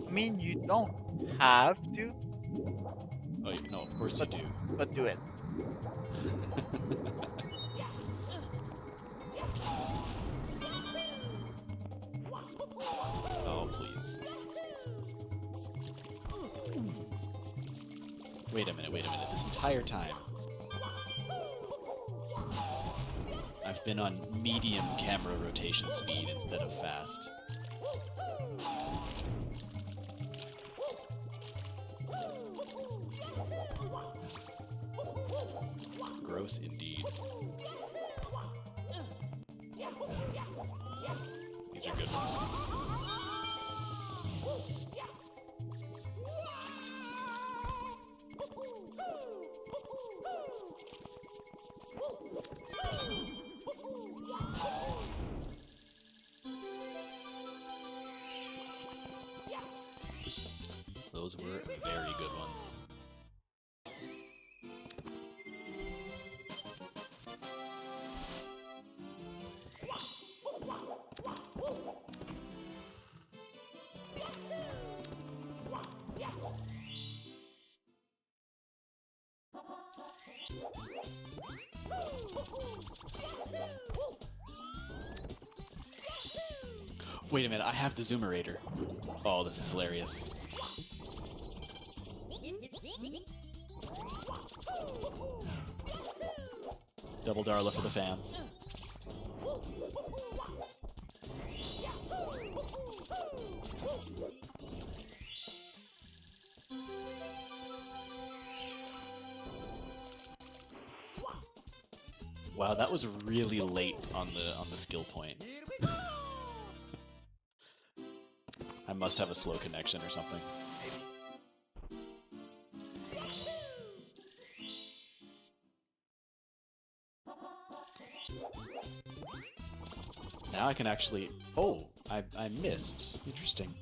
I mean, you don't have to. Oh, no, of course you do. But do it. Oh, please. Wait a minute. This entire time, I've been on medium camera rotation speed instead of fast. Gross indeed. These are good ones. Those were very good ones. Wait a minute, I have the Zoomerator. Oh, this is hilarious. Double Darla for the fans. Wow, that was really late on the skill point. I must have a slow connection or something. Now I can actually... Oh, I missed. Interesting.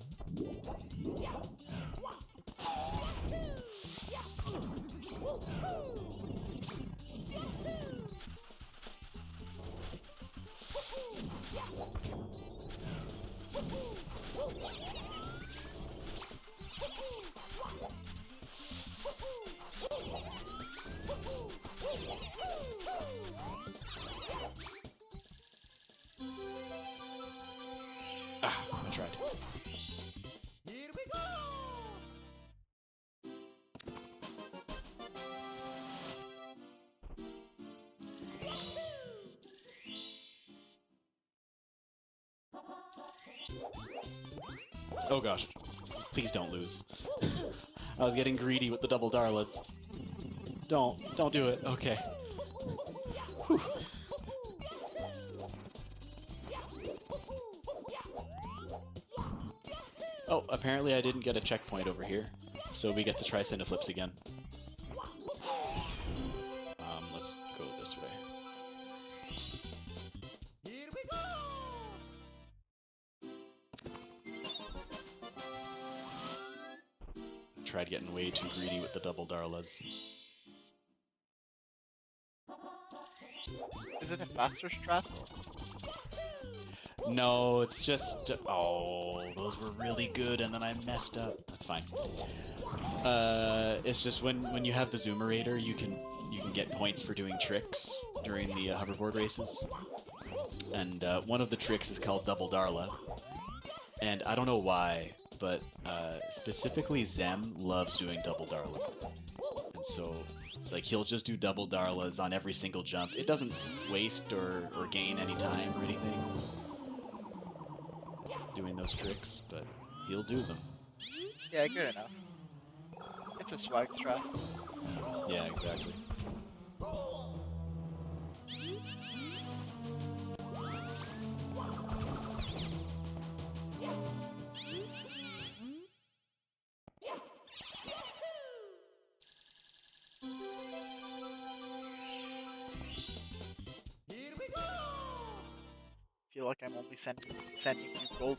Ah, I tried. Here we go! Oh gosh. Please don't lose. I was getting greedy with the double Darlas. Don't do it. Okay. Whew. Oh, apparently I didn't get a checkpoint over here, so we get to try Cineflips again. Let's go this way. Here we go! Tried getting way too greedy with the double Darlas. Is it a faster strat? No, it's just... Oh, those were really good, and then I messed up. That's fine. It's just when you have the Zoomerator, you can get points for doing tricks during the hoverboard races. And one of the tricks is called Double Darla. And I don't know why, but specifically Zem loves doing Double Darla. And so, like, he'll just do Double Darlas on every single jump. It doesn't waste or gain any time or anything doing those tricks, but he'll do them. Yeah, good enough. It's a swag strat. Yeah, exactly. Here we go! Feel like I'm only sending you gold.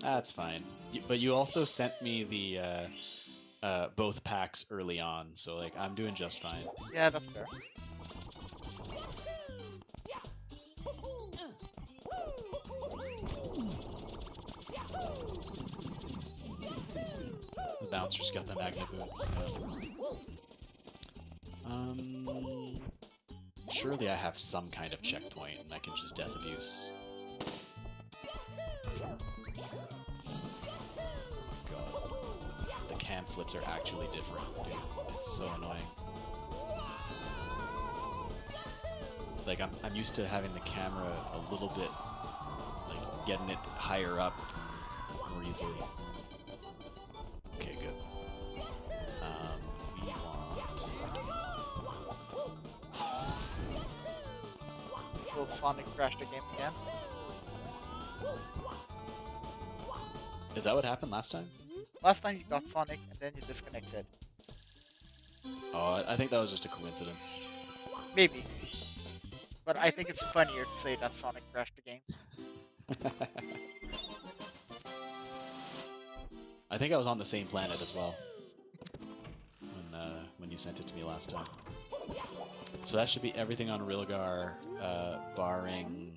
That's fine. But you also sent me the both packs early on, so like I'm doing just fine. Yeah, that's fair. The bouncer's got the magnet boots. Surely I have some kind of checkpoint and I can just death abuse. God. The cam flips are actually different, dude. It's so annoying. Like, I'm used to having the camera a little bit, like, getting it higher up more easily. Okay, good. We want... Will Sonic crash the game again? Is that what happened last time? Last time you got Sonic and then you disconnected. Oh, I think that was just a coincidence. Maybe. But I think it's funnier to say that Sonic crashed the game. I think I was on the same planet as well when you sent it to me last time. So that should be everything on Rilgar, barring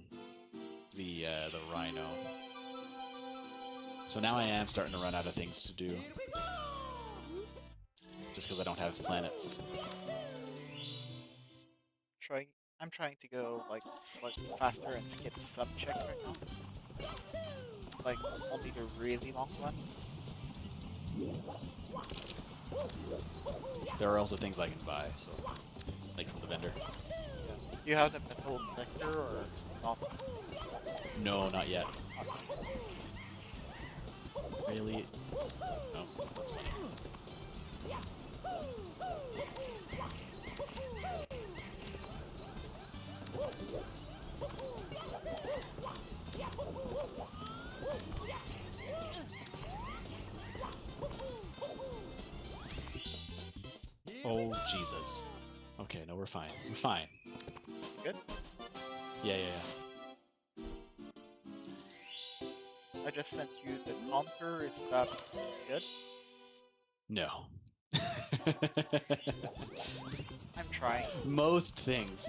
the Rhino. So now I am starting to run out of things to do, just because I don't have planets. I'm trying to go like slightly faster and skip some checks right now. Like only the really long ones. There are also things I can buy, so like from the vendor. Do you have the metal detector or not? No, not yet. Really? No, that's funny. Oh, Jesus. Okay, no, we're fine. We're fine. Good? Yeah. I just sent you the counter. Is that good? No. I'm trying. Most things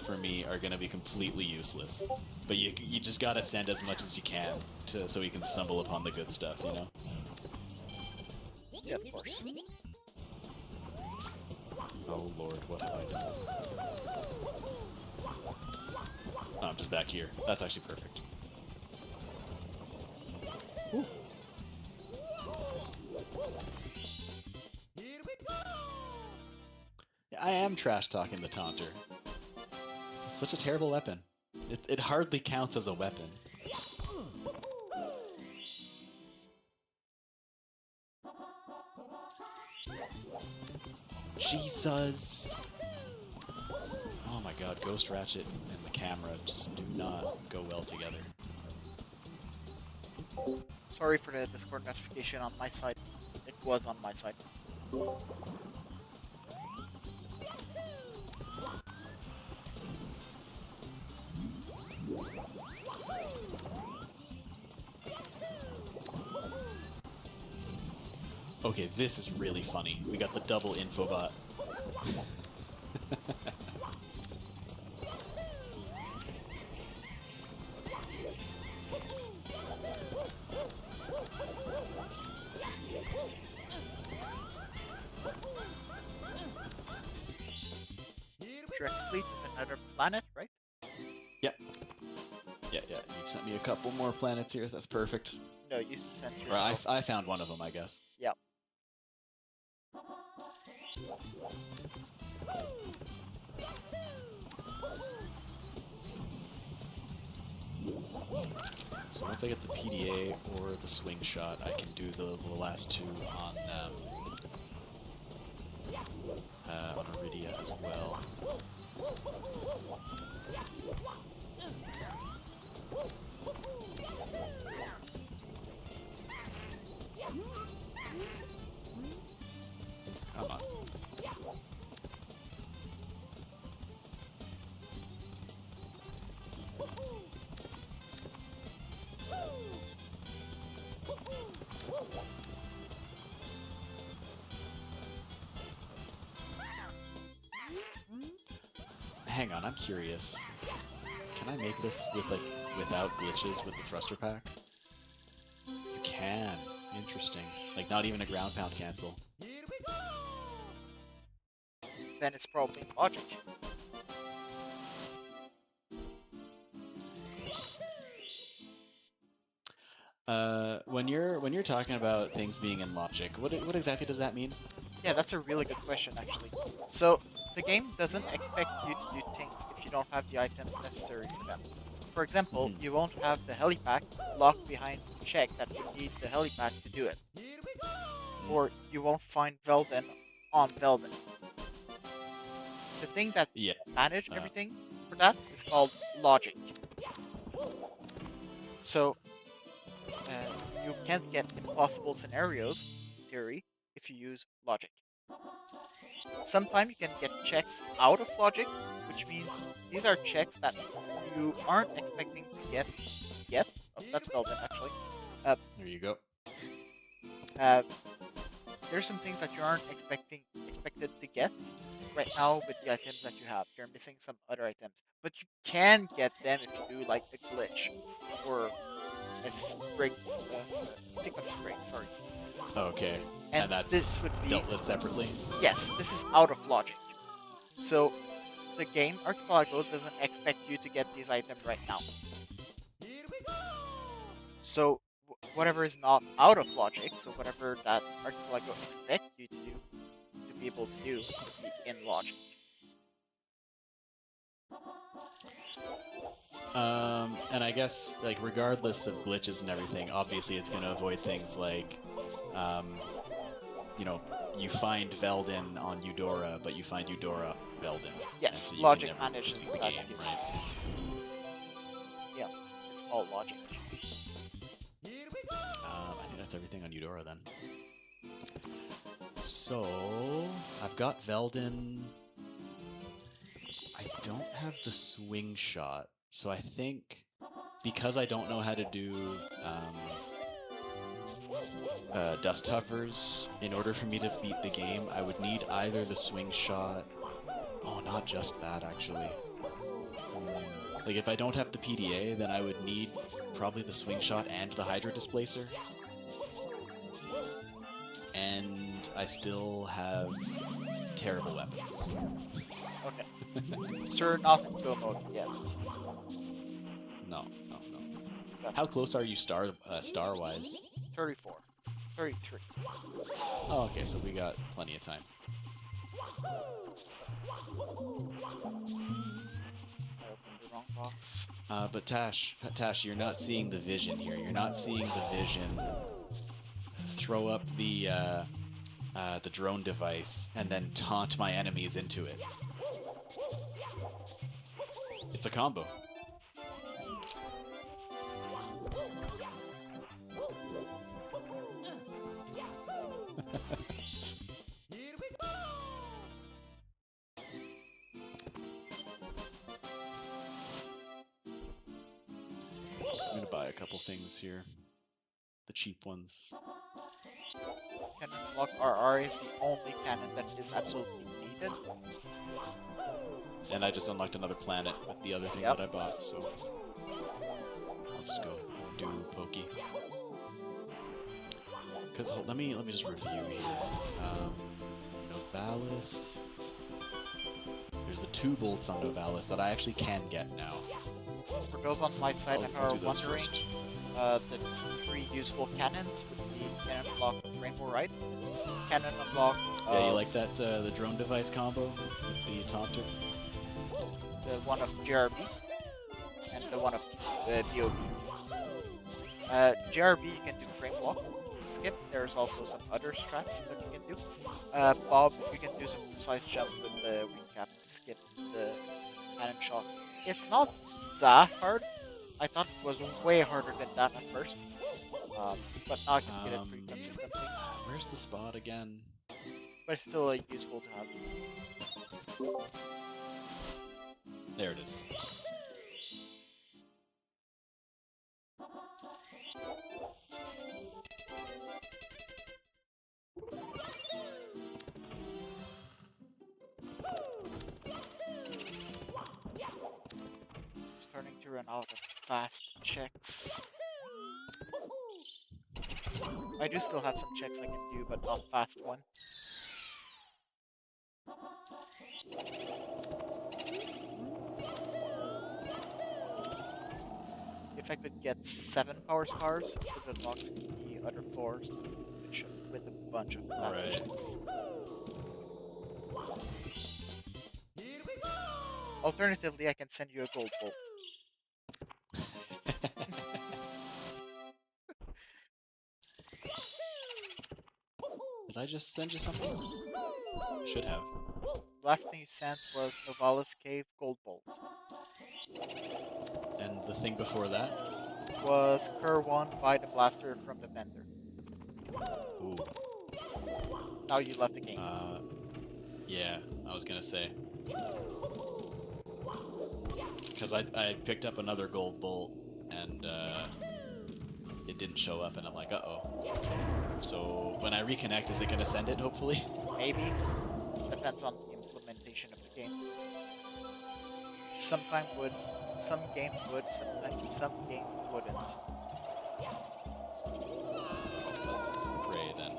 for me are gonna be completely useless. But you just gotta send as much as you can so we can stumble upon the good stuff, you know? Yeah, of course. Oh lord, what have I done? Oh, I'm just back here. That's actually perfect. Ooh. Here we go! I am trash talking the taunter. It's such a terrible weapon. It hardly counts as a weapon. Jesus! Oh my god, Ghost Ratchet and the camera just do not go well together. Sorry for the Discord notification on my side. It was on my side. Okay, this is really funny. We got the double infobot. Shrek's fleet is another planet, right? Yep. Yeah, you've sent me a couple more planets here, that's perfect. No, you sent Or yourself. I found one of them, I guess. Yeah. So once I get the PDA or the swing shot, I can do the last two on Iridia as well. Come on. Hang on, I'm curious. Can I make this with without glitches with the thruster pack? You can. Interesting. Like not even a ground pound cancel. Then it's probably logic. When you're talking about things being in logic, what exactly does that mean? Yeah, that's a really good question, actually. So, the game doesn't expect you to do things if you don't have the items necessary for them. For example, you won't have the helipack locked behind a check that you need the helipack to do it. Or you won't find Velden on Velden. The thing that manage everything for that is called logic. So, you can't get impossible scenarios, in theory, if you use logic. Sometimes you can get checks out of logic, which means these are checks that you aren't expecting to get yet. Oh, that's Velden, actually. There you go. There's some things that you aren't expected to get right now with the items that you have. You're missing some other items, but you can get them if you do like a glitch or a spring, sequence spring. Sorry. Okay. And that's this would be dealt with separately. Yes, this is out of logic. So the game Archipelago doesn't expect you to get these items right now. So whatever is not out of logic, so whatever that Archipelago expects you to do, to be able to do, would be in logic. And I guess, like, regardless of glitches and everything, obviously it's going to avoid things like, you know, you find Velden on Eudora, but you find Eudora on Velden. Yes, so logic manages the that game, too. right? Yeah, it's all logic. I think that's everything on Eudora then. So, I've got Velden. I don't have the swing shot, so I think because I don't know how to do dust hovers, in order for me to beat the game, I would need either the swing shot. Oh, not just that, actually. Like, if I don't have the PDA, then I would need probably the swing shot and the Hydra Displacer. And I still have terrible weapons. Okay. Sir, not in kill mode yet. No. Gotcha. How close are you star-wise? 34. 33. Oh, okay, so we got plenty of time. I opened the wrong box. But Tash, you're not seeing the vision here. You're not seeing the vision. Throw up the the drone device and then taunt my enemies into it. It's a combo. Here we go! I'm gonna buy a couple things here. The cheap ones. Cannon Block RR is the only cannon that is absolutely needed. And I just unlocked another planet with the other thing Yep. that I bought, so I'll just go do Pokey. Cause let me just review here. Novalis. There's the 2 bolts on Novalis that I actually can get now. For those on my side that I'll are do those wondering, first. the 3 useful cannons would be Cannon Block of Rainbow Ride, Cannon Block Yeah, you of like that the drone device combo with the taunter? the one of JRB, and the one of BOB. JRB you can do Frame Block to skip. There's also some other strats that you can do. Bob, you can do some precise jump with the wing cap to skip the cannon shot. It's not that hard. I thought it was way harder than that at first. But now I can get it pretty consistently. Where's the spot again? But it's still useful to have. There it is. Starting to run out of fast checks. I do still have some checks I can do, but not fast one. If I could get 7 power stars, it would unlock the other floors with a bunch of fast Right. checks. Here we go! Alternatively, I can send you a gold bolt. Did I just send you something? Should have. Last thing you sent was Novalis Cave Gold Bolt. And the thing before that? Was Kerr 1 buy the blaster from the vendor. Ooh. Now you left the game. Yeah, I was gonna say. Because I picked up another gold bolt and it didn't show up, and I'm like, uh-oh. So when I reconnect, is it gonna send it, hopefully? Maybe. Depends on the implementation of the game. Sometime would, some game would, sometimes some game wouldn't. Let's pray then.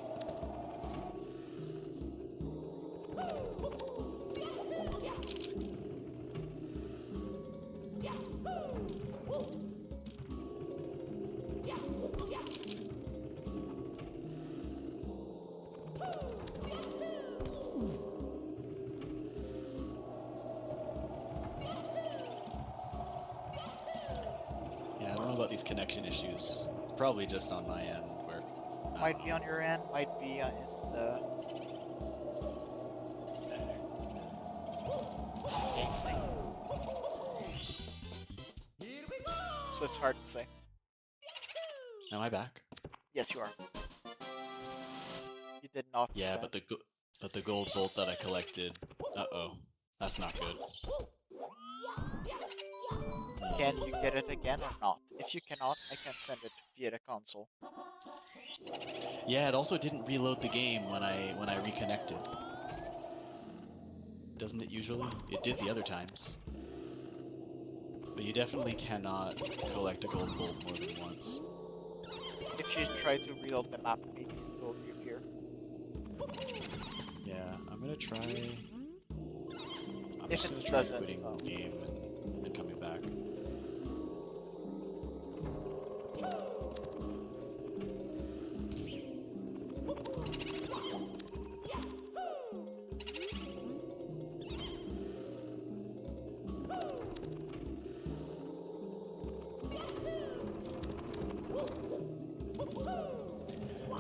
Yeah, I don't know about these connection issues. It's probably just on my end where Might be on your end, might be in the game thing. Here we go! So it's hard to say. Am I back? Yes, you are. You did not Yeah, send. but the gold bolt that I collected. Uh-oh. That's not good. Can you get it again or not? If you cannot, I can send it via the console. Yeah, it also didn't reload the game when I reconnected. Doesn't it usually? It did the other times. But you definitely cannot collect a gold bolt more than once. If you try to reload the map, maybe it will reappear. Yeah, I'm gonna try. I'm If just it gonna try doesn't, quitting the game and coming back.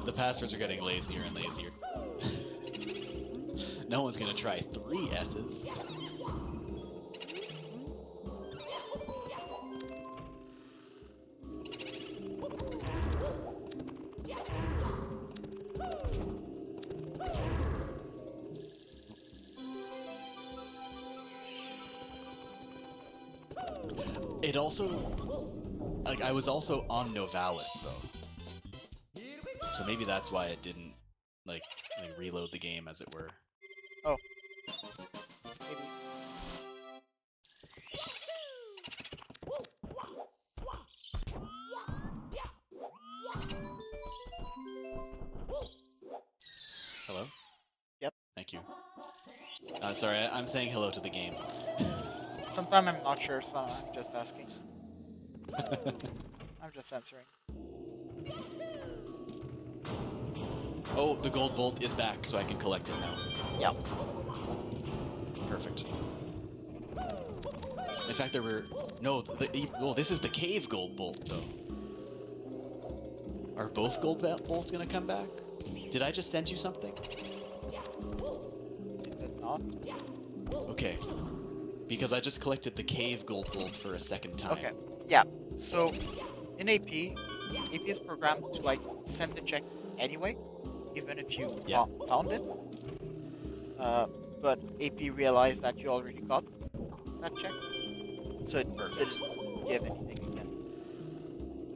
The passwords are getting lazier and lazier. No one's gonna try 3 S's. It also, like, I was also on Novalis though, so maybe that's why it didn't like reload the game, as it were. Oh. Maybe. Hello? Yep. Thank you. Sorry, I'm saying hello to the game. Sometime I'm not sure, so I'm just asking. I'm just answering. Oh, the gold bolt is back, so I can collect it now. Yeah. Perfect. In fact, there were... No, well, this is the cave gold bolt, though. Are both gold bolts gonna come back? Did I just send you something? It did not. Okay. Because I just collected the cave gold bolt for a second time. Okay. Yeah. So, in AP is programmed to like send the checks anyway, even if you found it. But AP realized that you already got that check, so it didn't give anything again.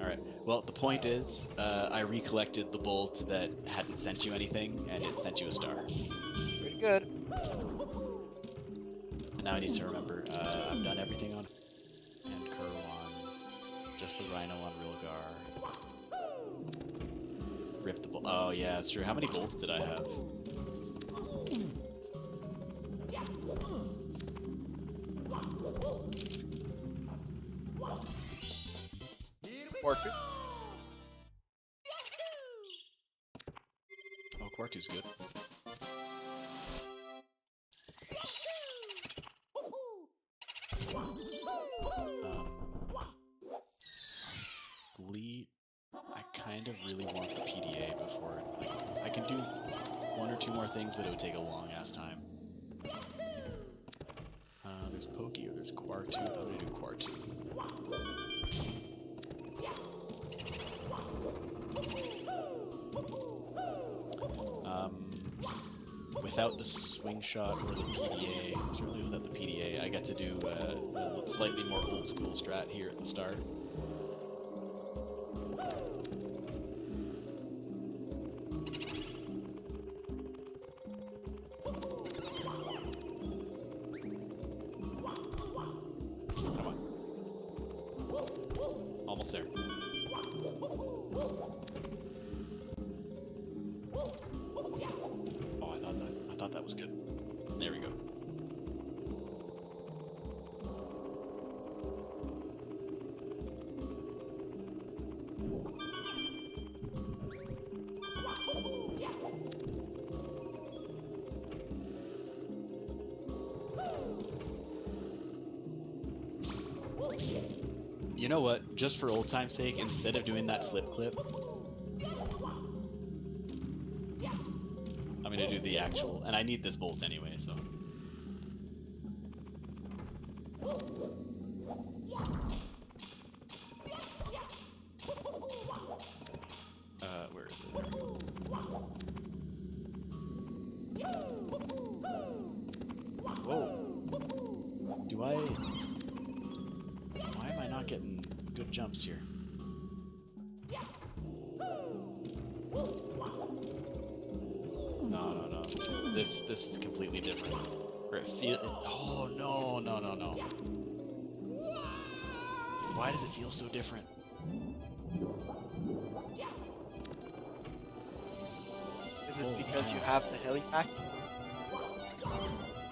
Alright, well, the point is, I recollected the bolt that hadn't sent you anything, and it sent you a star. Pretty good. And now I need to remember, I've done everything on and Kurwan, just the Rhino on Rilgar. Rip the bolt. Oh yeah, that's true. How many bolts did I have? Quartu. Oh, Quartu's good. Fleet. I kind of really want the PDA before, like, I can do 1 or 2 more things, but it would take a long ass time. There's Pokey or there's Quartu. I'm gonna do Quartu. Without the swing shot or the PDA, certainly without the PDA, I got to do a slightly more old school strat here at the start. Come on. Almost there. I thought that was good. There we go. You know what? Just for old time's sake, instead of doing that flip clip, I'm gonna do the actual, and I need this bolt anyway, so. Where is it? Whoa. Do I... Why am I not getting good jumps here? No. This is completely different. Or it feels... Oh, no. Why does it feel so different? Is it because you have the helipack?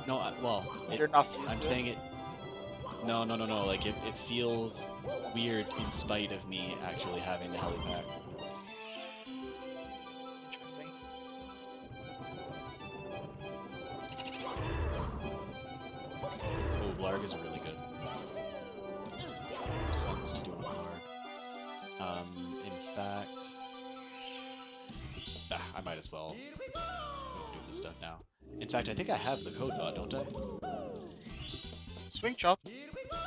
No, well, You're not used I'm to saying it? No. Like, it feels weird in spite of me actually having the helipack. Interesting. Oh, Blarg is really good. Tons to do on Blarg. In fact... I might as well go do this stuff now. In fact, I think I have the code mod, don't I? Swing shot. Here we go!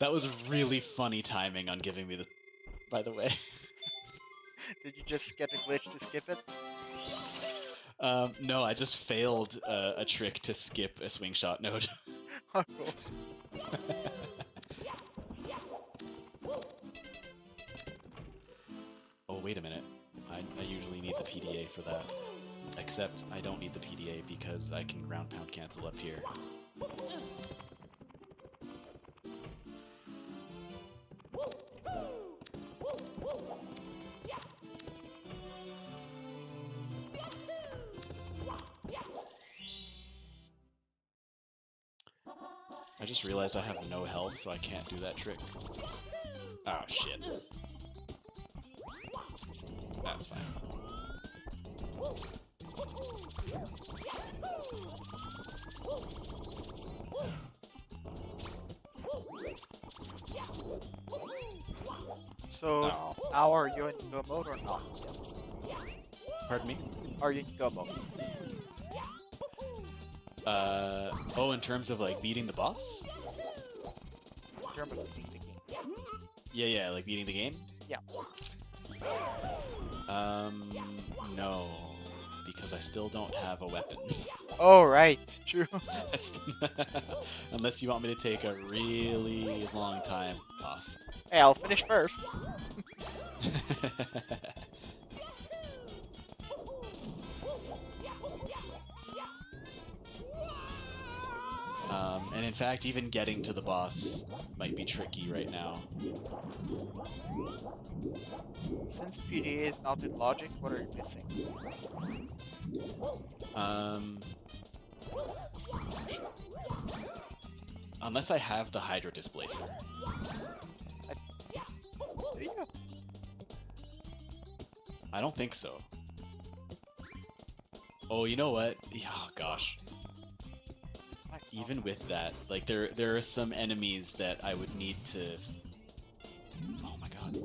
That was really funny timing on giving me the. By the way. Did you just get a glitch to skip it? No, I just failed a trick to skip a swing shot node. Oh, cool. Oh, wait a minute. I usually need the PDA for that. Except I don't need the PDA because I can ground pound cancel up here. I just realized I have no health, so I can't do that trick. Oh, shit. That's fine. So, Oh. now are you in go mode or not? Pardon me? Are you in go mode? Oh, in terms of, like, beating the boss? In terms of beating the game. Yeah, like beating the game? Yeah. No. Because I still don't have a weapon. Oh, right. True. Unless you want me to take a really long time, boss. Hey, I'll finish first. And in fact, even getting to the boss might be tricky right now. Since PDA is not in logic, what are you missing? Unless I have the Hydro Displacer. Do you? I don't think so. Oh, you know what? Oh gosh. Even with that, like there are some enemies that I would need to. Oh my god,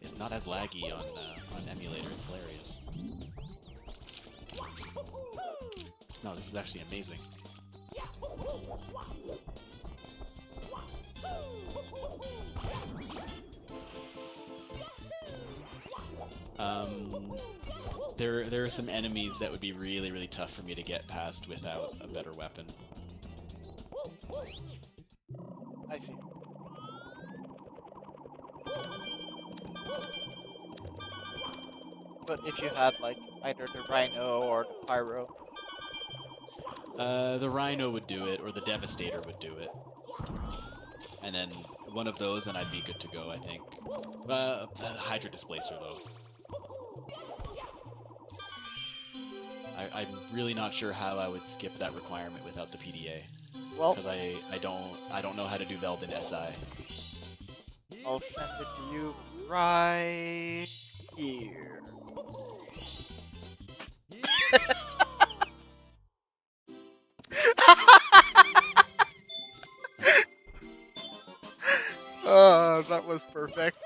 it's not as laggy on emulator. It's hilarious. No, this is actually amazing. There are some enemies that would be really tough for me to get past without a better weapon. I see. But if you had like either the Rhino or the Pyro, The Rhino would do it, or the Devastator would do it. And then one of those, and I'd be good to go, I think. The Hydro Displacer, though. I'm really not sure how I would skip that requirement without the PDA. well, Because I don't know how to do Velden SI. I'll send it to you right here. Oh, that was perfect.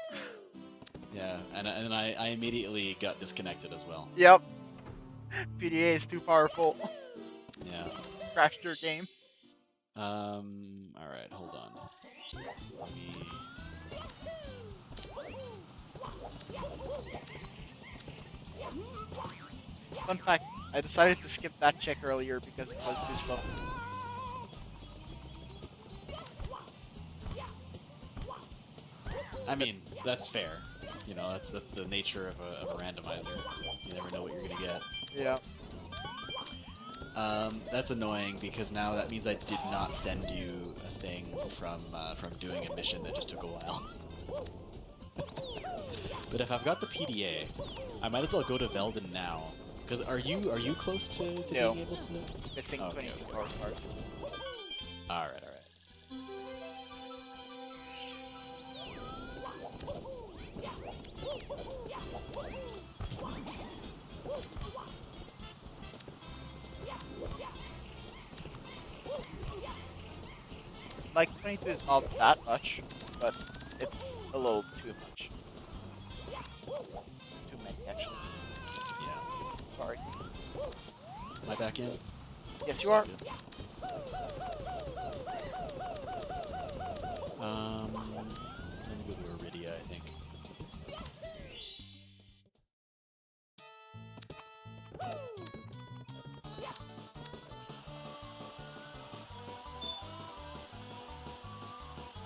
Yeah, and I immediately got disconnected as well. Yep. PDA is too powerful. Yeah. Crashed your game. Alright, hold on. Let me... Fun fact, I decided to skip that check earlier because it was too slow. I mean, that's fair. You know, that's the nature of a randomizer. You never know what you're gonna get. Yeah. That's annoying because now that means I did not send you a thing from doing a mission that just took a while. But if I've got the PDA, I might as well go to Velden now. Because are you close to No. being able to? Missing Okay, 20 okay. power stars. All right. Like, 22 is not that much, but it's a little too much. Too many, actually. Yeah. Sorry. Am I back in? Yes, you are. Good. I'm gonna go to Iridia, I think.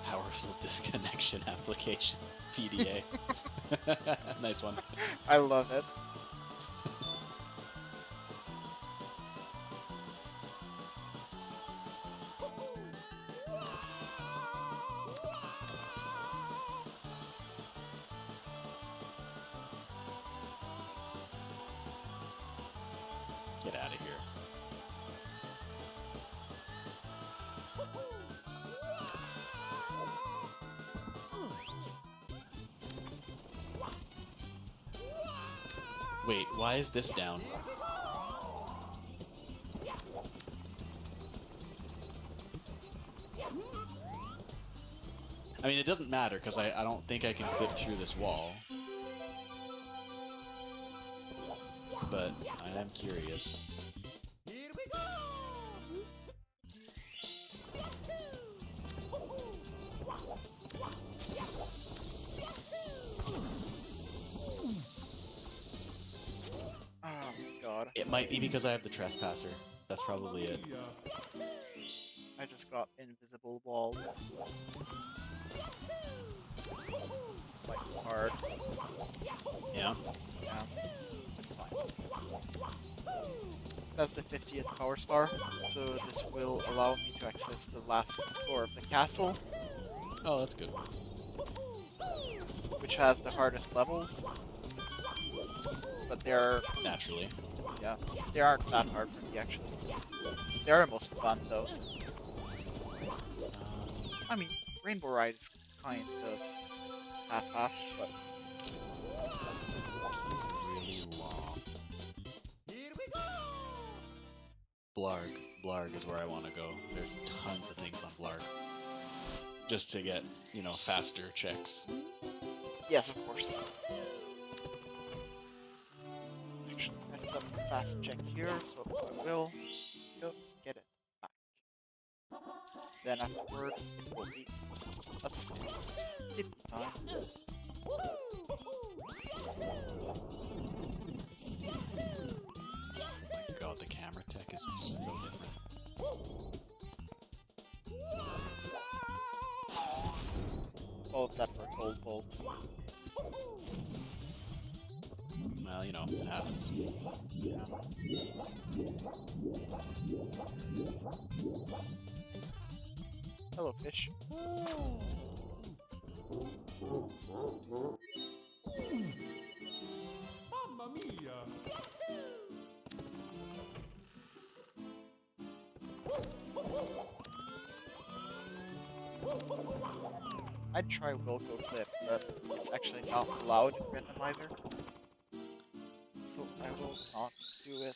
Powerful disconnection application. PDA. Nice one. I love it. Get out of here. Wait, why is this down? I mean, it doesn't matter, because I don't think I can clip through this wall. But I am curious. Here we go! Oh my god. It might be because I have the Trespasser. That's probably it. I just got invisible wall. Like hard. Yeah? Yeah. It's fine. That's the 50th power star, so this will allow me to access the last floor of the castle, Oh, that's good. which has the hardest levels. But they're, Naturally. yeah, they aren't that hard for me actually. They are the most fun though. So. I mean, Rainbow Ride is kind of half-half, but Really long. Here we go! Blarg. Blarg is where I want to go. There's tons of things on Blarg. Just to get, you know, faster checks. yes, of course. Actually, messed up the fast check here, so I will go get it back. Then afterward, it will be a sticky time. Oh my god, the camera tech is just so different. All of that for a gold bolt. Well, you know, it happens. Yeah. Hello, fish. Mamma mia! I'd try Wilco Clip, but it's actually not allowed in randomizer. So I will not do it.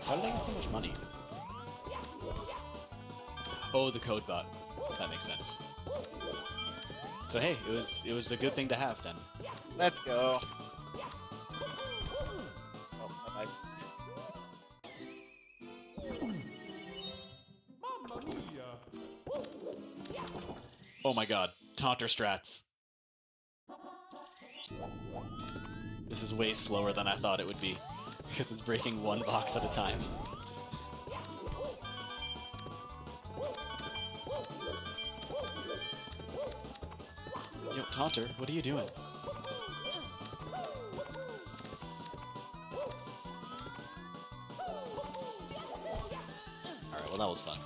How did I get so much money? Oh, the code bot. That makes sense. So hey, it was a good thing to have then. Let's go. Oh, bye-bye. Mamma mia! Oh my god, taunter strats. This is way slower than I thought it would be, because it's breaking one box at a time. Yo, Taunter, what are you doing? Alright, well that was fun.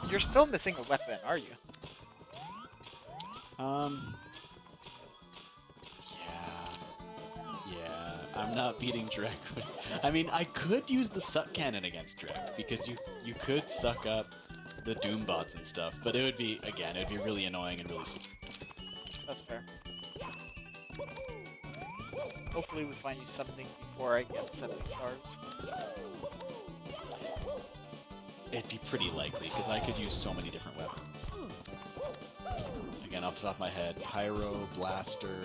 You're still missing a weapon, are you? Yeah. I'm not beating Drek. I mean, I could use the suck cannon against Drek because you could suck up the Doom bots and stuff, but it would be really annoying and really slow. That's fair. Hopefully we find you something before I get 70 stars. It'd be pretty likely because I could use so many different weapons. Again, off the top of my head, Pyro, Blaster,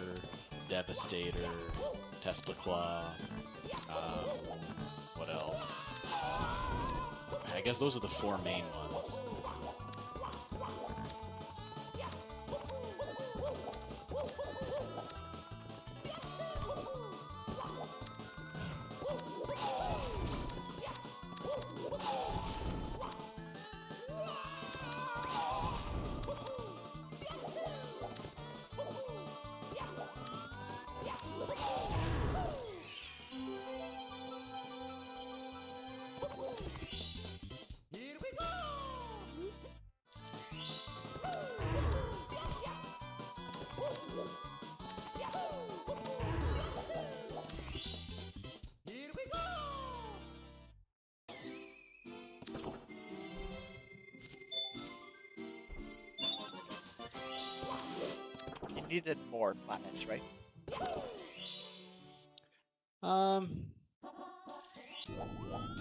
Devastator, Tesla Claw. What else? I guess those are the 4 main ones. Here we go! Here we go! You needed more planets, right? I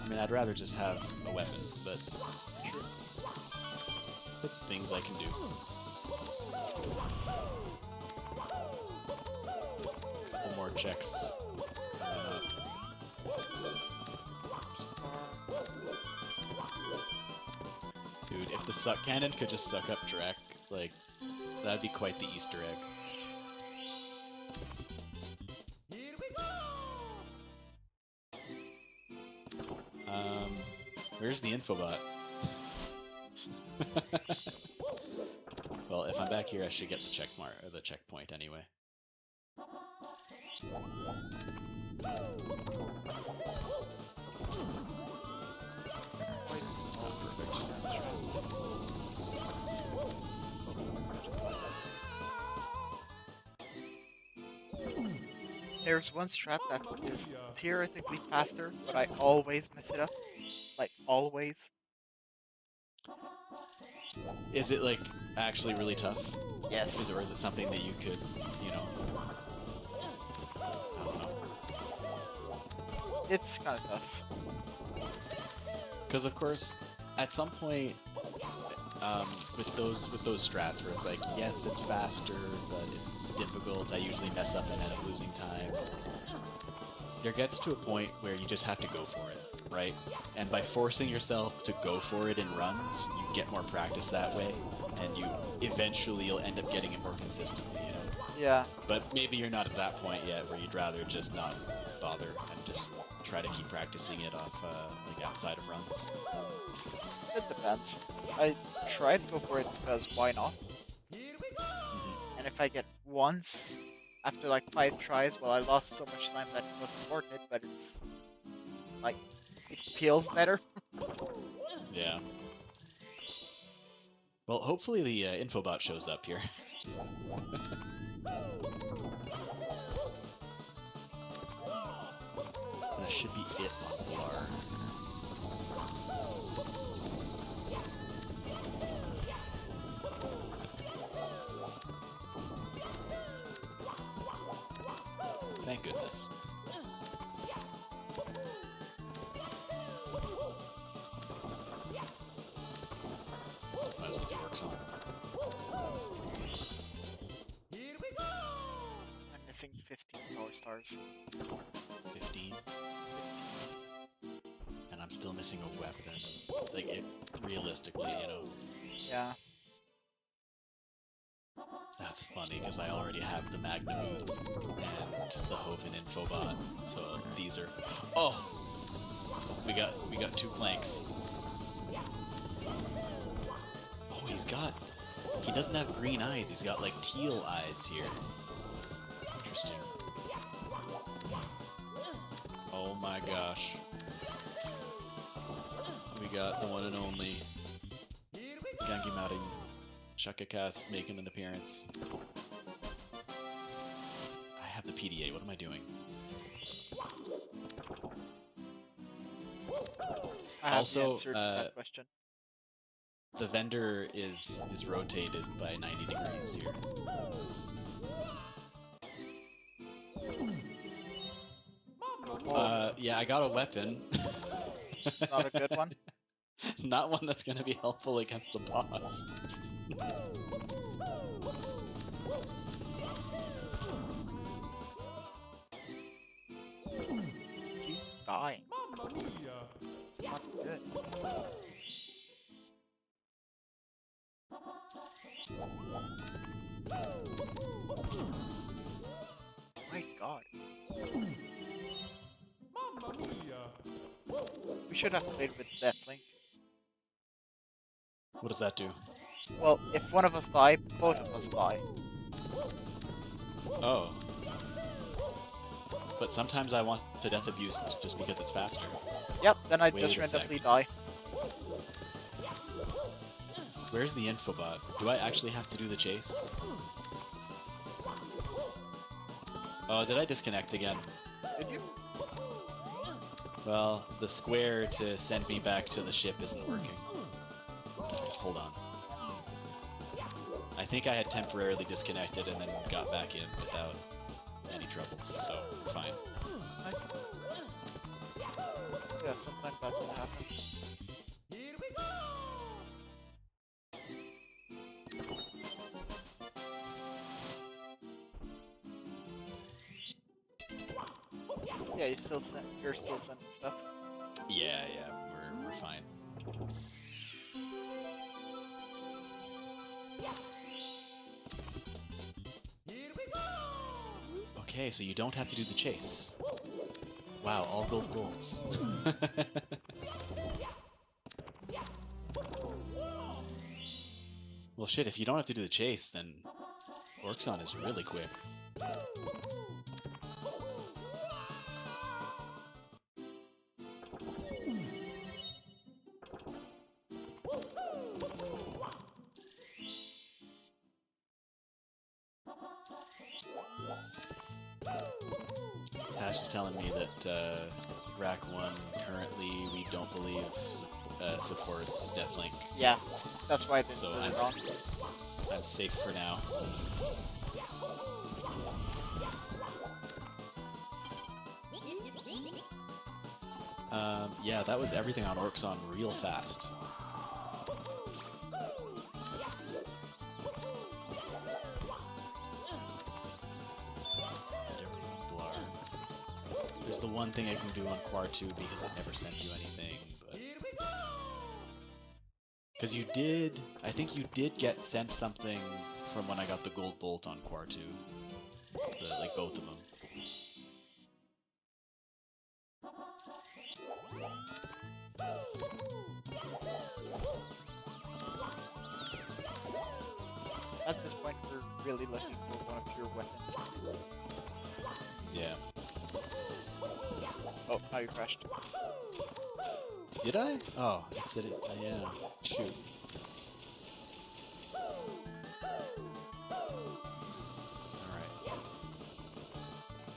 mean, I'd rather just have a weapon, but True. it's things I can do. Couple more checks coming up. Dude, if the suck cannon could just suck up Drek, like, that'd be quite the Easter egg. Here we go! Where's the infobot? Well, if I'm back here, I should get the check mark or the checkpoint anyway. There's one strat that is theoretically faster, but I always mess it up. Like, always. Is it, like, actually really tough? Yes. Or is it something that you could, you know... I don't know. It's kind of tough. Because, of course, at some point, with those strats where it's like, yes, it's faster, but it's difficult, I usually mess up and end up losing time. There gets to a point where you just have to go for it, right? And by forcing yourself to go for it in runs, you get more practice that way, and you'll end up getting it more consistently, you know? Yeah. But maybe you're not at that point yet where you'd rather just not bother and just try to keep practicing it off, like outside of runs. It depends. I try to go for it because why not? Here we go! And if I get once after like 5 tries, well, I lost so much time that it wasn't worth it, but it's like, it feels better. Yeah. Well, hopefully the infobot shows up here. That should be it on the bar. Thank goodness. Might as well do work song. Here we go! I'm missing 15 power stars. 15. And I'm still missing a weapon. Like, realistically, you know. Yeah. That's funny, because I already have the Magnavoons and the Hoven Infobot, so these are... Oh! We got 2 flanks. Oh, he doesn't have green eyes, he's got like teal eyes here. Interesting. Oh my gosh. We got the one and only Genki Marin Shakakas making an appearance. I have the PDA, what am I doing? I have the Also, answer to that question. the vendor is rotated by 90 degrees here. Yeah, I got a weapon. It's not a good one. Not one that's gonna be helpful against the boss. Keep dying. Mamma mia! It's not good. My god. Mamma mia! We should have played with Deathlink. What does that do? Well, if one of us die, both of us die. Oh. But sometimes I want to death abuse just because it's faster. Yep, then I Wait just a randomly sec. die. Where's the infobot? Do I actually have to do the chase? Oh, did I disconnect again? Did you? Well, the square to send me back to the ship isn't working. Hold on. I think I had temporarily disconnected and then got back in without any troubles, so we're fine. Nice. Yeah, sometimes that will happen. Here we go! Yeah, you're still sending stuff. Yeah, we're fine. Here we go! Okay, so you don't have to do the chase. Wow, all gold bolts. Well, shit, if you don't have to do the chase, then Orxon is really quick. Tash is telling me that Rack 1 currently we don't believe supports Deathlink, Yeah, that's why they so did I'm, it wrong. I'm safe for now. Yeah, that was everything on Orxon real fast. Blar. There's the one thing I can do on Quar 2 because it never sent you anything, but... Here we go! Because you did... I think you did get sent something from when I got the gold bolt on Quar 2. Like, both of them. At this point, we're really looking for one of your weapons. Yeah. Oh, now you crashed. Did I? Oh, it said it. Yeah. Shoot. Alright.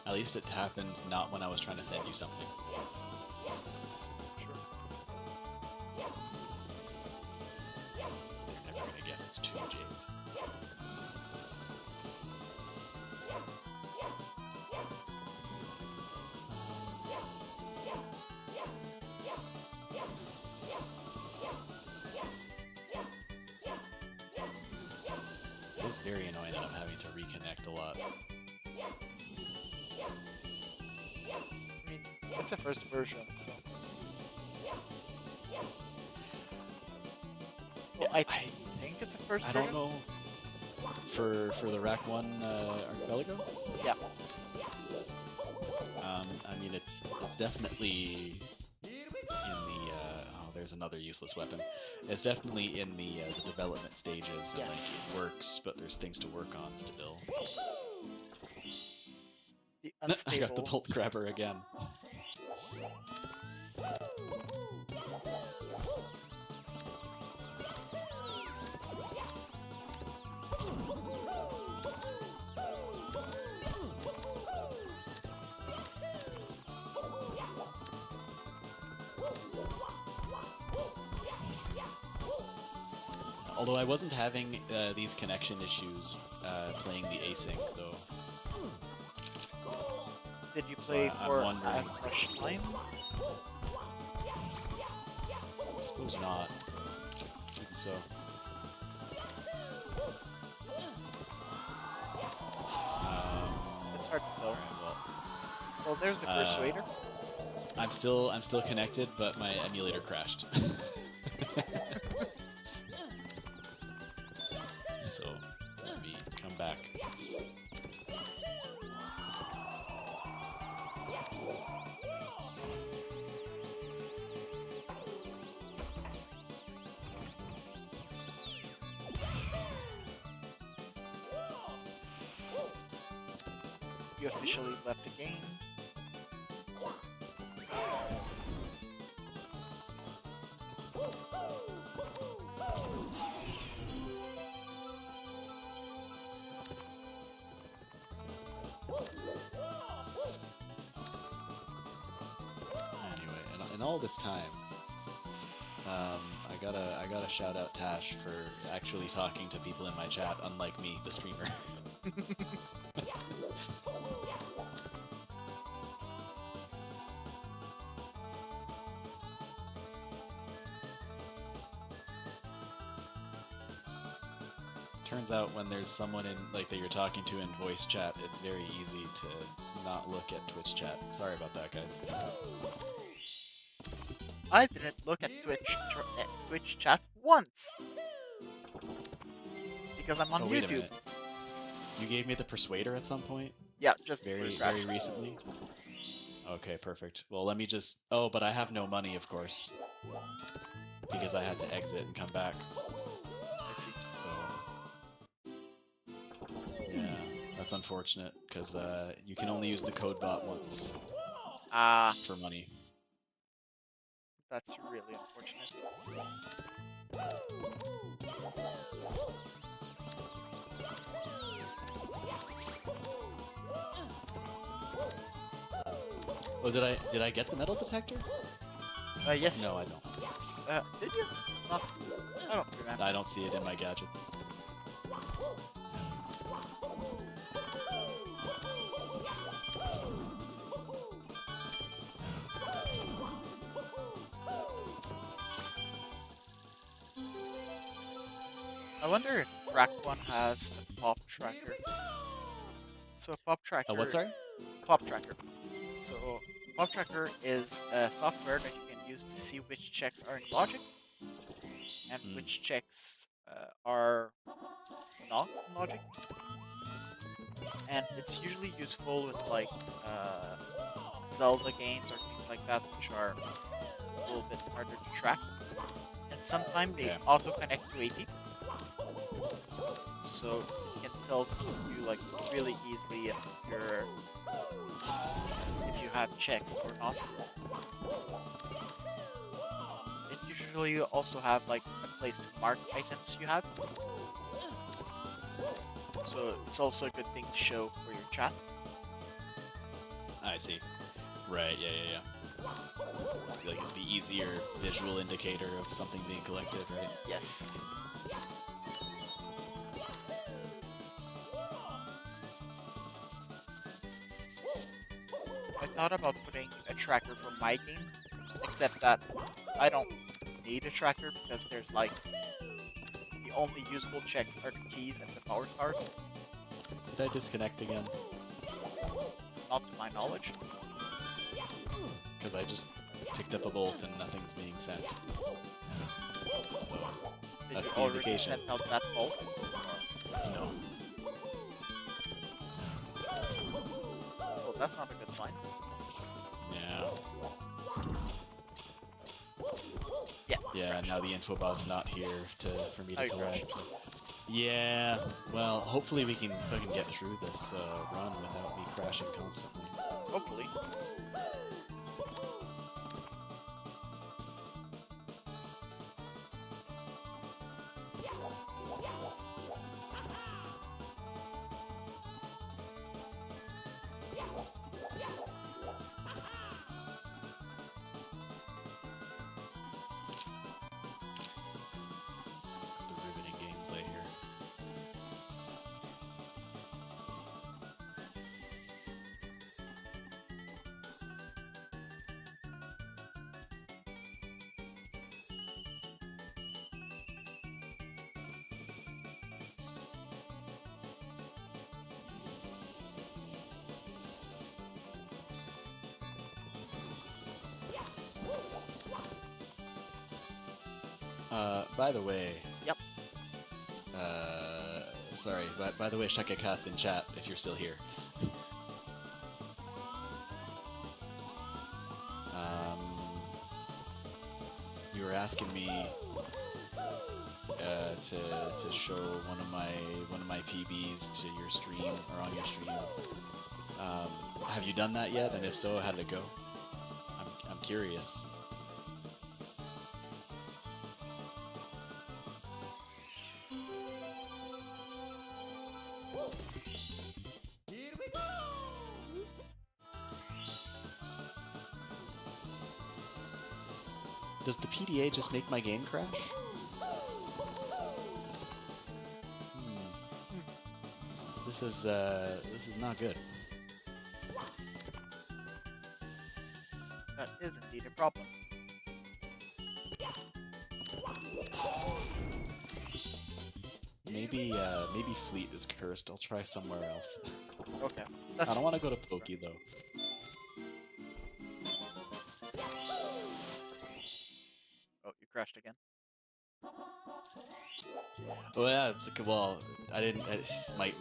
At least it happened not when I was trying to send you something. Sure. You're never gonna guess it's 2 J's. It's very annoying that I'm having to reconnect a lot. I mean, it's a first version, so. Well, I think it's a first I version. don't know. For the Rack 1 Archipelago? Yeah. I mean, it's definitely Here we in go! the oh, there's another useless weapon. It's definitely in the development stages, and Yes. like it works, but there's things to work on still. The I got the unstable. bolt grabber again. Although I wasn't having these connection issues playing the async though. Did you So play I'm for wondering- as much time? I suppose not. Even so. It's hard to tell. Alright, well, Well, there's the Persuader. I'm still connected, but my emulator crashed. So let me come back. You officially left the game. Anyway, in all this time, I gotta shout out Tash for actually talking to people in my chat, unlike me, the streamer. Turns out when there's someone in like that you're talking to in voice chat, it's very easy to not look at Twitch chat. Sorry about that, guys. I didn't look at Twitch chat once because I'm on Oh, wait a YouTube. minute. You gave me the Persuader at some point? Yeah, just Very, before it very crashed. recently? Okay, perfect. Well, let me just... Oh, but I have no money, of course. Because I had to exit and come back. I see. So... Yeah, that's unfortunate, because you can only use the code bot once Ah, for money. that's really unfortunate. Oh, did I get the metal detector? Yes. No, I don't. Did you? Not. I don't remember. I don't see it in my gadgets. I wonder if Rack 1 has a pop tracker. So a pop tracker. Oh, what, sorry? Pop tracker. So pop tracker is a software that you can use to see which checks are in logic and which checks are not in logic. And it's usually useful with like Zelda games or things like that, which are a little bit harder to track. And sometimes they Okay. auto connect to AD. So it can tell you like really easily if you're if you have checks or not. It usually also have like a place to mark items you have. So it's also a good thing to show for your chat. I see. Right, yeah. Like the easier visual indicator of something being collected, right? Yes. I thought about putting a tracker for my game, except that I don't need a tracker because there's like the only useful checks are the keys and the power stars, Did I disconnect again? not to my knowledge. Because I just picked up a bolt and nothing's being sent. So, Did that's you the already indication. send out that bolt? No. Oh, that's not a good sign. Yeah. Yeah. Yeah, now the infobot's not here for me Oh, to you collect. crashed. Yeah, well, hopefully we can fucking get through this run without me crashing constantly. Hopefully. The riveting By the way. Yep. Sorry. By the way, Shakakath in chat, if you're still here. You were asking me to show one of my PBs to your stream or on your stream. Have you done that yet? And if so, how did it go? I'm curious. Here we go! Does the PDA just make my game crash? This is not good. That is indeed a problem. Maybe Fleet is cursed. I'll try somewhere else. Okay. I don't want to go to Pokey though. Oh, you crashed again. Oh yeah, well, I didn't. My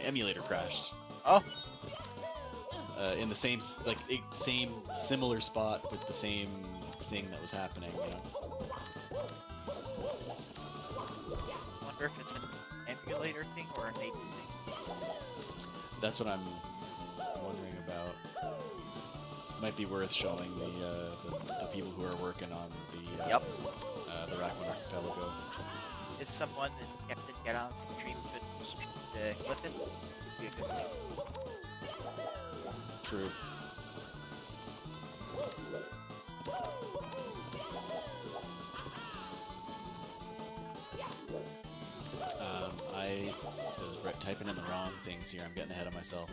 emulator crashed. Oh. In the same similar spot with the same thing that was happening. You know. I wonder if it's an emulator thing or a native thing. That's what I'm wondering about. Might be worth showing the people who are working on the Yep. The Raccoon Archipelago. If someone in CptGallant's stream could clip it, would be a good thing. True. I was typing in the wrong things here. I'm getting ahead of myself.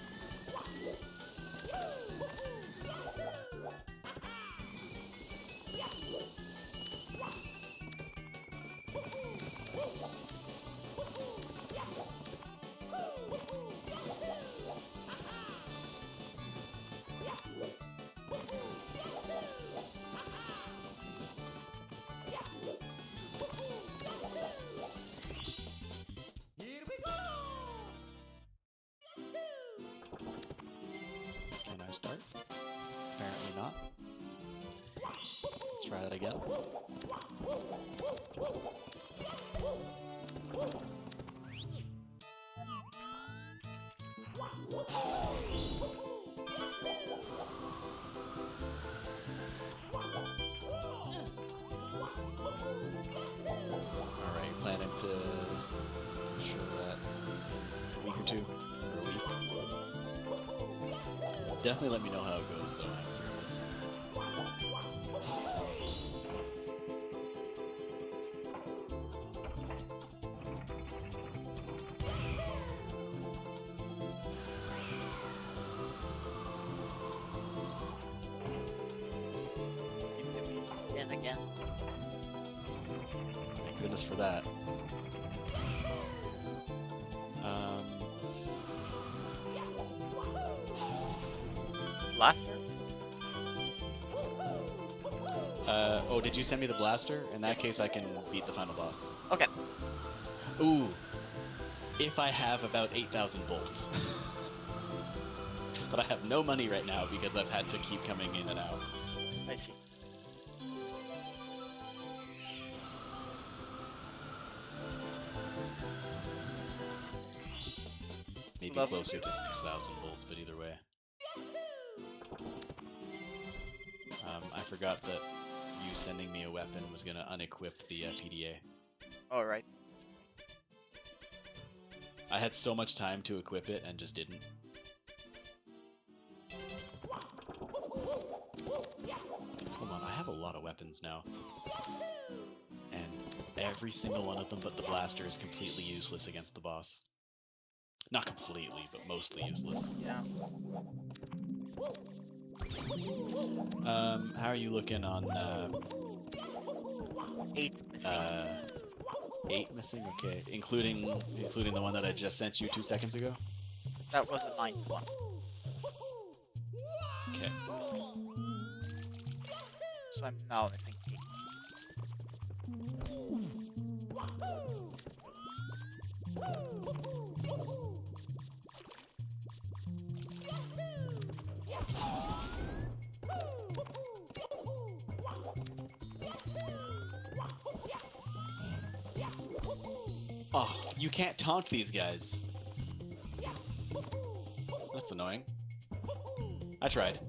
Here we go! Can I start? Apparently not. Let's try that again. Alright, planning to show that in a week or two, or a week. Definitely let me know how it goes, though. I'm curious. Seem to be in again. Thank goodness for that. Let's see. Blaster? Oh, did you send me the blaster? In that case, I can beat the final boss. Okay. Ooh. If I have about 8,000 bolts. But I have no money right now because I've had to keep coming in and out. I see. Maybe Lovely. closer to 6,000 bolts, but either way. I forgot that you sending me a weapon was going to unequip the PDA. Alright. I had so much time to equip it and just didn't. Hold on, I have a lot of weapons now. And every single one of them but the blaster is completely useless against the boss. Not completely, but mostly useless. Yeah. How are you looking on 8 missing. 8 missing? Okay. Including the one that I just sent you 2 seconds ago? That was a 9th one. Okay. So I'm now missing 8. Oh, you can't taunt these guys. That's annoying. I tried.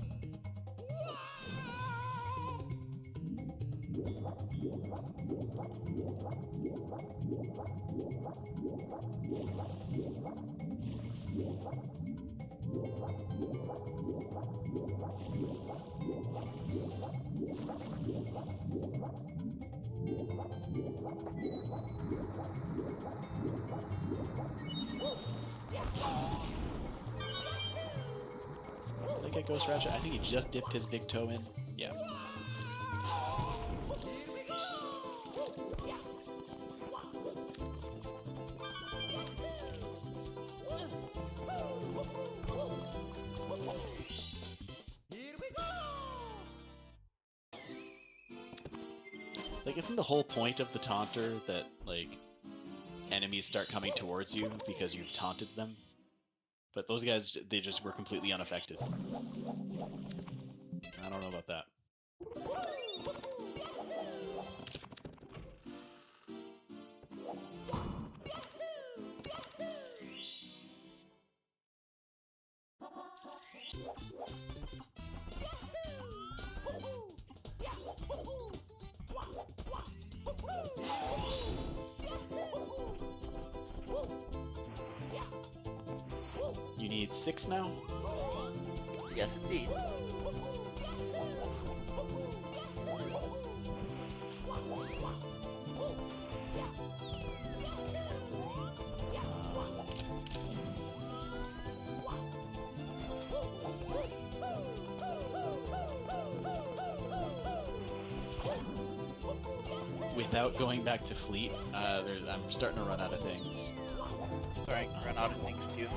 Did I get Ghost Ratchet? I think he just dipped his big toe in. Yeah. Like, isn't the whole point of the taunter that, like, enemies start coming towards you because you've taunted them? But those guys, they just were completely unaffected. I don't know about that. You need 6 now? Yes, indeed. Without going back to fleet, I'm starting to run out of things. Starting to run out of things too.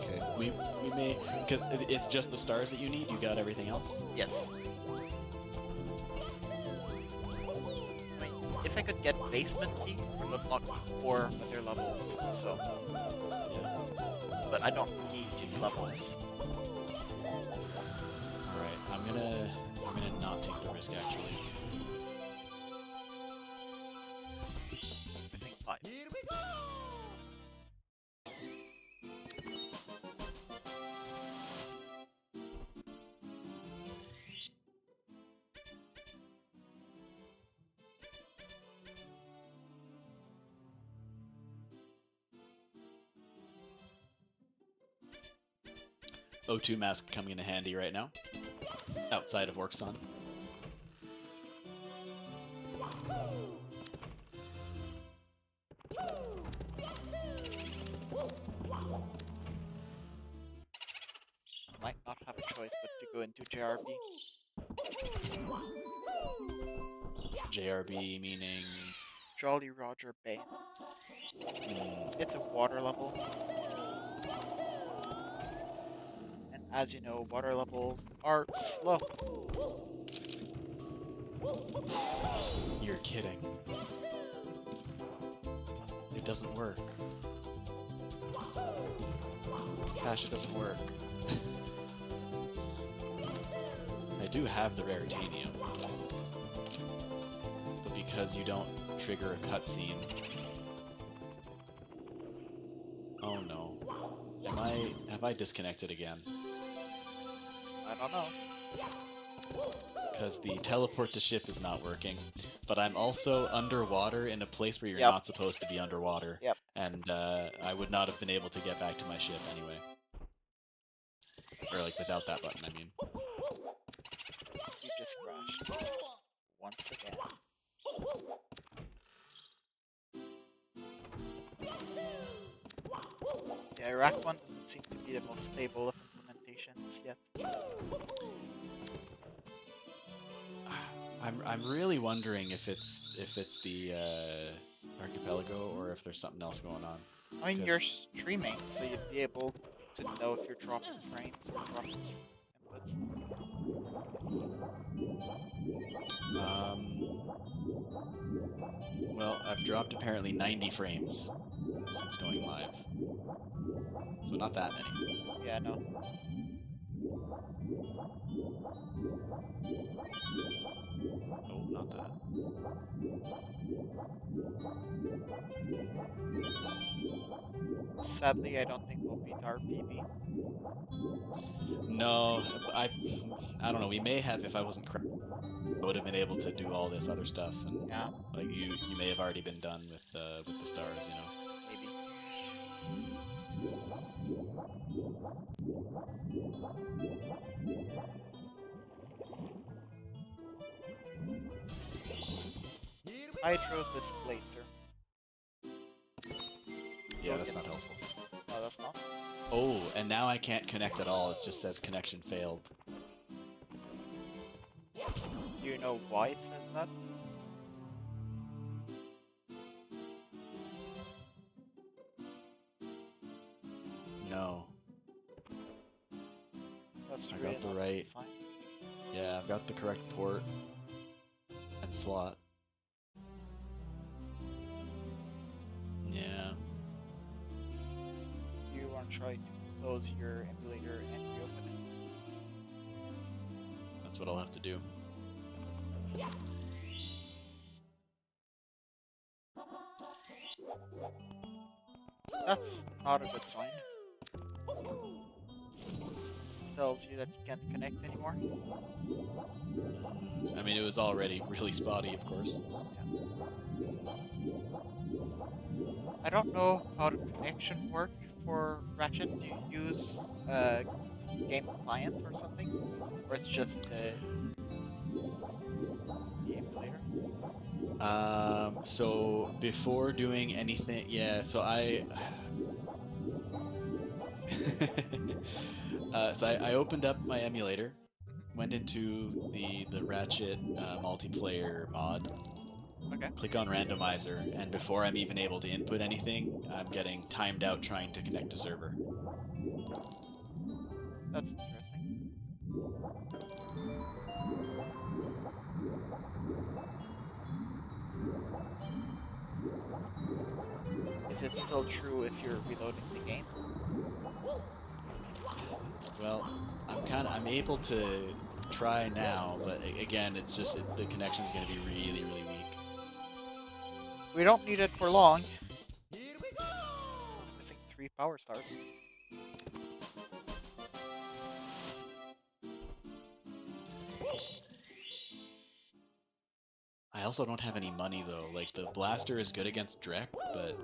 Okay, we may, because it's just the stars that you need. You got everything else. Yes. I mean, if I could get basement key, I would unlock 4 other levels. So, but I don't need these levels. All right, I'm gonna not take the risk actually. Missing 5. Here we go! O2 mask coming in handy right now. Outside of Orkson. Might not have a choice but to go into JRB. JRB meaning. Jolly Roger Bay. It's a water level. And as you know, water levels are slow. You're kidding. It doesn't work. Gosh, it doesn't work. I do have the Raritanium. But because you don't trigger a cutscene... Oh no. Have I disconnected again? I don't know. Because the teleport to ship is not working. But I'm also underwater in a place where you're Yep. not supposed to be underwater. Yep. And I would not have been able to get back to my ship anyway. Or like without that button, I mean. You just crashed. Once again. The Iraq one doesn't seem to be the most stable of implementations yet. I'm really wondering if it's the Archipelago or if there's something else going on. I mean, you're Because- streaming, so you'd be able to know if you're dropping frames or dropping inputs. Well, I've dropped apparently 90 frames since going live. So not that many. Yeah, no. Oh, not that. Sadly, I don't think we'll beat our PB. No, I don't know. We may have if I wasn't cracked. I would have been able to do all this other stuff, and Yeah, like you may have already been done with the stars, you know. maybe. Hydro displacer. Yeah, that's not helpful. No, that's not. Oh, and now I can't connect at all. It just says connection failed. Do you know why it says that? No. That's I really got the not a good right- sign. Yeah, I've got the correct port and slot. Yeah. You want to try to close your emulator and reopen it? That's what I'll have to do. That's not a good sign. Tells you that you can't connect anymore. I mean, it was already really spotty, of course. I don't know how the connection work for Ratchet. Do you use game client or something? Or it's just the emulator? So before doing anything, yeah, so I opened up my emulator, went into the Ratchet multiplayer mod, Okay, click on randomizer, and before I'm even able to input anything, I'm getting timed out trying to connect to server. that's interesting. Is it still true if you're reloading the game? Well, I'm able to try now, but again, it's just the connection's gonna be really, really weak. We don't need it for long. Here we go! Missing 3 power stars. I also don't have any money though. Like the blaster is good against Drek, but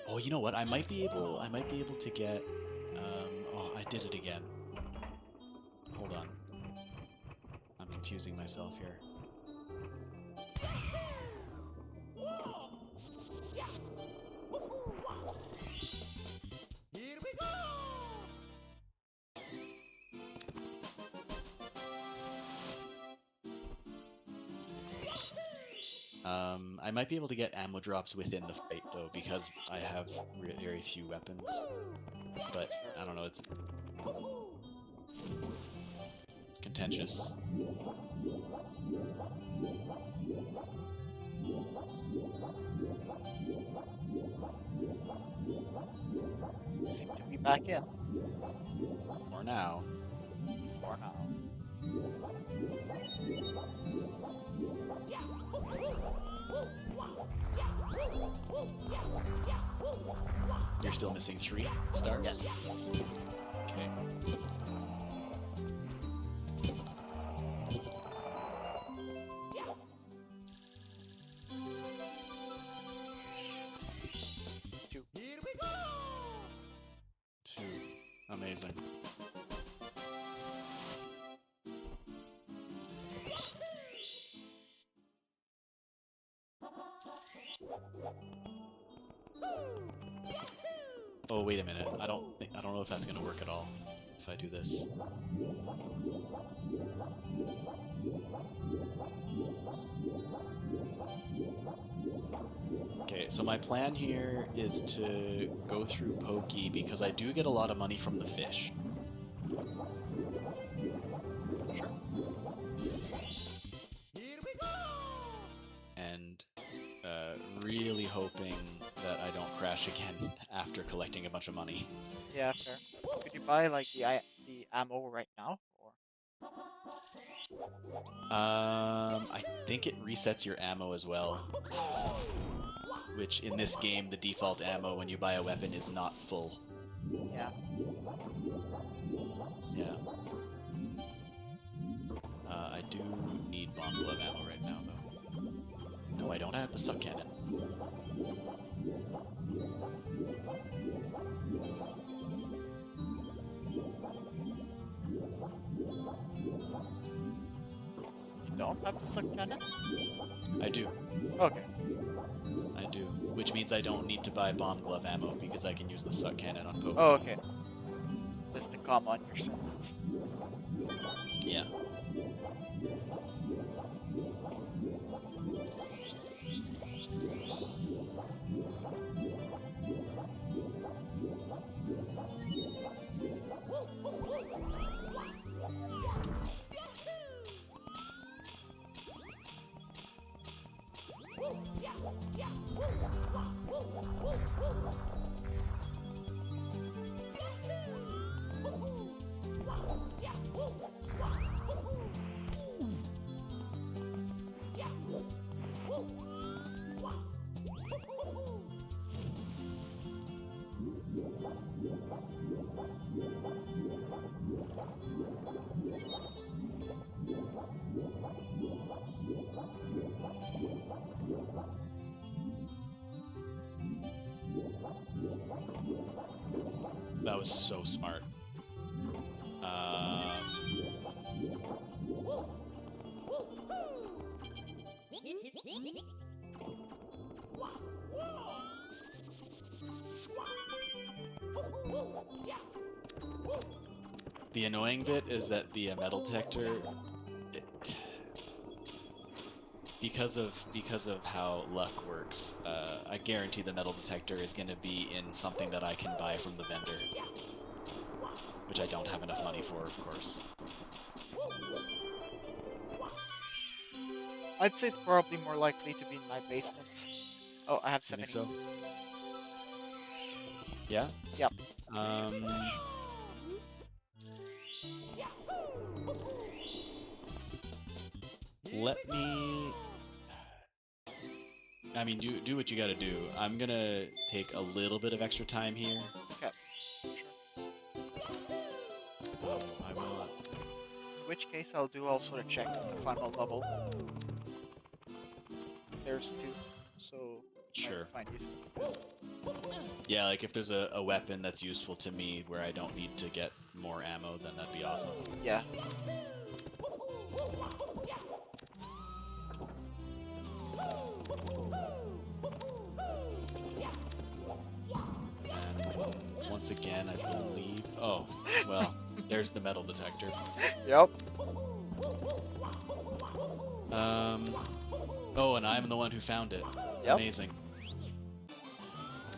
oh, you know what? I might be able to get. Oh, I did it again. Hold on. I'm confusing myself here. Here we go! I might be able to get ammo drops within the fight though, because I have very few weapons. But I don't know. It's contentious. You seem to be back in. For now. For now. You're still missing 3 stars? Yes. Okay. Here we go! 2. Amazing. Oh, wait a minute. I don't know if that's gonna work at all if I do this. Okay, so my plan here is to go through Pokey because I do get a lot of money from the fish. Sure. Here we go! And hoping that I don't crash again after collecting a bunch of money. Yeah, fair. Could you buy like the ammo right now? Or I think it resets your ammo as well, which in this game, the default ammo when you buy a weapon is not full. yeah. Yeah. I do need bomb glove ammo right now, though. No, I don't have the suck cannon. You don't have the suck cannon? I do. Okay. I do. Which means I don't need to buy bomb glove ammo because I can use the suck cannon on Pokemon. Oh, okay. That's the comma on your sentence. Yeah. That was so smart. The annoying bit is that the metal detector, because of how luck works, I guarantee the metal detector is going to be in something that I can buy from the vendor, which I don't have enough money for, of course. I'd say it's probably more likely to be in my basement. Oh, I have You think 70. so? Yeah? Yep. Let me... I mean, do what you gotta do. I'm gonna take a little bit of extra time here. Okay. Sure. I will... In which case, I'll do also the checks in the final level. There's 2, so Sure. might find useful. Yeah, like if there's a weapon that's useful to me where I don't need to get more ammo, then that'd be awesome. Yeah. And once again, I believe... Oh, well, there's the metal detector. Yep. Oh, and I'm the one who found it. Yep. Amazing.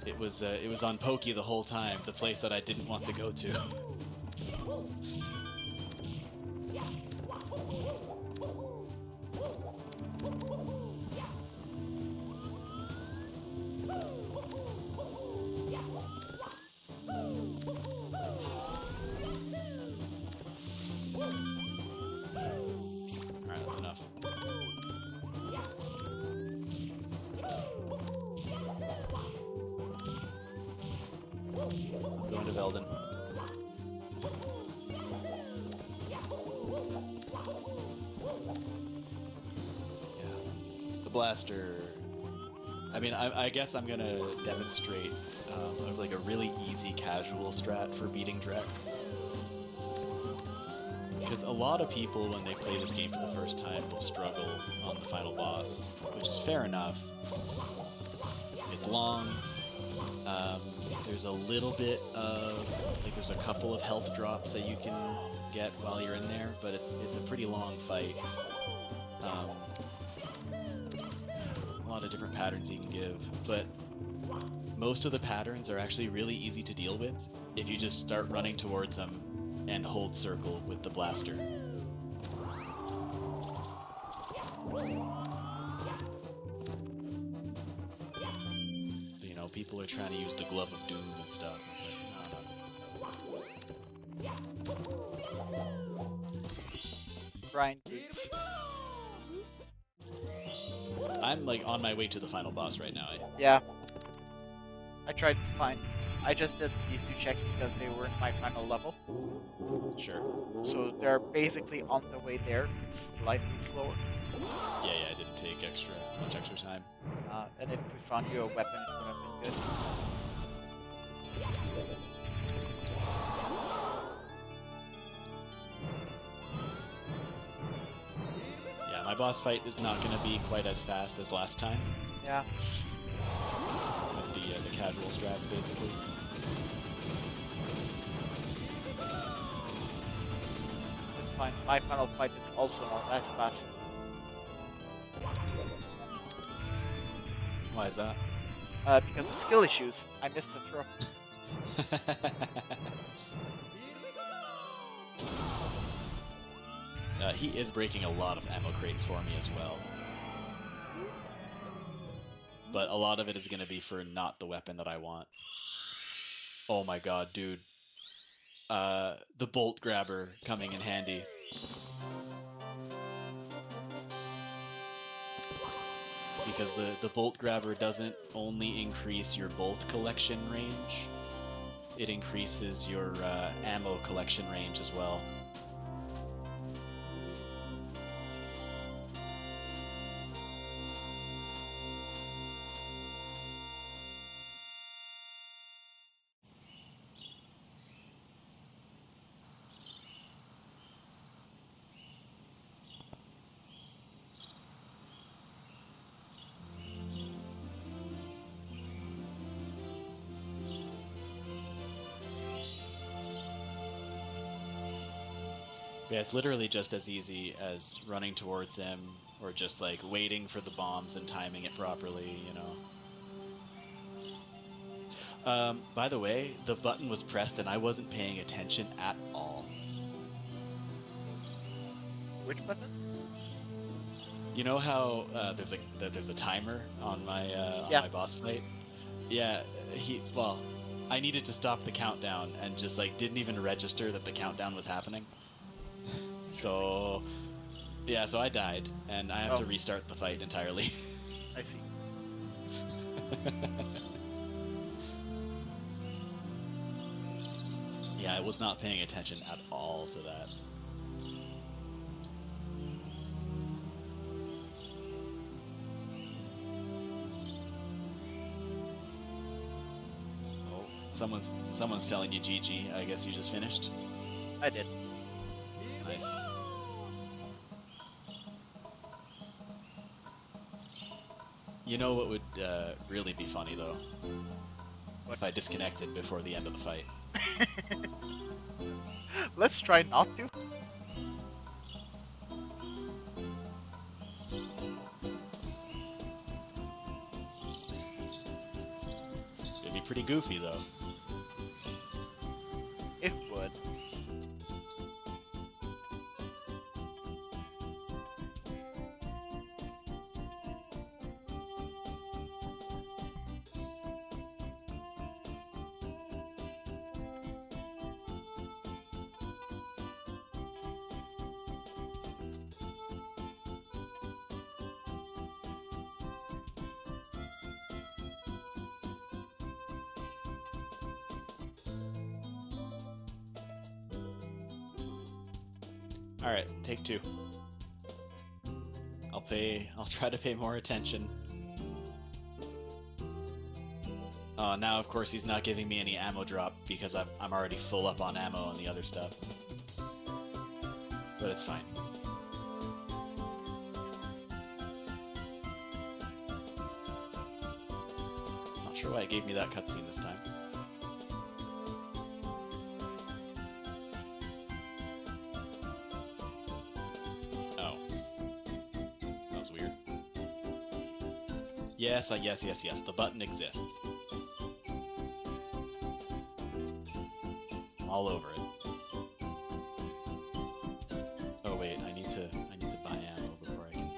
It was on Pokey the whole time, the place that I didn't want to go to. Alright, that's enough. Going to Velden. Yeah. The blaster. I mean, I guess I'm gonna demonstrate like a really easy casual strat for beating Drek. Because a lot of people, when they play this game for the first time, will struggle on the final boss, which is fair enough. It's long. There's a little bit of, like, there's a couple of health drops that you can get while you're in there, but it's a pretty long fight. A lot of different patterns you can give, but most of the patterns are actually really easy to deal with if you just start running towards them and hold circle with the blaster. people are trying to use the Glove of Doom and stuff. It's like, no. Grind boots. I'm like on my way to the final boss right now. Yeah. I tried to find. I just did these 2 checks because they were in my final level. Sure. So they're basically on the way there, slightly slower. Yeah, I didn't take much extra time. And if we found you a weapon, it would have been good. Yeah, my boss fight is not going to be quite as fast as last time. Yeah. With the casual strats, basically. It's fine. My final fight is also not as fast. Why is that? Because of skill issues. I missed the throw. He is breaking a lot of ammo crates for me as well. But a lot of it is going to be for not the weapon that I want. Oh my god, dude. The bolt grabber coming in handy. Because the bolt grabber doesn't only increase your bolt collection range, it increases your ammo collection range as well. Yeah, it's literally just as easy as running towards him, or just like waiting for the bombs and timing it properly, you know. By the way, the button was pressed and I wasn't paying attention at all. Which button? You know how there's a timer on my my boss fight? Yeah, I needed to stop the countdown and just like didn't even register that the countdown was happening. So, yeah, so I died, and I have to restart the fight entirely. I see. Yeah, I was not paying attention at all to that. Oh, someone's telling you GG. I guess you just finished? I did. Nice. You know what would really be funny, though? What? If I disconnected before the end of the fight. Let's try not to. It'd be pretty goofy, though. It would. Alright, take 2. I'll try to pay more attention. Now of course he's not giving me any ammo drop because I'm already full up on ammo and the other stuff. But it's fine. Not sure why it gave me that cutscene this time. Yes, yes. The button exists. I'm all over it. Oh wait, I need to buy ammo before I can.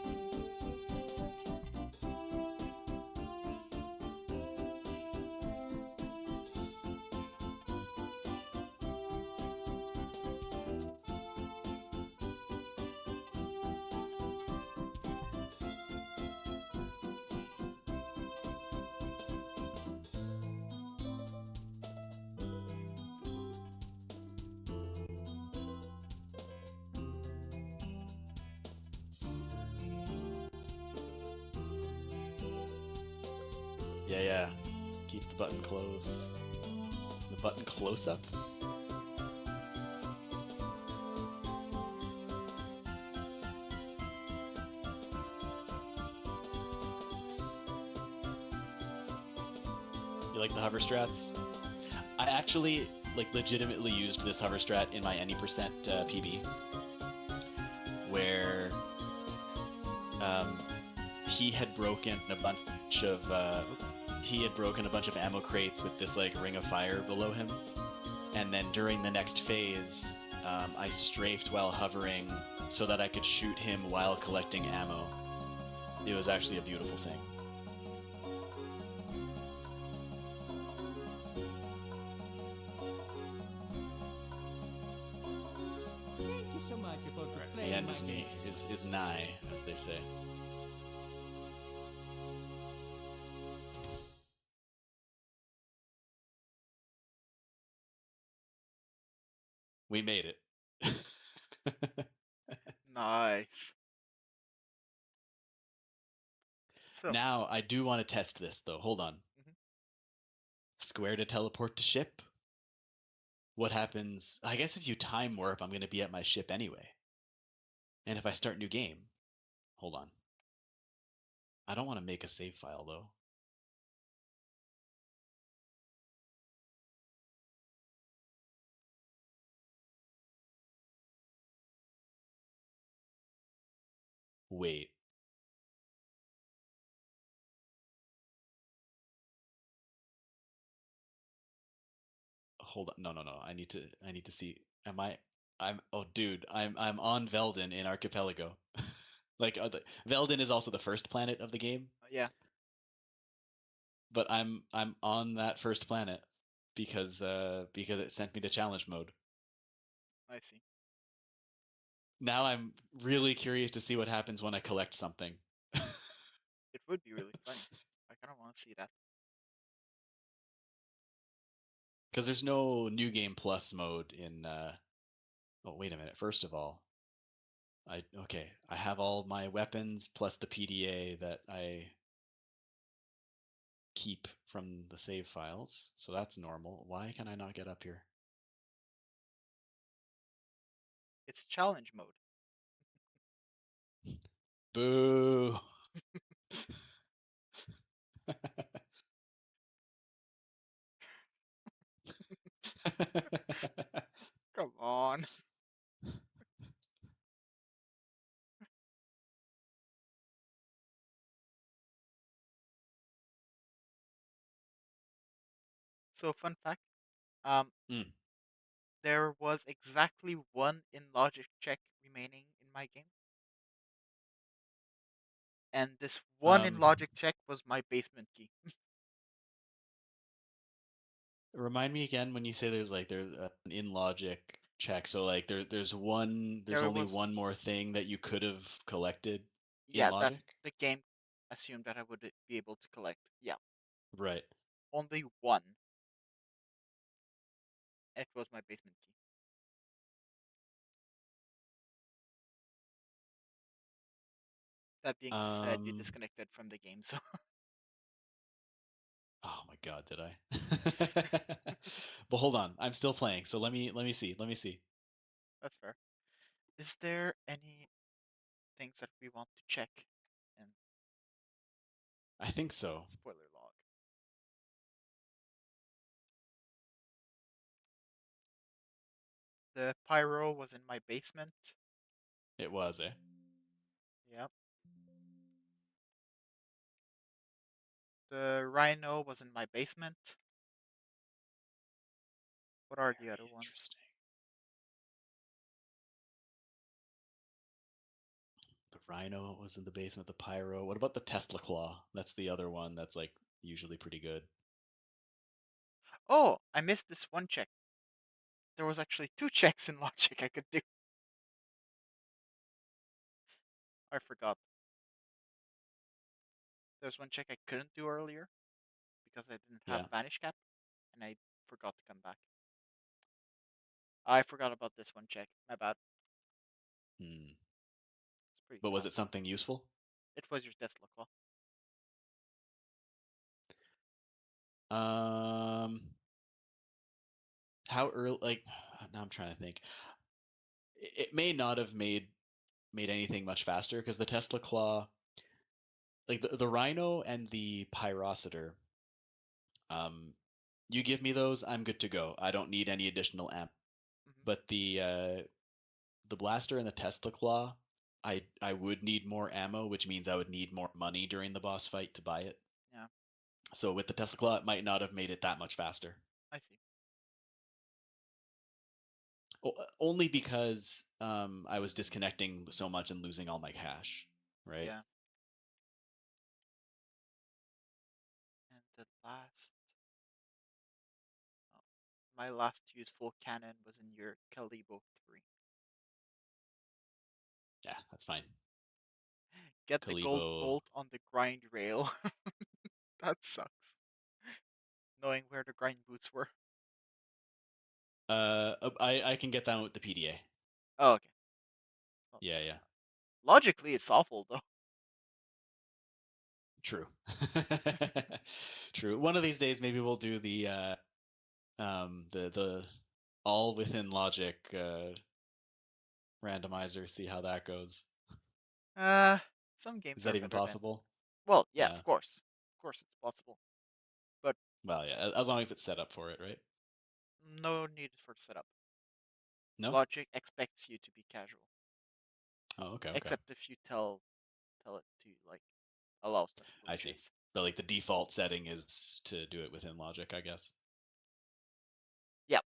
Yeah, yeah. Keep the button close. The button close up? You like the hover strats? I actually like legitimately used this hover strat in my any percent PB, where um, he had broken a bunch of ammo crates with this like ring of fire below him, and then during the next phase, I strafed while hovering so that I could shoot him while collecting ammo. It was actually a beautiful thing. Thank you so much for The playing end my is game. is nigh, as they say. We made it. Nice. So, Now I do want to test this though. Hold on. Mhm. Square to teleport to ship. What happens? I guess if you time warp, I'm going to be at my ship anyway. And if I start new game, hold on. I don't want to make a save file though. Wait. Hold on. No, no, no. I need to see. Am I I'm oh dude, I'm on Veldin in Archipelago. Like Veldin is also the first planet of the game, yeah, but I'm on that first planet because it sent me to challenge mode. I see. Now I'm really curious to see what happens when I collect something. It would be really funny. I kind of want to see that. Because there's no new game plus mode in oh wait a minute. First of all, I have all my weapons plus the PDA that I keep from the save files. So that's normal. Why can I not get up here? It's challenge mode. Boo. Come on. So, fun fact. Um, Mm. there was exactly one in logic check remaining in my game, and this one in Um, logic check was my basement key. Remind me again when you say there's an in logic check. So like there's There only was, one more thing that you could have collected in yeah, that logic. the game assumed that I would be able to collect. Yeah, Right. only one. It was my basement key. That being said, you Um. disconnected from the game, so Oh my God, did I? yes, But hold on, I'm still playing. So let me see. Let me see. that's fair. Is there any things that we want to check in I think so. spoiler log? The pyro was in my basement. It was, eh? Yep. The rhino was in my basement. What are the Very other ones? interesting. The Rhino was in the basement. The Pyro. What about the Tesla Claw? That's the other one. That's like usually pretty good. Oh, I missed this one check. There was actually two checks in logic I could do. I forgot. There's one check I couldn't do earlier because I didn't have Yeah. vanish cap, and I forgot to come back. I forgot about this one check. My bad. Hmm. It's pretty But was fun. it something useful? It was your Tesla claw. Um, how early? Like, now I'm trying to think. It may not have made anything much faster because the Tesla Claw, like the Rhino and the Pyrocitor, um, you give me those, I'm good to go. I don't need any additional amp. Hmm. But the blaster and the Tesla Claw, I would need more ammo, which means I would need more money during the boss fight to buy it. Yeah, So with the Tesla Claw, it might not have made it that much faster. I see. Only because I was disconnecting so much and losing all my cash, right? Yeah. And the last, oh, my last useful cannon was in your Calibo 3. Yeah, that's fine. Get the gold Kalibo. bolt on the grind rail. That sucks. Knowing where the grind boots were. I can get that with the PDA. Oh, okay. Not Yeah, that yeah, bad. Logically, it's awful though. true. True. One of these days, maybe we'll do the all within logic randomizer. See how that goes. Uh, some Is games that are even better than. possible? Well, yeah, Yeah. of course, it's possible, but Well, yeah. As long as it's set up for it, right? no need for setup. No. Logic expects you to be casual, Oh, okay, okay. except if you tell it to like allow stuff I see. glitches. But like the default setting is to do it within logic, I guess. Yeah.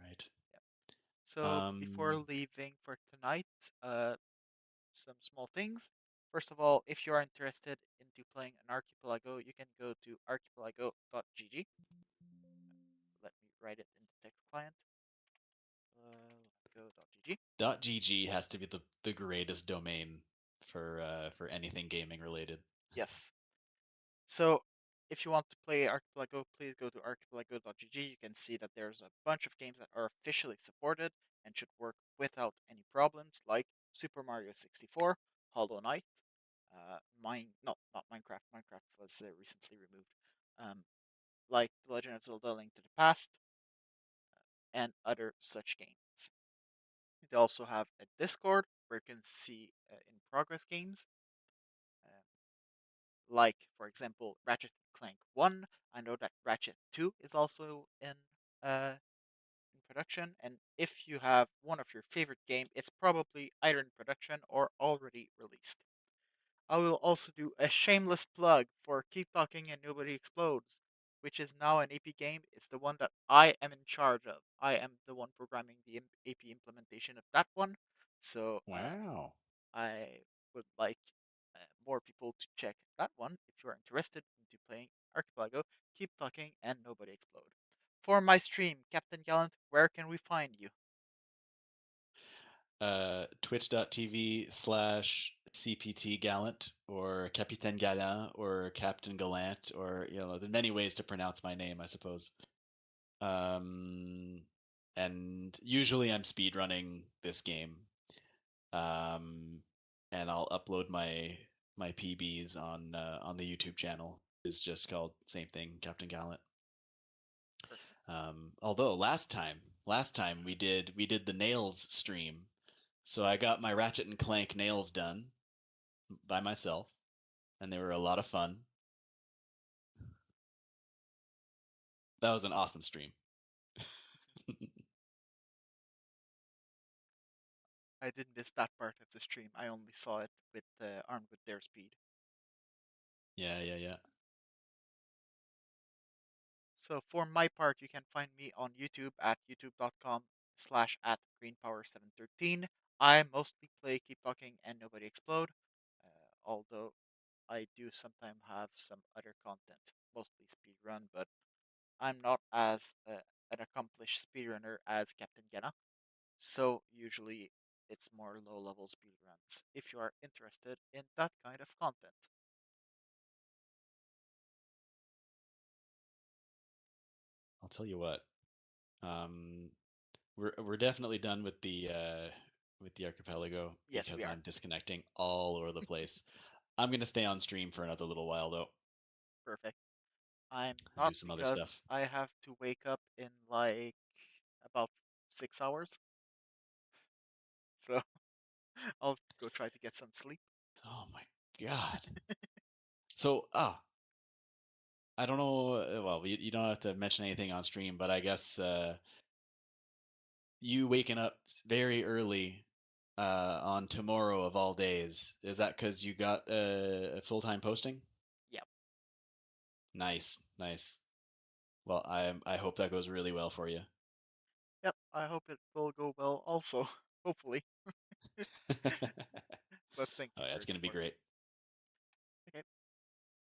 Right. Yeah. So before Um. leaving for tonight, some small things. First of all, if you are interested into playing an archipelago, you can go to archipelago.gg. Let me write it in the text client. Go.gg. .gg has to be the greatest domain for anything gaming related. Yes. So if you want to play Archipelago, please go to archipelago.gg. You can see that there's a bunch of games that are officially supported and should work without any problems, like Super Mario 64, Hollow Knight, no, not Minecraft. Minecraft was recently removed. Um, like The Legend of Zelda: Link to the Past and other such games. They also have a Discord where you can see in progress games, uh, like for example Ratchet and Clank 1. I know that Ratchet 2 is also in production, and if you have one of your favorite game, it's probably either in production or already released. I will also do a shameless plug for Keep Talking and Nobody Explodes, which is now an AP game. It's the one that I am in charge of. I am the one programming the AP implementation of that one. So Wow. I would like more people to check that one if you are interested into playing Archipelago. Keep Talking and Nobody Explode. For my stream, Captain Gallant, where can we find you? Twitch.tv/CptGallant or Capitaine Gallant or Captain Gallant or there's many ways to pronounce my name, I suppose. Um, and usually I'm speedrunning this game. Um, and I'll upload my PBs on the YouTube channel. It's just called same thing, Captain Gallant. Perfect. Although last time we did the nails stream, so I got my Ratchet and Clank nails done by myself, and they were a lot of fun. That was an awesome stream. I didn't miss that part of the stream. I only saw it with armed with their speed. Yeah, yeah, yeah. So for my part, you can find me on YouTube at youtube.com/at greenpower713. I mostly play Keep Talking and Nobody Explode, although I do sometimes have some other content, mostly speedrun, but I'm not as an accomplished speedrunner as Captain Genna, so usually it's more low-level speedruns if you are interested in that kind of content. I'll tell you what. Um, we're definitely done with the archipelago Yes, we because are. I'm disconnecting all over the place. I'm gonna stay on stream for another little while though. Perfect. I'm and not do some other because stuff. I have to wake up in like about 6 hours. So I'll go try to get some sleep. Oh my god. So, I don't know. Well, you don't have to mention anything on stream, but I guess you waking up very early on tomorrow of all days, is that because you got a full-time posting? Yep. Nice, nice. Well, I hope that goes really well for you. Yep. I hope it will go well also. Hopefully. But thank Oh you yeah, for it's your gonna be support. great. Okay.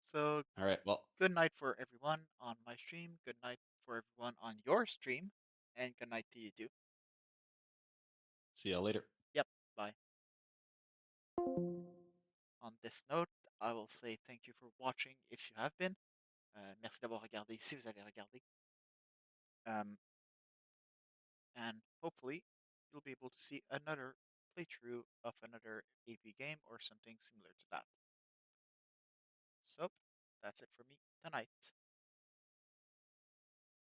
So All right, well, good night for everyone on my stream. Good night for everyone on your stream. And good night to you too. see you later. Yep. Bye. On this note, I will say thank you for watching if you have been. Merci d'avoir regardé si vous avez regardé. Um, and hopefully you'll be able to see another playthrough of another AP game or something similar to that. So that's it for me tonight.